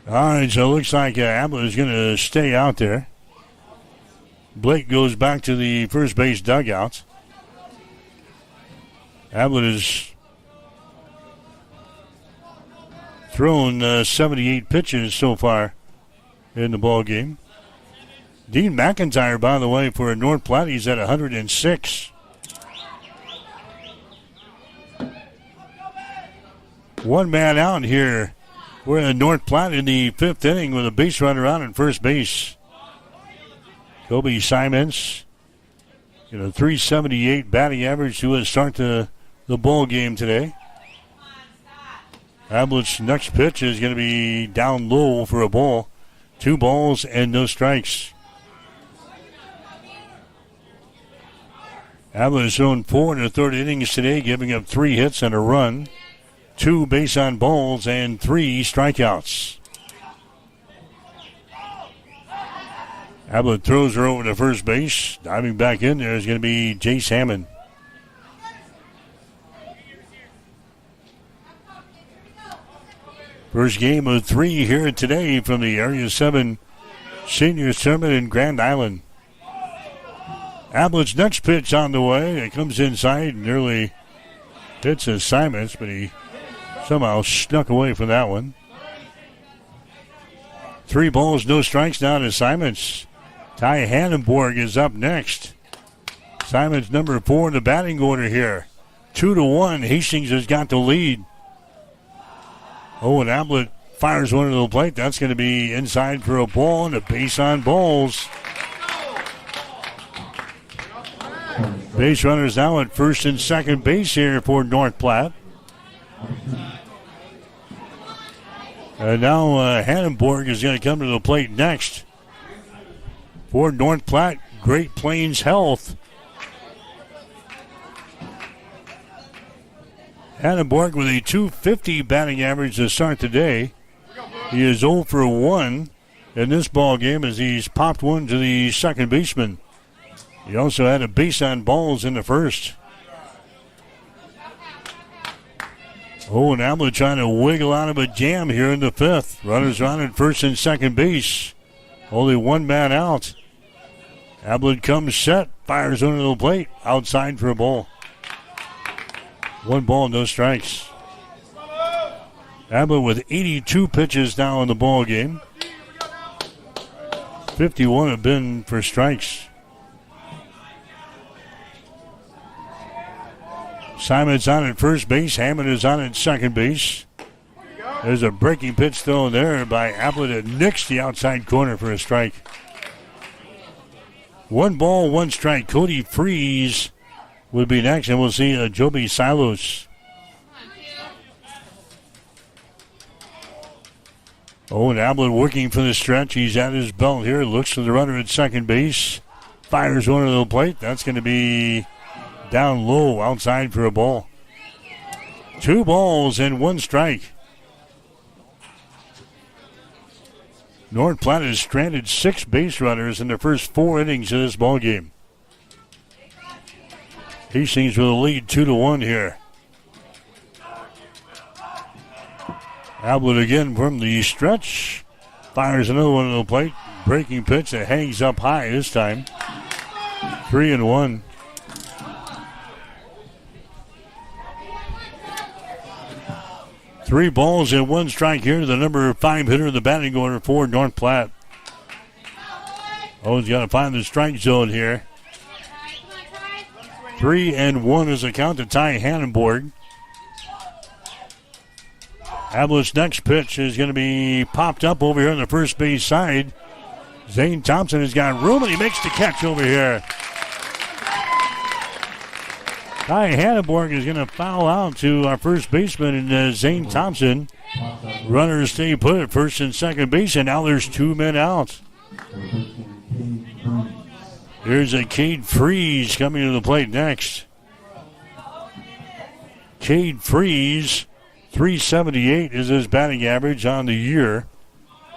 All right, so it looks like Ablett is going to stay out there. Blake goes back to the first base dugout. Ablett has thrown 78 pitches so far in the ball game. Dean McIntyre, by the way, for North Platte, he's at 106. One man out here. We're in North Platte in the 5th inning with a base runner out at first base. Kobe Simons, 378 batting average to start the ball game today. Ablett's next pitch is going to be down low for a ball. 2 balls and no strikes. Ablett has thrown 4 in the 3rd innings today, giving up 3 hits and a run, 2 base on balls, and 3 strikeouts. Ablett throws her over to first base. Diving back in there is going to be Jace Hammond. First game of 3 here today from the Area 7 Senior Tournament in Grand Island. Ablett's next pitch on the way. It comes inside and nearly hits Simons, but he somehow snuck away from that one. 3 balls, no strikes now to Simons. Ty Hannenborg is up next. Simons number 4 in the batting order here. 2-1. Hastings has got the lead. Oh, and Ablett fires one to the plate. That's going to be inside for a ball and a base on balls. Base runners now at first and second base here for North Platte. And now Hannenborg is going to come to the plate next. For North Platte, Great Plains Health. Hannenborg with a .250 batting average to start today. He is 0 for 1 in this ball game as he's popped one to the second baseman. He also had a base on balls in the first. Oh, and Ablett trying to wiggle out of a jam here in the 5th. Runners on at first and second base. Only one man out. Ablett comes set, fires under the plate, outside for a ball. 1 ball, no strikes. Ablett with 82 pitches now in the ball game. 51 have been for strikes. Simon's on at first base. Hammond is on at second base. There's a breaking pitch thrown there by Ablett. It nicks the outside corner for a strike. 1 ball, 1 strike. Cody Freeze would be next, and we'll see Joby Silos. Oh, and Ablett working for the stretch. He's at his belt here. Looks to the runner at second base. Fires one to the plate. That's going to be down low, outside for a ball. 2 balls and 1 strike. North Platte has stranded 6 base runners in their first 4 innings of this ball game. Hastings with a lead 2-1 here. Ablett again from the stretch. Fires another one to the plate. Breaking pitch that hangs up high this time. 3-1. Three balls and 1 strike here to the number 5 hitter in the batting order for North Platte. Oh, he's got to find the strike zone here. 3-1 is the count to Ty Hannenborg. Ablett's next pitch is going to be popped up over here on the first base side. Zane Thompson has got room, and he makes the catch over here. Ty Hannenborg is going to foul out to our first baseman, Zane Thompson. Runners stay put at first and second base, and now there's 2 men out. Here's a Cade Freeze coming to the plate next. Cade Freeze, .378 is his batting average on the year.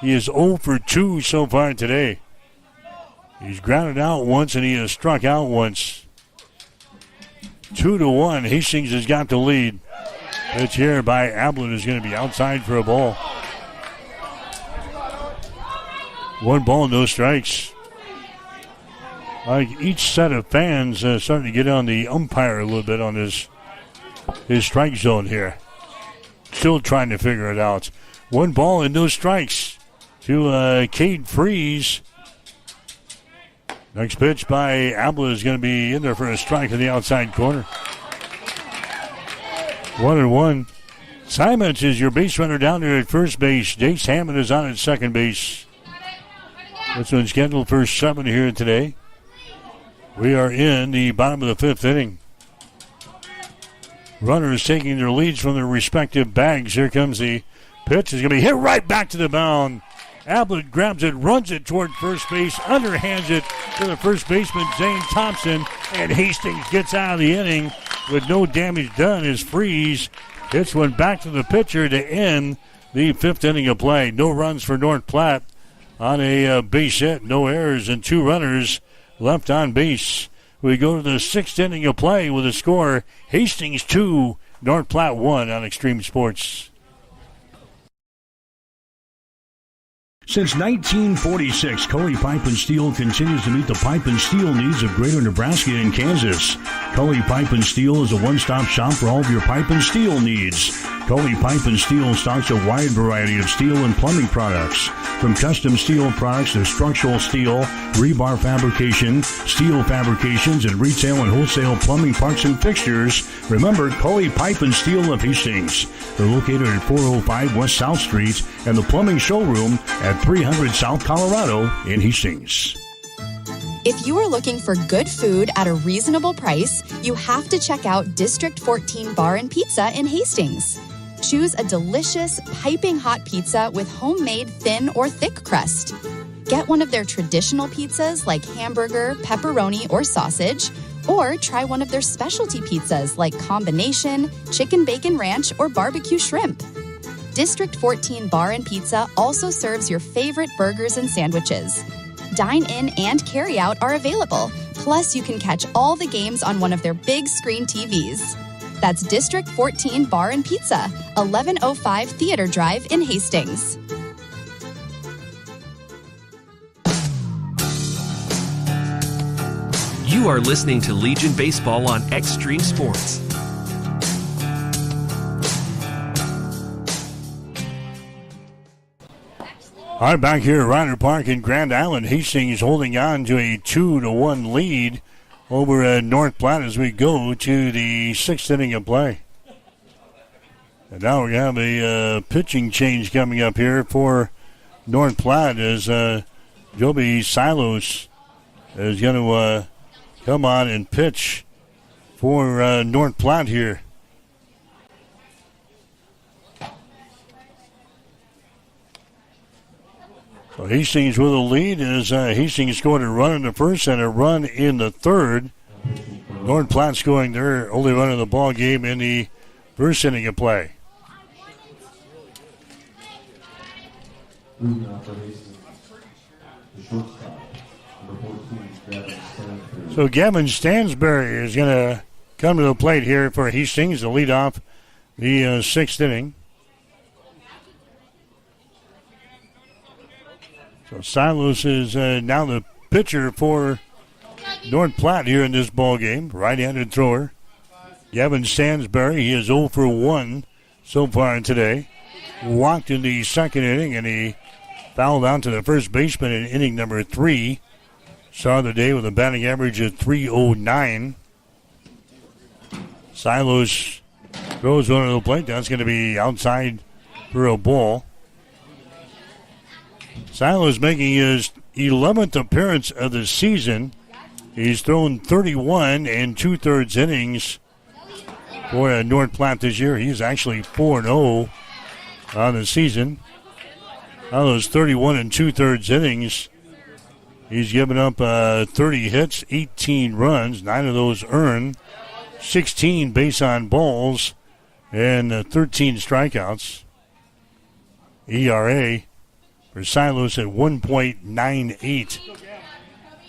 He is 0 for 2 so far today. He's grounded out once and he has struck out once. 2-1. Hastings has got the lead. Pitch here by Ablett is going to be outside for a ball. 1 ball, no strikes. Like each set of fans starting to get on the umpire a little bit on his strike zone here. Still trying to figure it out. 1 ball and no strikes to Cade Freeze. Next pitch by Ablett is going to be in there for a strike in the outside corner. 1-1. Simons is your base runner down there at first base. Jace Hammond is on at second base. This one's scheduled for 7 here today. We are in the bottom of the 5th inning. Runners taking their leads from their respective bags. Here comes the pitch. It's going to be hit right back to the mound. Ablett grabs it, runs it toward first base, underhands it to the first baseman, Zane Thompson, and Hastings gets out of the inning with no damage done as Freeze hits one back to the pitcher to end the 5th inning of play. No runs for North Platte. on a base hit. No errors and 2 runners left on base. We go to the 6th inning of play with a score, Hastings 2, North Platte 1 on Extreme Sports. Since 1946, Cully Pipe and Steel continues to meet the pipe and steel needs of greater Nebraska and Kansas. Cully Pipe and Steel is a one-stop shop for all of your pipe and steel needs. Cully Pipe and Steel stocks a wide variety of steel and plumbing products, from custom steel products to structural steel, rebar fabrication, steel fabrications, and retail and wholesale plumbing parts and fixtures. Remember, Cully Pipe and Steel of Hastings. They're located at 405 West South Street and the plumbing showroom at 300 South Colorado in Hastings. If you are looking for good food at a reasonable price, you have to check out District 14 Bar and Pizza in Hastings. Choose a delicious, piping hot pizza with homemade thin or thick crust. Get one of their traditional pizzas like hamburger, pepperoni, or sausage, or try one of their specialty pizzas like combination, chicken bacon ranch, or barbecue shrimp. District 14 Bar and Pizza also serves your favorite burgers and sandwiches. Dine-in and carry-out are available. Plus, you can catch all the games on one of their big screen TVs. That's District 14 Bar and Pizza, 1105 Theater Drive in Hastings. You are listening to Legion Baseball on Extreme Sports. All right, back here at Ryder Park in Grand Island, Hastings holding on to a 2-1 lead over North Platte as we go to the 6th inning of play. And now we have a pitching change coming up here for North Platte as Joby Silos is going to come on and pitch for North Platte here. So Hastings with a lead as Hastings scored a run in the first and a run in the third. North Platte scoring their only run of the ball game in the first inning of play. So Gavin Stansberry is going to come to the plate here for Hastings to lead off the 6th inning. So Silos is now the pitcher for North Platte here in this ball game. Right-handed thrower. Gavin Stansberry, he is 0 for 1 so far today. Walked in the second inning, and he fouled out to the first baseman in inning number 3. Saw the day with a batting average of .309. Silos throws one to the plate. That's going to be outside for a ball. Silos making his 11th appearance of the season. He's thrown 31 and 2/3 innings for North Platte this year. He's actually 4-0 on the season. Out of those 31 and 2/3 innings, he's given up 30 hits, 18 runs, 9 of those earned, 16 base on balls, and 13 strikeouts. ERA for Silos at 1.98.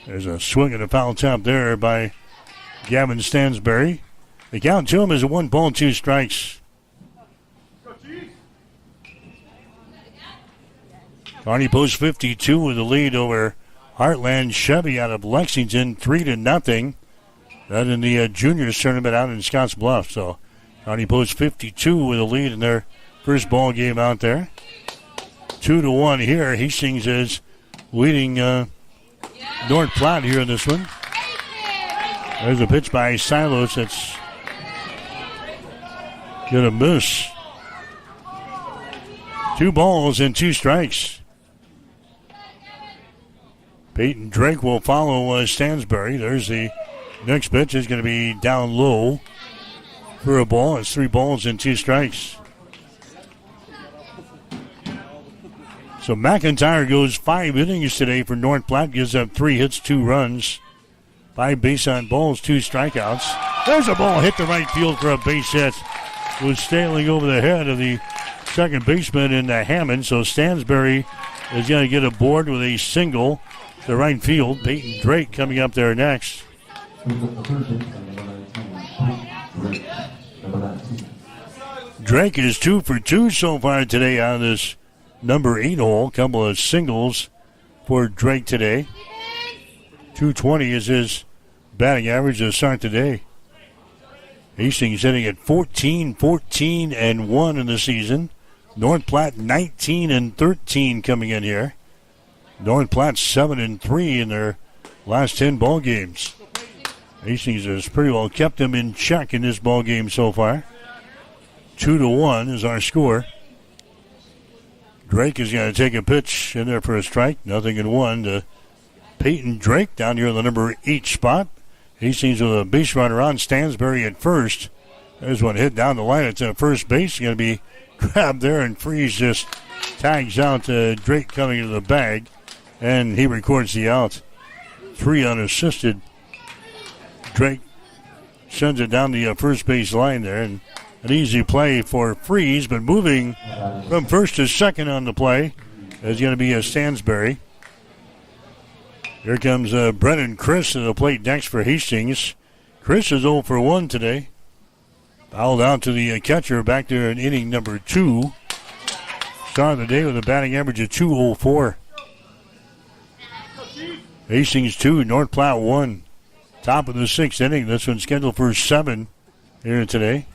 There's a swing and a foul tap there by Gavin Stansberry. The count to him is a 1 ball, 2 strikes. Kearney Post 52 with the lead over Heartland Chevy out of Lexington, 3-0. That in the juniors tournament out in Scotts Bluff. So Kearney Post 52 with a lead in their first ball game out there. 2-1 here. Hastings is leading North Platte here in this one. There's a pitch by Silos that's going to miss. 2 balls and 2 strikes. Peyton Drake will follow Stansberry. There's the next pitch. Is going to be down low for a ball. It's 3 balls and 2 strikes. So McIntyre goes 5 innings today for North Platte. Gives up 3 hits, 2 runs. 5 base on balls, 2 strikeouts. There's a ball hit to right field for a base hit. Was sailing over the head of the second baseman in Hammond. So Stansberry is going to get aboard with a single to right field. Peyton Drake coming up there next. Drake is 2 for 2 so far today on this number 8 hole. Couple of singles for Drake today. 220 is his batting average to start today. Hastings hitting at 14-14-1 in the season. North Platte 19-13 coming in here. North Platte 7-3 in their last 10 ball games. Hastings has pretty well kept them in check in this ball game so far. 2-1 is our score. Drake is going to take a pitch in there for a strike. 0-1 to Peyton Drake down here in the number 8 spot. Hastings with a base runner on. Stansbury at first. There's one hit down the line. It's at first base. Going to be grabbed there, and Freeze just tags out Drake coming into the bag, and he records the out. 3 unassisted. Drake sends it down the first base line there, and an easy play for Freeze, but moving from first to second on the play is going to be Stansbury. Here comes Brennan Chris to the plate next for Hastings. Chris is 0 for 1 today. Fouled out to the catcher back there in inning number 2. Start of the day with a batting average of 204. Hastings 2, North Platte 1. Top of the 6th inning. This one's scheduled for 7 here today.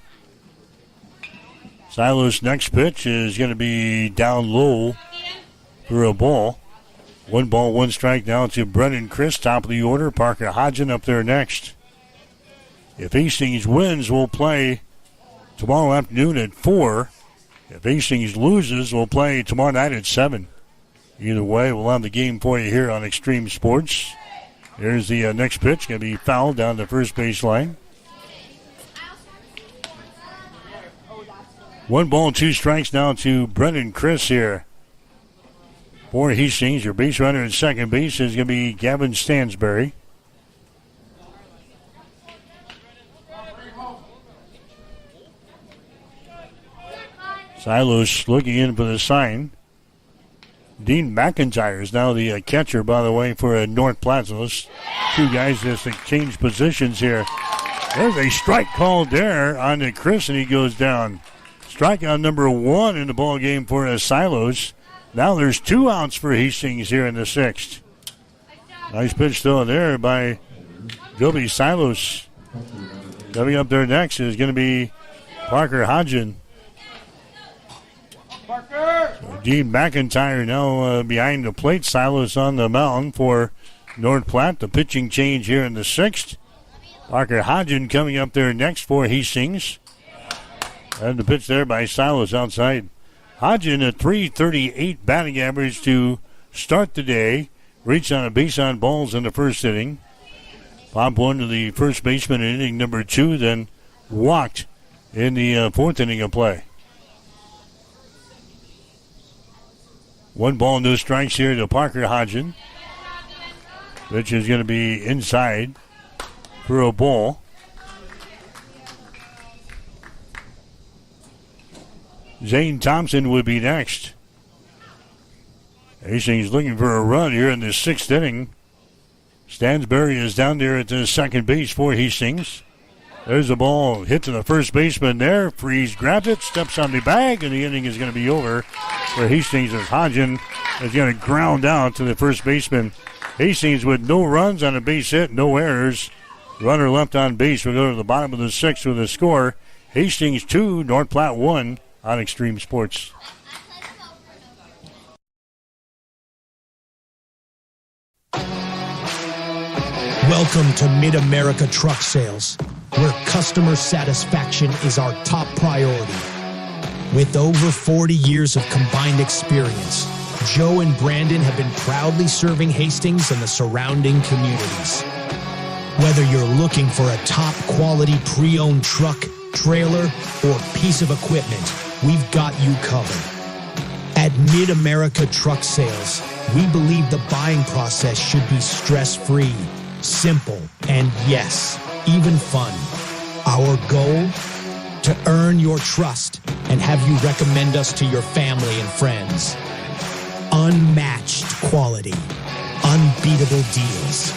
Silos' next pitch is going to be down low for a ball. 1 ball, 1 strike now to Brennan Chris, top of the order. Parker Hodgen up there next. If Hastings wins, we'll play tomorrow afternoon at 4. If Hastings loses, we'll play tomorrow night at 7. Either way, we'll have the game for you here on Extreme Sports. Here's the next pitch. Going to be fouled down the first base line. 1 ball, 2 strikes now to Brennan Chris here. For Hastings, your base runner at second base is going to be Gavin Stansbury. Silos looking in for the sign. Dean McIntyre is now the catcher, by the way, for North Platte. So those 2 guys just exchange positions here. There's a strike called there on Chris, and he goes down. Strikeout number 1 in the ball game for Silos. Now there's 2 outs for Hastings here in the 6th. Nice pitch though there by Joby Silos. Coming up there next is going to be Parker Hodgen. So Dean McIntyre now behind the plate. Silos on the mound for North Platte. The pitching change here in the 6th. Parker Hodgen coming up there next for Hastings. And the pitch there by Silos outside. Hodgen a .338 batting average to start the day. Reached on a base on balls in the first inning. Pop one to the first baseman in inning number 2, then walked in the 4th inning of play. 1 ball, no strikes here to Parker Hodgen. Pitch is going to be inside for a ball. Zane Thompson would be next. Hastings looking for a run here in the 6th inning. Stansbury is down there at the second base for Hastings. There's a ball hit to the first baseman there. Freeze grabs it, steps on the bag, and the inning is going to be over for Hastings as Hodgen is going to ground out to the first baseman. Hastings with no runs on a base hit, no errors. Runner left on base. We'll go to the bottom of the 6th with a score. Hastings 2, North Platte 1 on Extreme Sports. Welcome to Mid-America Truck Sales, where customer satisfaction is our top priority. With over 40 years of combined experience, Joe and Brandon have been proudly serving Hastings and the surrounding communities. Whether you're looking for a top-quality pre-owned truck, trailer, or piece of equipment, we've got you covered. At Mid-America Truck Sales, we believe the buying process should be stress-free, simple, and yes, even fun. Our goal? To earn your trust and have you recommend us to your family and friends. unmatched quality, unbeatable deals.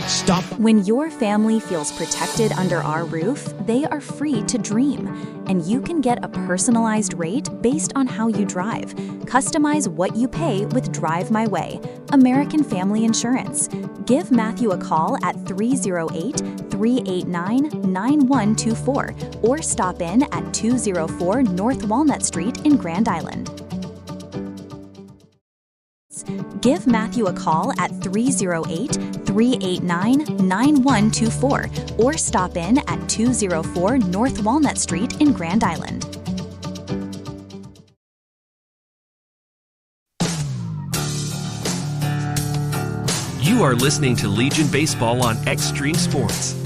Stop. When your family feels protected under our roof, they are free to dream. And you can get a personalized rate based on how you drive. Customize what you pay with Drive My Way, American Family Insurance. Give Matthew a call at 308-389-9124 or stop in at 204 North Walnut Street in Grand Island. Give Matthew a call at 308-389-9124 or stop in at 204 North Walnut Street in Grand Island. You are listening to Legion Baseball on Extreme Sports.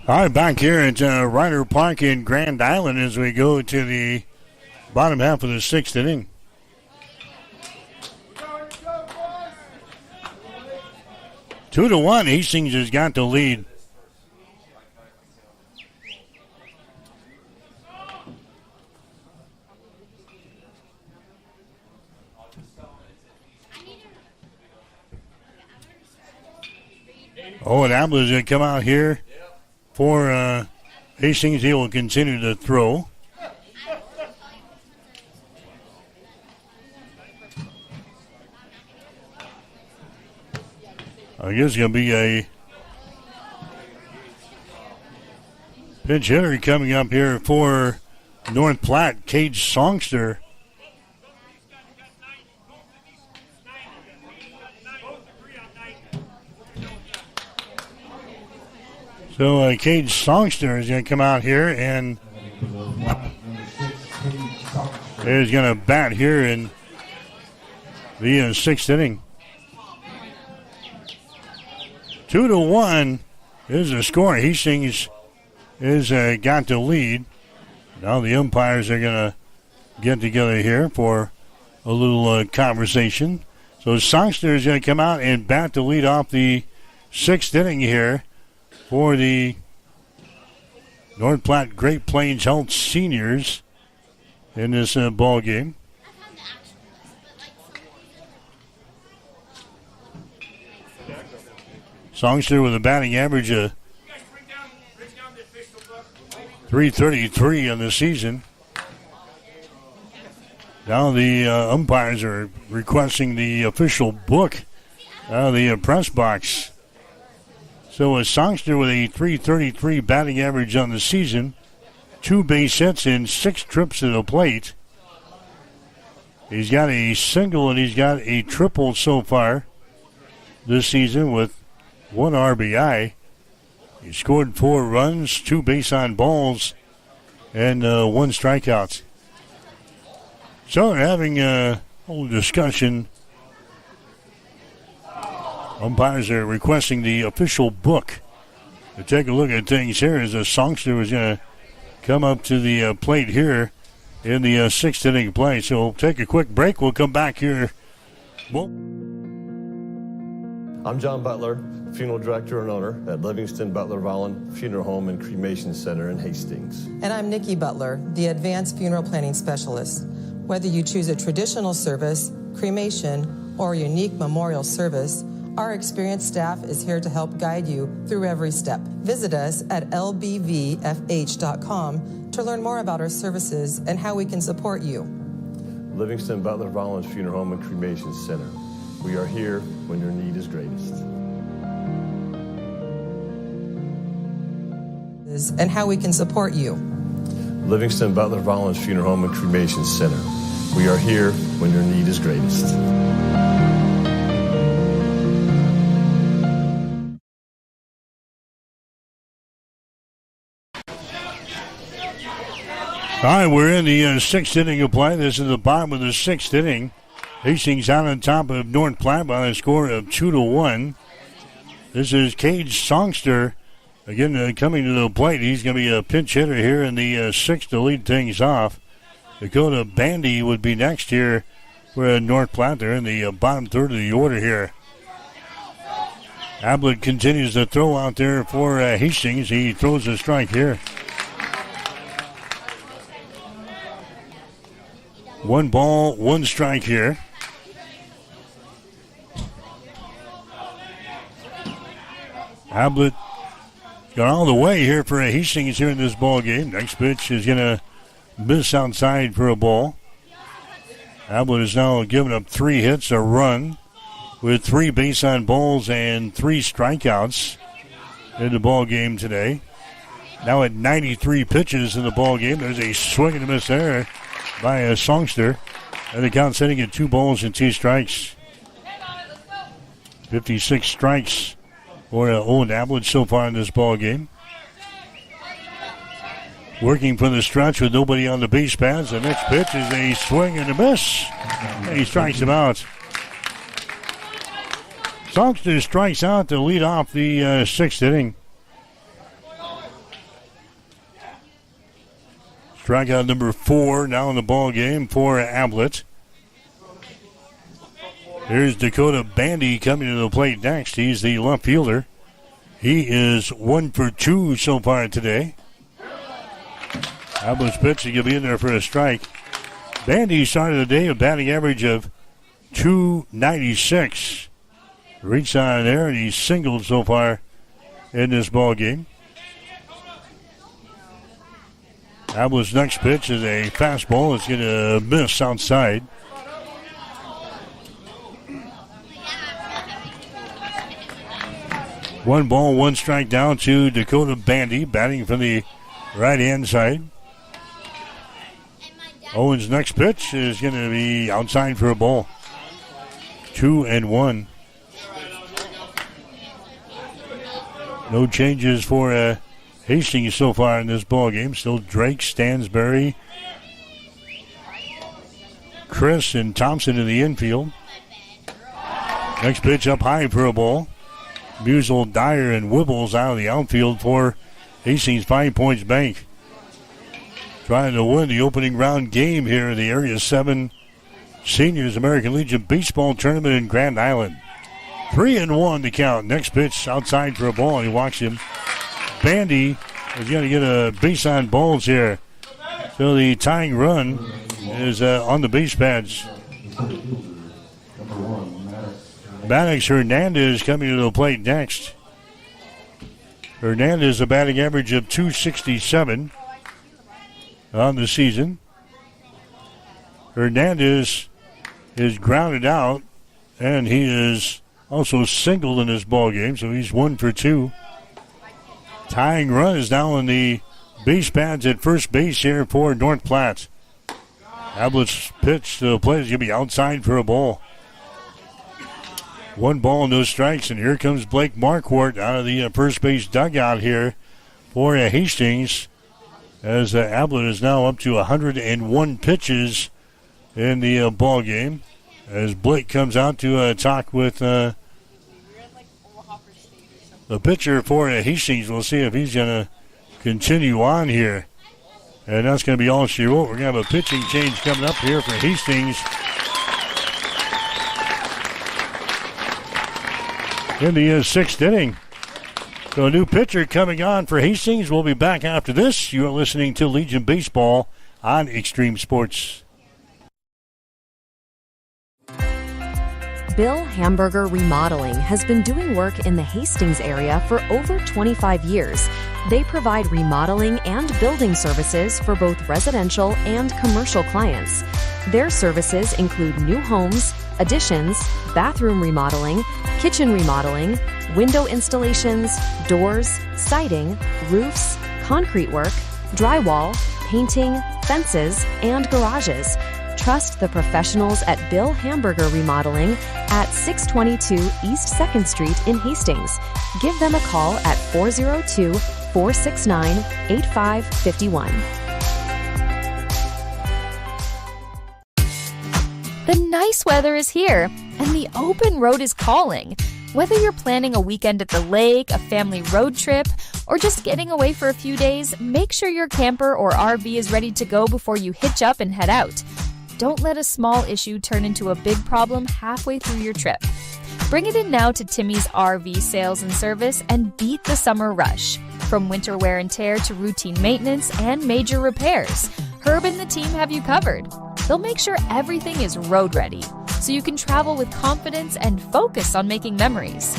All right, back here at Ryder Park in Grand Island as we go to the bottom half of the sixth inning. Two to one, Hastings has got the lead. Oh, and Abler's going to come out here for Hastings. He will continue to throw. I guess it's going to be a pinch hitter coming up here for North Platte, Cage Songster. So Cage Songster is going to come out here and is going to bat here in the sixth inning. 2-1 is the score. Hastings has got the lead. Now the umpires are going to get together here for a little conversation. So Songster is going to come out and bat the lead off the sixth inning here for the North Platte Great Plains Health Seniors in this ball game. Songster with a batting average of .333 on the season. Now the umpires are requesting the official book out of the press box. So a Songster with a .333 batting average on the season, 2 base hits and 6 trips to the plate. He's got a single and he's got a triple so far this season with 1 RBI. He scored 4 runs, 2 base on balls, and 1 strikeout. So they're having a whole discussion. Umpires are requesting the official book to take a look at things here as a Songster was going to come up to the plate here in the sixth inning play. So we'll take a quick break. We'll come back here. I'm John Butler, funeral director and owner at Livingston Butler Volland Funeral Home and Cremation Center in Hastings. And I'm Nikki Butler, the advanced funeral planning specialist. Whether you choose a traditional service, cremation, or a unique memorial service, our experienced staff is here to help guide you through every step. Visit us at lbvfh.com to learn more about our services and how we can support you. Livingston Butler Volland Funeral Home and Cremation Center. We are here when your need is greatest. And how we can support you. Livingston Butler Volland Funeral Home and Cremation Center. We are here when your need is greatest. All right, we're in the sixth inning of play. This is the bottom of the sixth inning. Hastings out on top of North Platte by a score of 2-1. This is Cage Songster again coming to the plate. He's going to be a pinch hitter here in the sixth to lead things off. Dakota Bandy would be next here for North Platte. They're in the bottom third of the order here. Ablett continues to throw out there for Hastings. He throws a strike here. 1 ball, 1 strike here. Ablett got all the way here for Hastings here in this ball game. Next pitch is going to miss outside for a ball. Ablett has now given up 3 hits, a run, with 3 base on balls and 3 strikeouts in the ball game today. Now at 93 pitches in the ball game, there's a swing and a miss there by a Songster, and the count sitting at 2 balls and 2 strikes. 56 strikes for Owen Ablett so far in this ball game. Working from the stretch with nobody on the base paths. The next pitch is a swing and a miss, and he strikes him out. Songster strikes out to lead off the 6th inning. Strikeout number 4 now in the ball game for Ablett. Here's Dakota Bandy coming to the plate next. He's the left fielder. He is 1 for 2 so far today. Ablett's pitch is going to be in there for a strike. Bandy started the day with a batting average of .296. Reached on there, and he's singled so far in this ball game. Ablett's next pitch is a fastball. It's going to miss outside. One ball, 1 strike down to Dakota Bandy, batting from the right-hand side. Owen's next pitch is going to be outside for a ball. 2-1. No changes for Hastings so far in this ball game. Still Drake, Stansberry, Chris, and Thompson in the infield. Next pitch up high for a ball. Musel, Dyer, and Wibbles out of the outfield for Hastings 5 Points Bank. Trying to win the opening round game here in the Area 7 Seniors American Legion Baseball Tournament in Grand Island. 3-1 the count. Next pitch outside for a ball, and he walks him. Bandy is going to get a base on balls here. So the tying run is on the base pads. Maddox Hernandez coming to the plate next. Hernandez a batting average of .267 on the season. Hernandez is grounded out, and he is also singled in this ball game, so he's 1 for 2. Tying run is now on the base pads at first base here for North Platte. Ablett's pitch to the plate is going to be outside for a ball. 1 ball, no strikes, and here comes Blake Marquardt out of the first base dugout here for Hastings, as Ablett is now up to 101 pitches in the ball game. As Blake comes out to talk with the pitcher for Hastings. We'll see if he's going to continue on here. And that's going to be all she wrote. We're going to have a pitching change coming up here for Hastings in the 6th inning. So a new pitcher coming on for Hastings. We'll be back after this. You are listening to Legion Baseball on Extreme Sports. Bill Hamburger Remodeling has been doing work in the Hastings area for over 25 years. They provide remodeling and building services for both residential and commercial clients. Their services include new homes, additions, bathroom remodeling, kitchen remodeling, window installations, doors, siding, roofs, concrete work, drywall, painting, fences, and garages. Trust the professionals at Bill Hamburger Remodeling at 622 East 2nd Street in Hastings. Give them a call at 402-469-8551. The nice weather is here, and the open road is calling. Whether you're planning a weekend at the lake, a family road trip, or just getting away for a few days, make sure your camper or RV is ready to go before you hitch up and head out. Don't let a small issue turn into a big problem halfway through your trip. Bring it in now to Timmy's RV Sales and Service and beat the summer rush. From winter wear and tear to routine maintenance and major repairs, Herb and the team have you covered. They'll make sure everything is road ready, so you can travel with confidence and focus on making memories.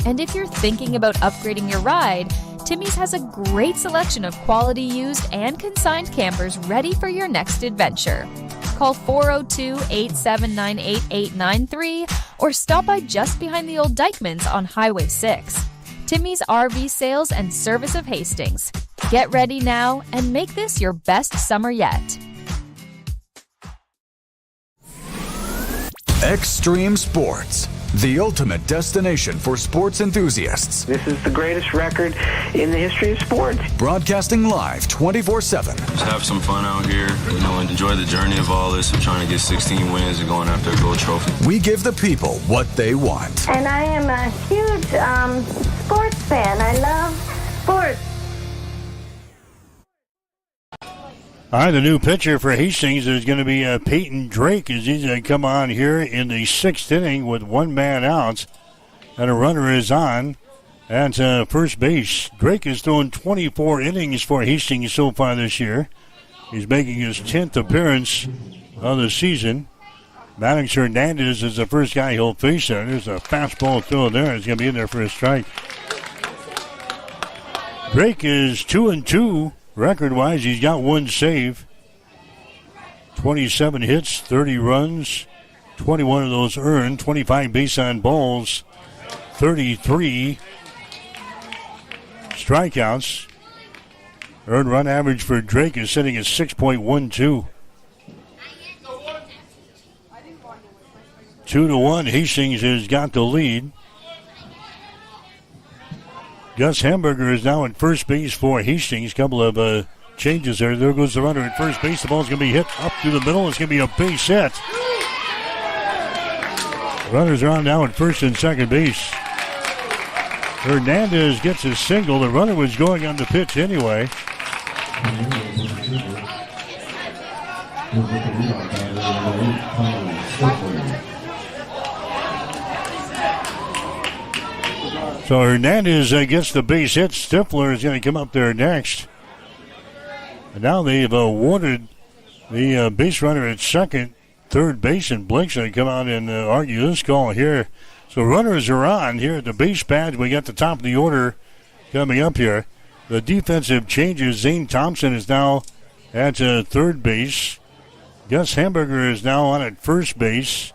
And if you're thinking about upgrading your ride, Timmy's has a great selection of quality used and consigned campers ready for your next adventure. Call 402-879-8893 or stop by just behind the old Dykmans on Highway 6. Timmy's RV Sales and Service of Hastings. Get ready now and make this your best summer yet. Extreme Sports, the ultimate destination for sports enthusiasts. This is the greatest record in the history of sports. Broadcasting live 24/7. Just have some fun out here, and enjoy the journey of all this of trying to get 16 wins and going after a gold trophy. We give the people what they want. And I am a huge sports fan. I love sports. All right, the new pitcher for Hastings is going to be Peyton Drake as he's going to come on here in the 6th inning with one man out. And a runner is on at first base. Drake has thrown 24 innings for Hastings so far this year. He's making his 10th appearance of the season. Maddox Hernandez is the first guy he'll face there. There's a fastball throw there. It's going to be in there for a strike. Drake is 2-2. Record-wise, he's got one save, 27 hits, 30 runs, 21 of those earned, 25 base on balls, 33 strikeouts. Earned run average for Drake is sitting at 6.12. 2-1, Hastings has got the lead. Gus Hamburger is now at first base for Hastings. Couple of changes there. There goes the runner at first base. The ball's going to be hit up through the middle. It's going to be a base hit. Runners are on now at first and second base. Hernandez gets a single. The runner was going on the pitch anyway. So Hernandez gets the base hit. Stifler is going to come up there next. And now they've awarded the base runner at second, third base, and Blake's going to come out and argue this call here. So runners are on here at the base pads. We got the top of the order coming up here. The defensive changes. Zane Thompson is now at third base. Gus Hamburger is now on at first base.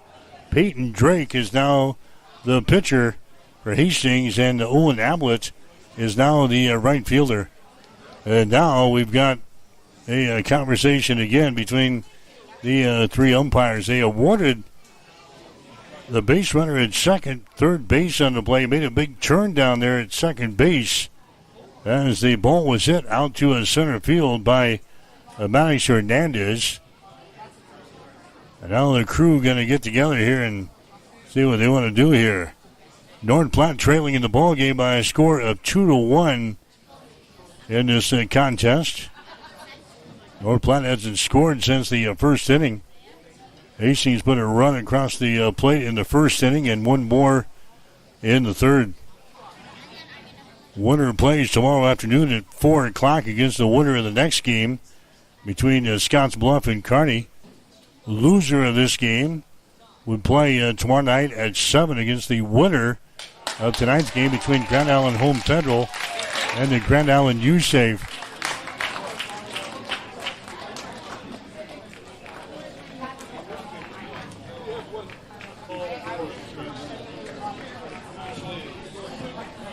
Peyton Drake is now the pitcher for Hastings, and Owen Ablett is now the right fielder. And now we've got a conversation again between the three umpires. They awarded the base runner at second, third base on the play. Made a big turn down there at second base as the ball was hit out to a center field by Maddox Hernandez. And now the crew going to get together here and see what they want to do here. North Platte trailing in the ball game by a score of 2-1 in this contest. North Platte hasn't scored since the first inning. Hastings put a run across the plate in the first inning and one more in the third. Winner plays tomorrow afternoon at 4 o'clock against the winner of the next game between Scotts Bluff and Kearney. Loser of this game would play tomorrow night at 7 against the winner of tonight's game between Grand Island Home Federal and the Grand Island U-Save.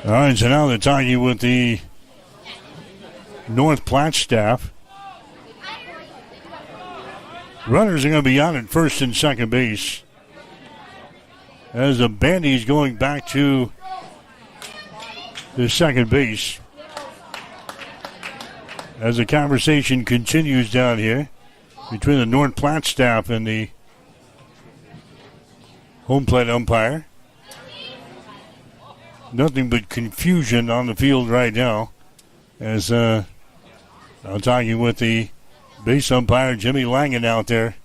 All right, so now they're talking with the North Platte staff. Runners are going to be on at first and second base as the Bandy's going back to the second base as the conversation continues down here between the North Platte staff and the home plate umpire. Nothing but confusion on the field right now as I'm talking with the base umpire Jimmy Langen out there.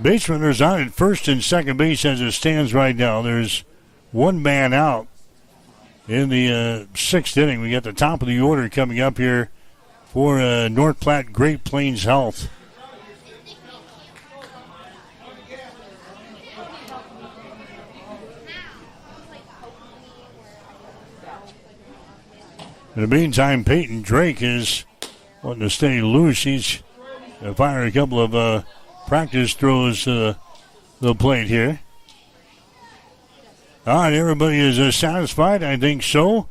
Base runners on at first and second base as it stands right now. There's one man out in the sixth inning. We got the top of the order coming up here for North Platte Great Plains Health. In the meantime, Peyton Drake is wanting to stay loose. He's firing a couple of practice throws to the plate here. All right, everybody is satisfied? I think so.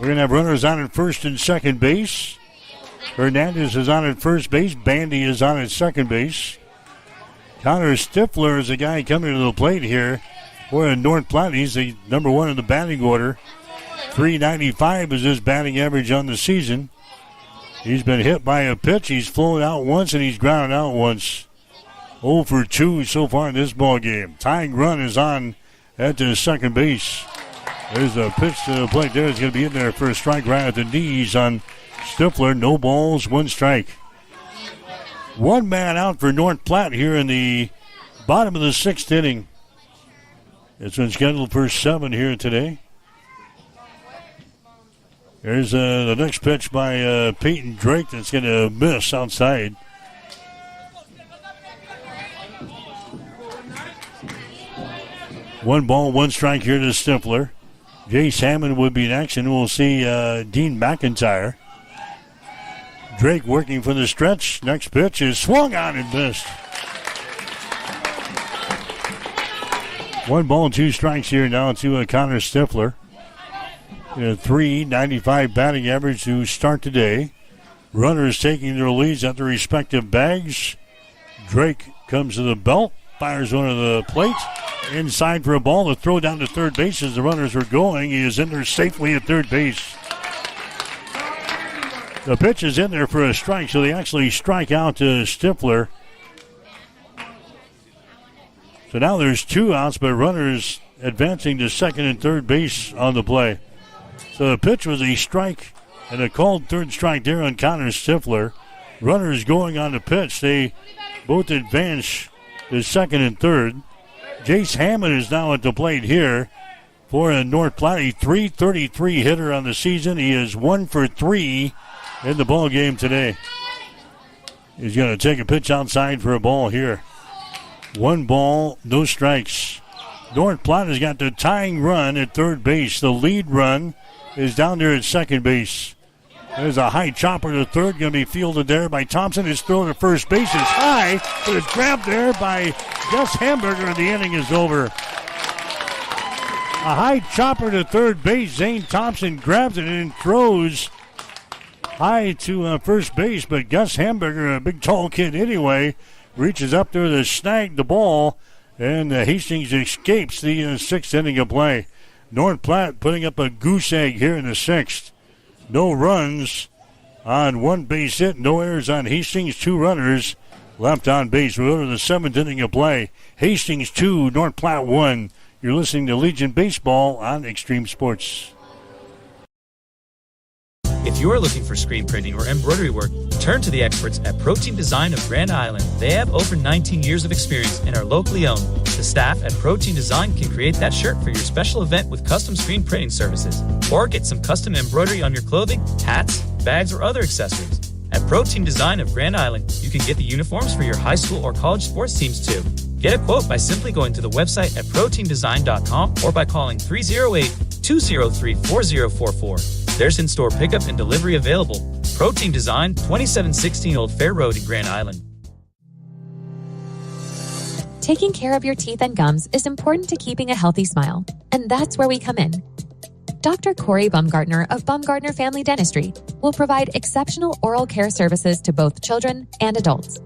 We're going to have runners on at first and second base. Hernandez is on at first base. Bandy is on at second base. Connor Stifler is the guy coming to the plate here for North Platte. He's the number one in the batting order. .395 is his batting average on the season. He's been hit by a pitch. He's flown out once and he's grounded out once. 0 for 2 so far in this ball game. Tying run is on at the second base. There's a pitch to the plate there. It's going to be in there for a strike right at the knees on Stifler. No balls, one strike. One man out for North Platte here in the bottom of the sixth inning. It's been scheduled for 7 here today. There's the next pitch by Peyton Drake that's going to miss outside. One ball, one strike here to Stifler. Jace Hammond would be in action. We'll see Dean McIntyre. Drake working for the stretch. Next pitch is swung on and missed. 1 ball, 2 strikes here now to Connor Stifler. .395 batting average to start today. Runners taking their leads at their respective bags. Drake comes to the belt, fires one of the plates. Inside for a ball. The throw down to third base as the runners are going. He is in there safely at third base. The pitch is in there for a strike, so they actually strike out to Stifler. So now there's 2 outs, but runners advancing to second and third base on the play. So the pitch was a strike and a called third strike there on Connor Stifler. Runners going on the pitch. They both advance to second and third. Jace Hammond is now at the plate here for North Platte. A .333 hitter on the season. He is 1 for 3 in the ball game today. He's going to take a pitch outside for a ball here. 1 ball, no strikes. North Platte has got the tying run at third base. The lead run is down there at second base. There's a high chopper to third, going to be fielded there by Thompson. His throw to first base is high, but it's grabbed there by Gus Hamburger. The inning is over. A high chopper to third base. Zane Thompson grabs it and throws high to first base, but Gus Hamburger, a big tall kid anyway, reaches up there to snag the ball, and Hastings escapes the sixth inning of play. North Platte putting up a goose egg here in the sixth. No runs on 1 base hit, no errors on Hastings, 2 runners left on base. We're over the 7th inning of play. Hastings 2, North Platte 1. You're listening to Legion Baseball on Extreme Sports. If you're looking for screen printing or embroidery work, turn to the experts at Protein Design of Grand Island. They have over 19 years of experience and are locally owned. The staff at Protein Design can create that shirt for your special event with custom screen printing services. Or get some custom embroidery on your clothing, hats, bags, or other accessories. At Protein Design of Grand Island, you can get the uniforms for your high school or college sports teams too. Get a quote by simply going to the website at proteindesign.com or by calling 308-203-4044. There's in-store pickup and delivery available. Protein Design, 2716 Old Fair Road in Grand Island. Taking care of your teeth and gums is important to keeping a healthy smile, and that's where we come in. Dr. Corey Baumgartner of Baumgartner Family Dentistry will provide exceptional oral care services to both children and adults.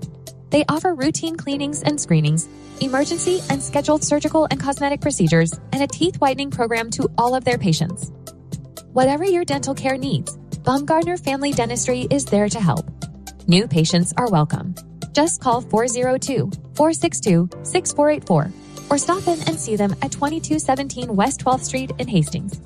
They offer routine cleanings and screenings, emergency and scheduled surgical and cosmetic procedures, and a teeth whitening program to all of their patients. Whatever your dental care needs, Baumgartner Family Dentistry is there to help. New patients are welcome. Just call 402-462-6484 or stop in and see them at 2217 West 12th Street in Hastings.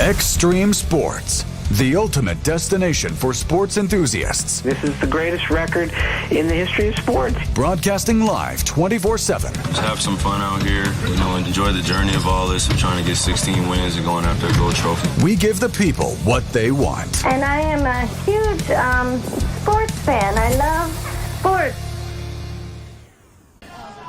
Extreme Sports. the ultimate destination for sports enthusiasts. This is the greatest record in the history of sports. Broadcasting live 24/7. Just have some fun out here, and enjoy the journey of all this of trying to get 16 wins and going after a gold trophy. We give the people what they want. And I am a huge sports fan. I love sports.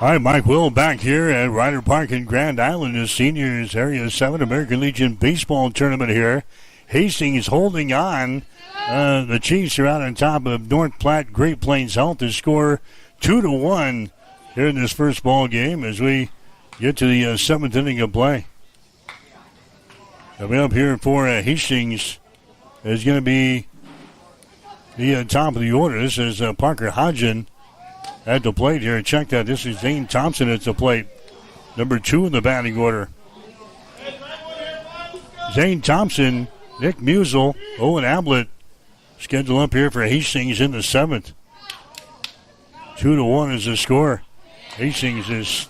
All right, Mike Will back here at Ryder Park in Grand Island. The Seniors Area 7 American Legion Baseball Tournament here. Hastings holding on. The Chiefs are out on top of North Platte Great Plains Health to score 2-1 here in this first ball game as we get to the 7th inning of play. Coming up here for Hastings is going to be the top of the order. This is Parker Hodgen at the plate here. Check that. This is Zane Thompson at the plate. Number 2 in the batting order. Zane Thompson, Nick Musel, Owen Ablett scheduled up here for Hastings in the 7th. 2-1 is the score. Hastings has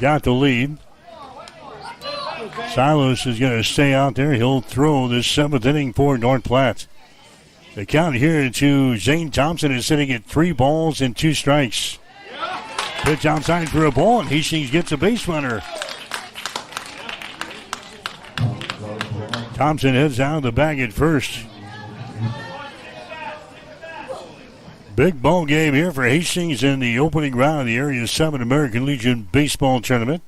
got the lead. Silos is going to stay out there. He'll throw this 7th inning for North Platte. The count here to Zane Thompson is sitting at 3 balls and 2 strikes. Pitch outside for a ball, and Hastings gets a base runner. Thompson heads out of the bag at first. Big ball game here for Hastings in the opening round of the Area 7 American Legion Baseball Tournament.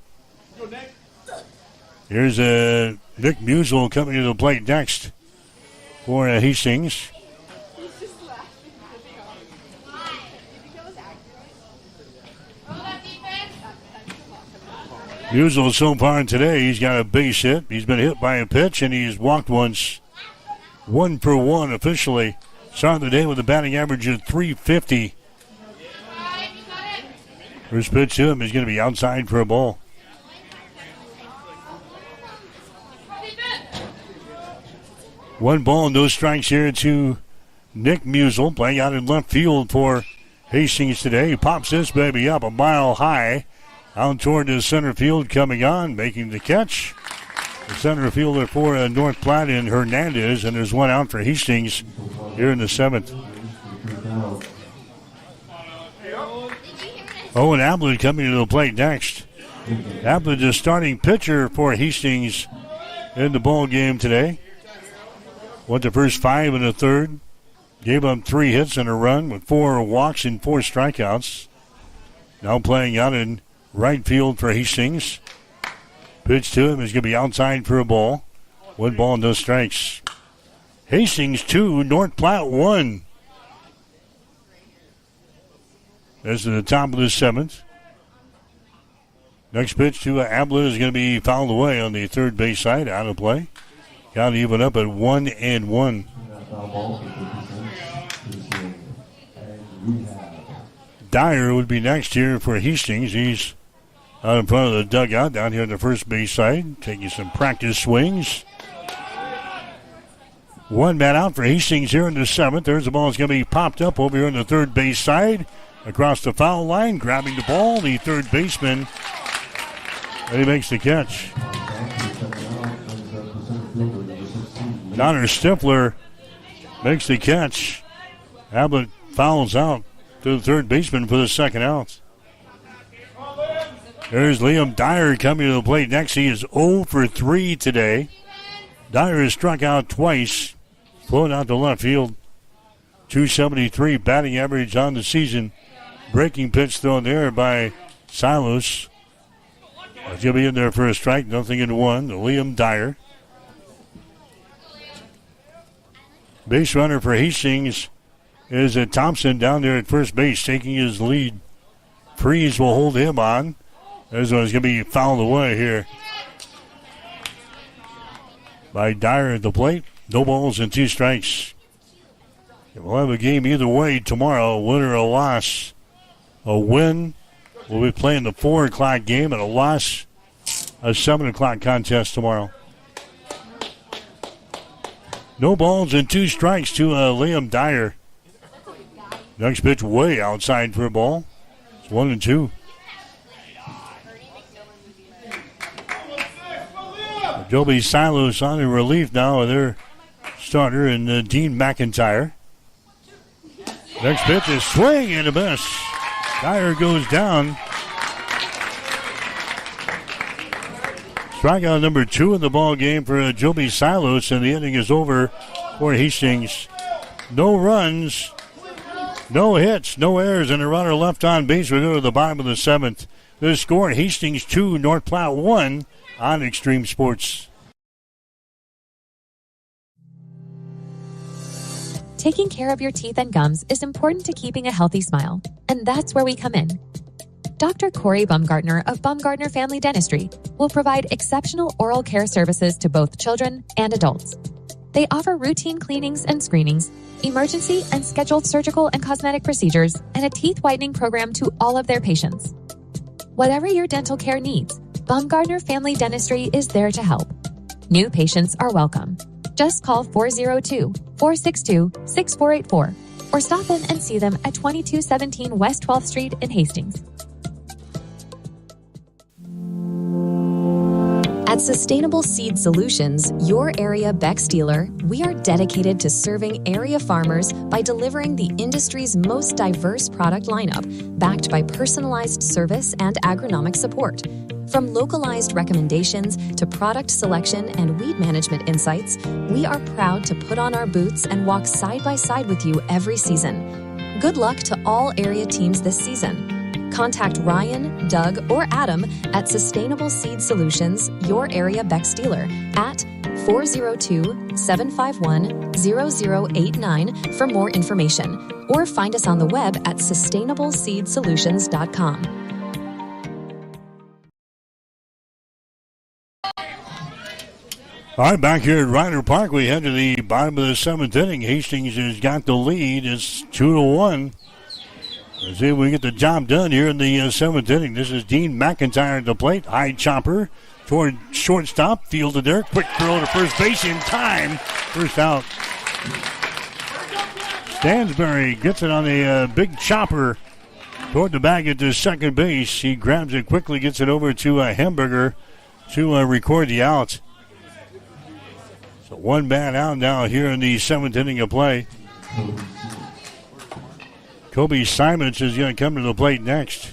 Here's Nick Musel coming to the plate next for Hastings. Musel so far today, he's got a base hit. He's been hit by a pitch, and he's walked once. 1 for 1 officially. Started the day with a batting average of .350. First pitch to him is going to be outside for a ball. One ball and no strikes here to Nick Musel, playing out in left field for Hastings today. He pops this baby up a mile high. Out toward the center field, coming on, making the catch. The center fielder for North Platte and Hernandez, and there's one out for Hastings here in the 7th. Owen Ablett coming to the plate next. Ablett is starting pitcher for Hastings in the ball game today. Went the first 5 in the 3rd. Gave up 3 hits and a run with 4 walks and 4 strikeouts. Now playing out in right field for Hastings. Pitch to him is going to be outside for a ball. 1 ball, no strikes. Hastings 2, North Platte 1. That's at the top of the 7th. Next pitch to Ablett is going to be fouled away on the third base side, out of play. Got to even up at 1-1. Dyer would be next here for Hastings. He's out in front of the dugout down here on the first base side, taking some practice swings. 1 man out for Hastings here in the 7th. There's the ball. It's going to be popped up over here on the third base side. Across the foul line, grabbing the ball, the third baseman. And he makes the catch. Donner Stifler makes the catch. Ablett fouls out to the third baseman for the second out. There's Liam Dyer coming to the plate next. He is 0 for 3 today. Dyer has struck out twice, flown out to left field. .273 batting average on the season. Breaking pitch thrown there by Silos. He'll be in there for a strike, 0-1 to Liam Dyer. Base runner for Hastings is Thompson down there at first base, taking his lead. Freeze will hold him on. This one's going to be fouled away here by Dyer at the plate. No balls and 2 strikes. We'll have a game either way tomorrow, a win or a loss. A win, we'll be playing the 4 o'clock game, and a loss, a 7 o'clock contest tomorrow. No balls and 2 strikes to Liam Dyer. Next pitch way outside for a ball. It's 1-2. Joby Silos on in relief now. They're starter in Dean McIntyre. Next pitch is swing and a miss. Dyer goes down. Strikeout number 2 in the ball game for Joby Silos, and the inning is over for Hastings. No runs, no hits, no errors, and a runner left on base. We go to the bottom of the 7th. The score: Hastings 2, North Platte 1 on Extreme Sports. Taking care of your teeth and gums is important to keeping a healthy smile, and that's where we come in. Dr. Corey Bumgartner of Bumgartner Family Dentistry will provide exceptional oral care services to both children and adults. They offer routine cleanings and screenings, emergency and scheduled surgical and cosmetic procedures, and a teeth whitening program to all of their patients. Whatever your dental care needs, Bumgartner Family Dentistry is there to help. New patients are welcome. Just call 402-462-6484 or stop in and see them at 2217 West 12th Street in Hastings. At Sustainable Seed Solutions, your area Beck's dealer, we are dedicated to serving area farmers by delivering the industry's most diverse product lineup, backed by personalized service and agronomic support. From localized recommendations to product selection and weed management insights, we are proud to put on our boots and walk side by side with you every season. Good luck to all area teams this season. Contact Ryan, Doug, or Adam at Sustainable Seed Solutions, your area Beck's dealer, at 402-751-0089 for more information, or find us on the web at sustainableseedsolutions.com. All right, back here at Ryder Park, we head to the bottom of the 7th inning. Hastings has got the lead. It's 2-1. Let's see if we get the job done here in the 7th inning. This is Dean McIntyre at the plate. High chopper toward shortstop. Fielded there. Quick throw to first base in time. First out. Stansbury gets it on a big chopper toward the bag at the second base. He grabs it quickly, gets it over to Hamburger to record the out. So one bat out now here in the 7th inning of play. Kobe Simons is going to come to the plate next.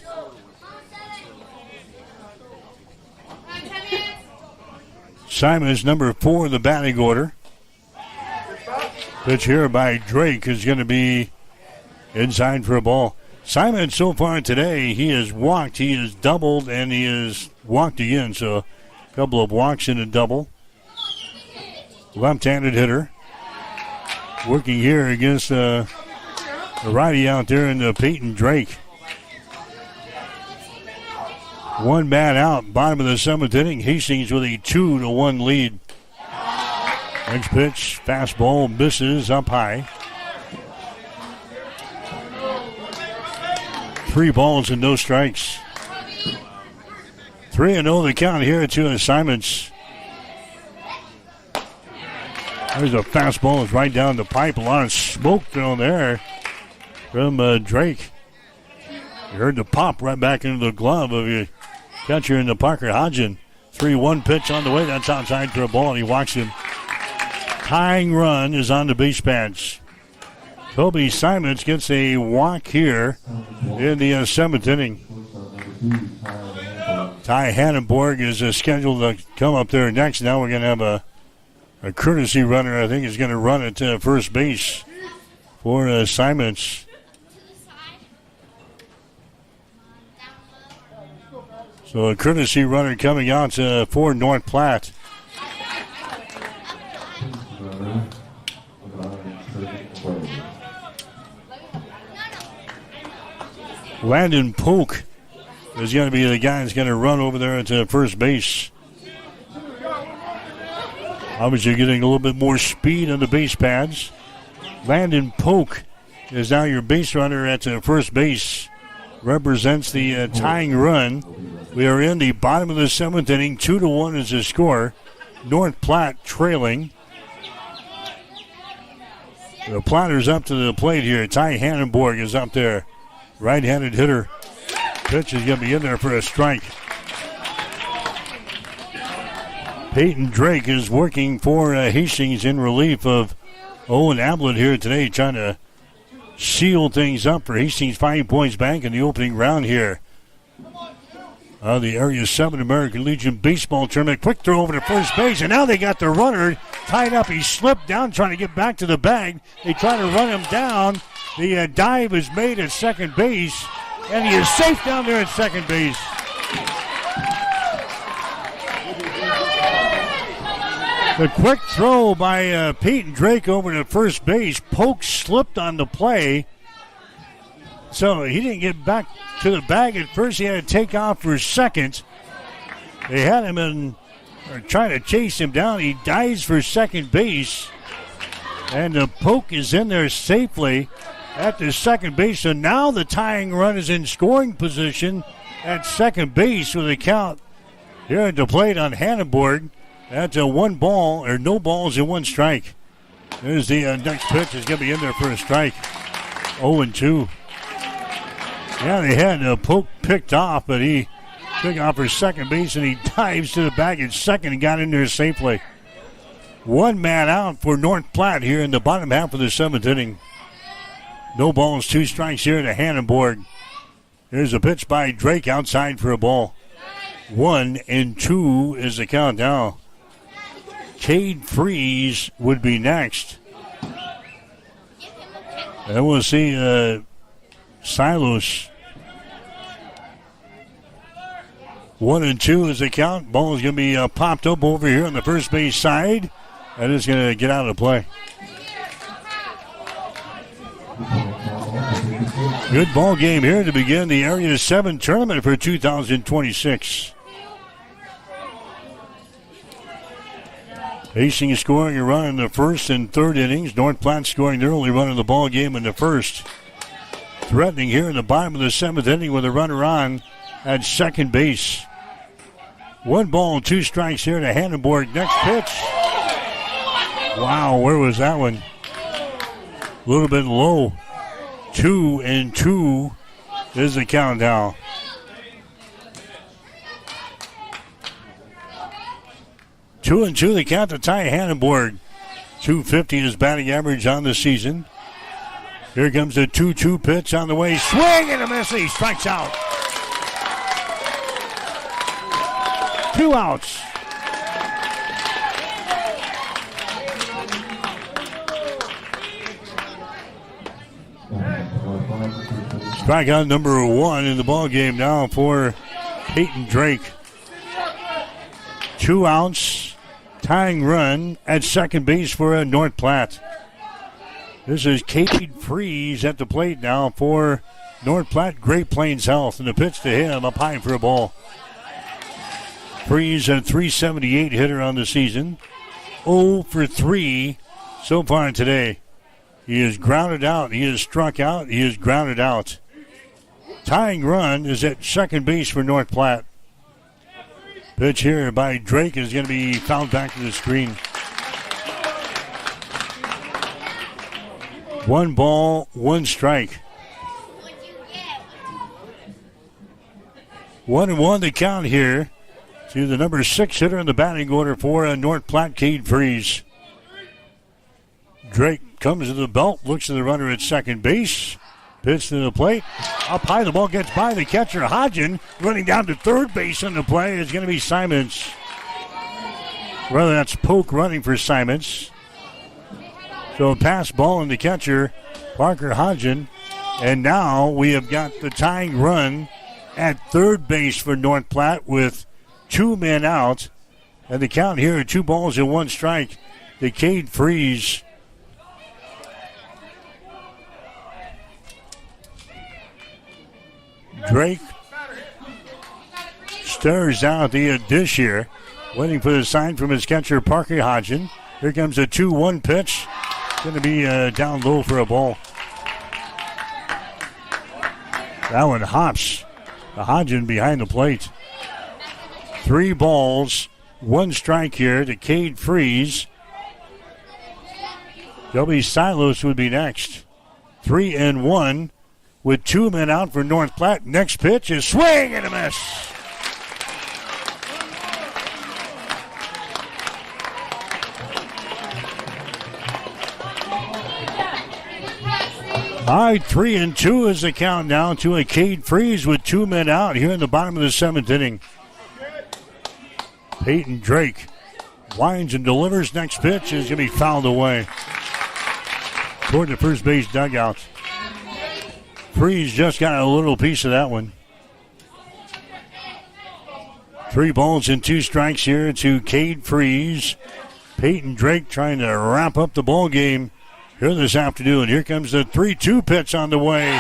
Simons, number 4 in the batting order. Pitch here by Drake is going to be inside for a ball. Simons so far today, he has walked, he has doubled, and he has walked again. So a couple of walks and a double. Left-handed hitter. Working here against the righty out there in Peyton Drake. One bat out, bottom of the 7th inning. Hastings with a 2-1 lead. Next pitch, fastball misses up high. 3 balls and no strikes. 3-0 the count here to Simons. There's a fastball. It's right down the pipe. A lot of smoke down there from Drake. You heard the pop right back into the glove of your catcher in the Parker Hodgin. 3-1 pitch on the way. That's outside for a ball, and he walks him. Tying run is on the base pads. Kobe Simons gets a walk here in the 7th inning. Ty Hannenborg is scheduled to come up there next. Now we're going to have a courtesy runner, I think, is going to run at first base for Simons. So a courtesy runner coming out for North Platte. Landon Polk is going to be the guy that's going to run over there at first base. Obviously getting a little bit more speed on the base pads. Landon Polk is now your base runner at first base. Represents the tying run. We are in the bottom of the 7th inning. 2-1 is the score. North Platte trailing. The Platter's up to the plate here. Ty Hannenborg is up there. Right-handed hitter. Pitch is going to be in there for a strike. Peyton Drake is working for Hastings in relief of Owen Ablett here today, trying to seal things up for Hastings. 5 points back in the opening round here. The Area 7 American Legion Baseball Tournament. Quick throw over to first base, and now they got the runner tied up. He slipped down trying to get back to the bag. They try to run him down. The dive is made at second base, and he is safe down there at second base. The quick throw by Peyton Drake over to first base. Polk slipped on the play, so he didn't get back to the bag at first. He had to take off for second. They had him in, or trying to chase him down. He dives for second base, and the Polk is in there safely at the second base. So now the tying run is in scoring position at second base with a count here at the plate on Hannenborg. That's a 1 ball, or no balls and 1 strike. There's the next pitch. Is going to be in there for a strike. 0-2. Yeah, they had Polk picked off, but he took off for second base, and he dives to the bag at second and got in there safely. 1 man out for North Platte here in the bottom half of the 7th inning. No balls, 2 strikes here to Hannenborg. Here's a pitch by Drake outside for a ball. 1-2 is the count now. Cade Freeze would be next. And we'll see Silos. 1-2 is the count. Ball is going to be popped up over here on the first base side. And it's going to get out of play. Good ball game here to begin the Area 7 tournament for 2026. Hastings scoring a run in the first and third innings. North Platte scoring their only run of the ball game in the first. Threatening here in the bottom of the 7th inning with a runner on at second base. 1 ball, 2 strikes here to Hannenborg. Next pitch. Wow, where was that one? A little bit low. 2-2 is the count now. 2-2 the count to Ty Hannenborg. 250 is batting average on the season. Here comes the 2-2 pitch on the way. Swing and a miss. He strikes out. 2 outs. Strikeout number 1 in the ball game now for Peyton Drake. 2 outs. Tying run at second base for North Platte. This is Cade Freeze at the plate now for North Platte Great Plains Health. And the pitch to him up high for a ball. Freeze, a .378 hitter on the season. 0 for 3 so far today. He is grounded out. He is struck out. He is grounded out. Tying run is at second base for North Platte. Pitch here by Drake is going to be fouled back to the screen. 1 ball, 1 strike. 1-1 the count here to the number 6 hitter in the batting order for North Platte, Cade Freeze. Drake comes to the belt, looks at the runner at second base. Pitch to the plate. Up high, the ball gets by the catcher, Hodgen. Running down to third base on the play is going to be Simons. Rather, that's Polk running for Simons. So a pass ball in the catcher, Parker Hodgen. And now we have got the tying run at third base for North Platte with 2 men out. And the count here, 2 balls and 1 strike to Cade Freeze. Drake stares down at the dish here, waiting for the sign from his catcher, Parker Hodgen. Here comes a 2-1 pitch. Going to be down low for a ball. That one hops. The Hodgen behind the plate. 3 balls, 1 strike here to Cade Freeze. Joby Silos would be next. 3-1. With 2 men out for North Platte. Next pitch is swing and a miss. All right, 3-2 is the count now to a Cade Freeze with 2 men out here in the bottom of the 7th inning. Peyton Drake winds and delivers. Next pitch is going to be fouled away toward the first base dugout. Freeze just got a little piece of that one. 3 balls and 2 strikes here to Cade Freeze. Peyton Drake trying to wrap up the ball game here this afternoon. Here comes the 3-2 pitch on the way.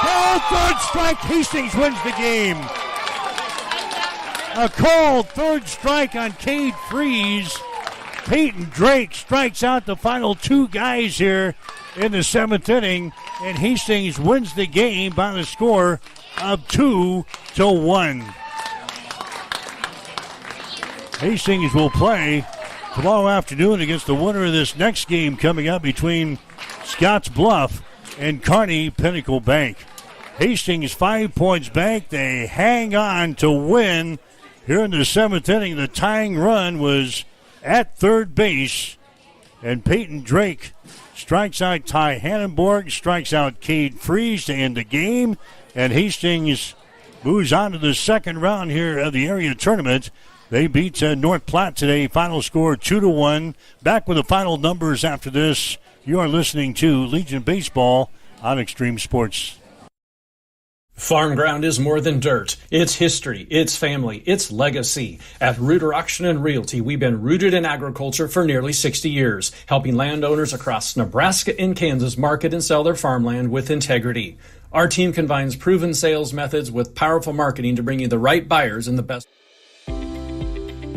Oh, third strike. Hastings wins the game. A called third strike on Cade Freeze. Peyton Drake strikes out the final 2 guys here in the 7th inning, and Hastings wins the game by the score of 2-1. Hastings will play tomorrow afternoon against the winner of this next game coming up between Scotts Bluff and Kearney Pinnacle Bank. Hastings 5 points back. They hang on to win here in the 7th inning. The tying run was at third base, and Peyton Drake strikes out Ty Hannenborg, strikes out Cade Freeze to end the game, and Hastings moves on to the second round here of the area tournament. They beat North Platte today. Final score 2-1. Back with the final numbers after this. You are listening to Legion Baseball on Extreme Sports. Farm ground is more than dirt. It's history, it's family, it's legacy. At Rooter Auction and Realty, we've been rooted in agriculture for nearly 60 years, helping landowners across Nebraska and Kansas market and sell their farmland with integrity. Our team combines proven sales methods with powerful marketing to bring you the right buyers and the best.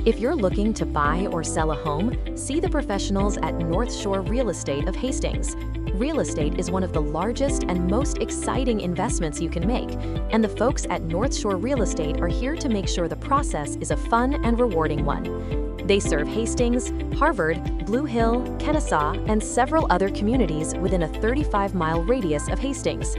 If you're looking to buy or sell a home, see the professionals at North Shore Real Estate of Hastings. Real estate is one of the largest and most exciting investments you can make, and the folks at North Shore Real Estate are here to make sure the process is a fun and rewarding one. They serve Hastings, Harvard, Blue Hill, Kennesaw, and several other communities within a 35-mile radius of Hastings.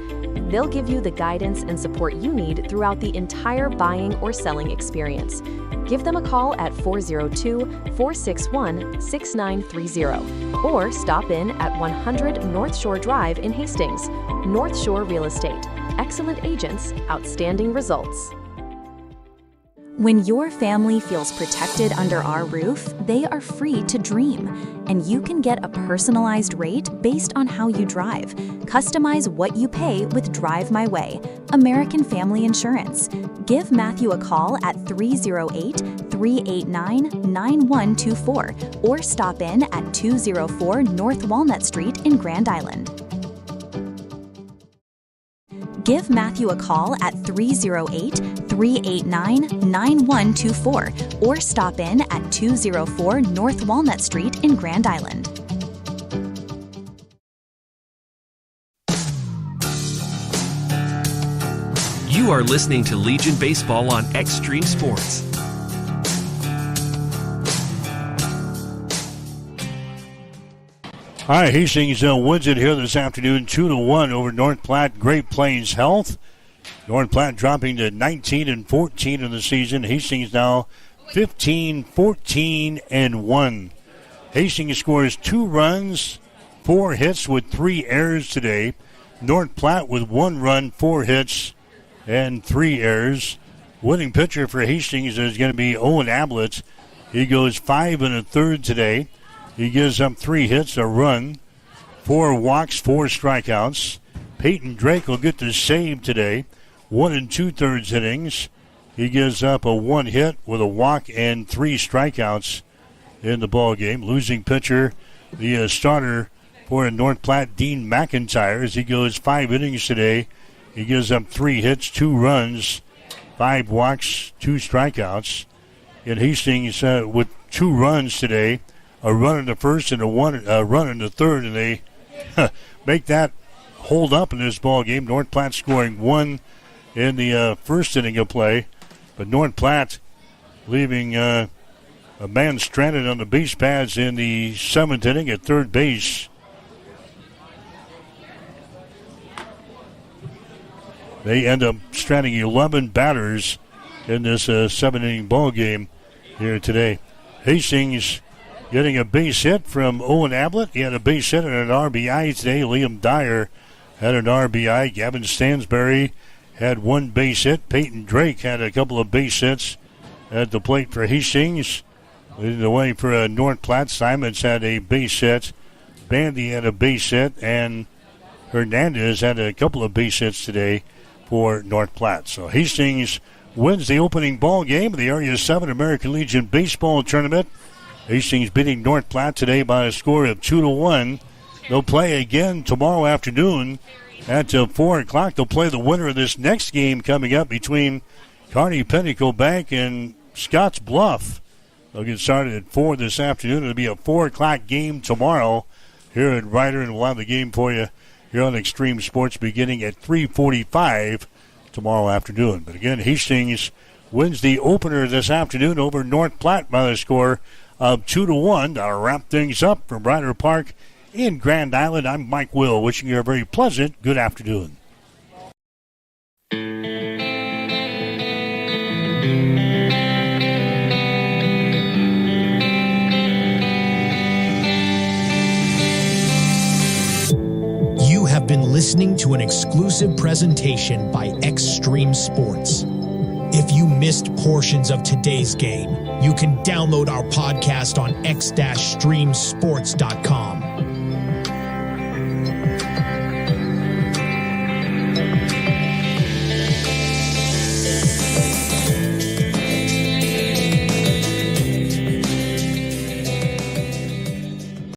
They'll give you the guidance and support you need throughout the entire buying or selling experience. Give them a call at 402-461-6930 or stop in at 100 North Shore Drive in Hastings. North Shore Real Estate. Excellent agents, outstanding results. When your family feels protected under our roof, they are free to dream, and you can get a personalized rate based on how you drive. Customize what you pay with Drive My Way, American Family Insurance. Give Matthew a call at 308-389-9124 or stop in at 204 North Walnut Street in Grand Island. Give Matthew a call at 308-389-9124 or stop in at 204 North Walnut Street in Grand Island. You are listening to Legion Baseball on Extreme Sports. All right, Hastings wins it here this afternoon, 2-1 over North Platte Great Plains Health. North Platte dropping to 19-14 in the season. Hastings now 15-14-1. Hastings scores 2 runs, 4 hits with 3 errors today. North Platte with 1 run, 4 hits, and 3 errors. Winning pitcher for Hastings is going to be Owen Ablett. He goes 5 1/3 today. He gives up 3 hits, a run, 4 walks, 4 strikeouts. Peyton Drake will get the save today. 1 2/3 innings. He gives up a 1 hit with a walk and 3 strikeouts in the ball game. Losing pitcher, the starter for North Platte, Dean McIntyre, as he goes 5 innings today. He gives up 3 hits, 2 runs, 5 walks, 2 strikeouts. In Hastings with 2 runs today. A run in the first and a run in the third, and they make that hold up in this ball game. North Platte scoring 1 in the first inning of play, but North Platte leaving a man stranded on the base paths in the 7th inning at third base. They end up stranding 11 batters in this 7-inning ball game here today. Hastings getting a base hit from Owen Ablett. He had a base hit and an RBI today. Liam Dyer had an RBI. Gavin Stansberry had one base hit. Peyton Drake had a couple of base hits at the plate for Hastings. Leading the way for North Platte. Simons had a base hit. Bandy had a base hit. And Hernandez had a couple of base hits today for North Platte. So Hastings wins the opening ball game of the Area 7 American Legion Baseball Tournament. Hastings beating North Platte today by a score of 2-1. They'll play again tomorrow afternoon at 4 o'clock. They'll play the winner of this next game coming up between Kearney Pinnacle Bank and Scotts Bluff. They'll get started at 4 this afternoon. It'll be a 4 o'clock game tomorrow here at Ryder, and we'll have the game for you here on Extreme Sports beginning at 3:45 tomorrow afternoon. But again, Hastings wins the opener this afternoon over North Platte by the score of 2-1. To wrap things up from Ryder Park in Grand Island, I'm Mike Will, wishing you a very pleasant good afternoon. You have been listening to an exclusive presentation by Extreme Sports. If you missed portions of today's game, you can download our podcast on x-streamsports.com.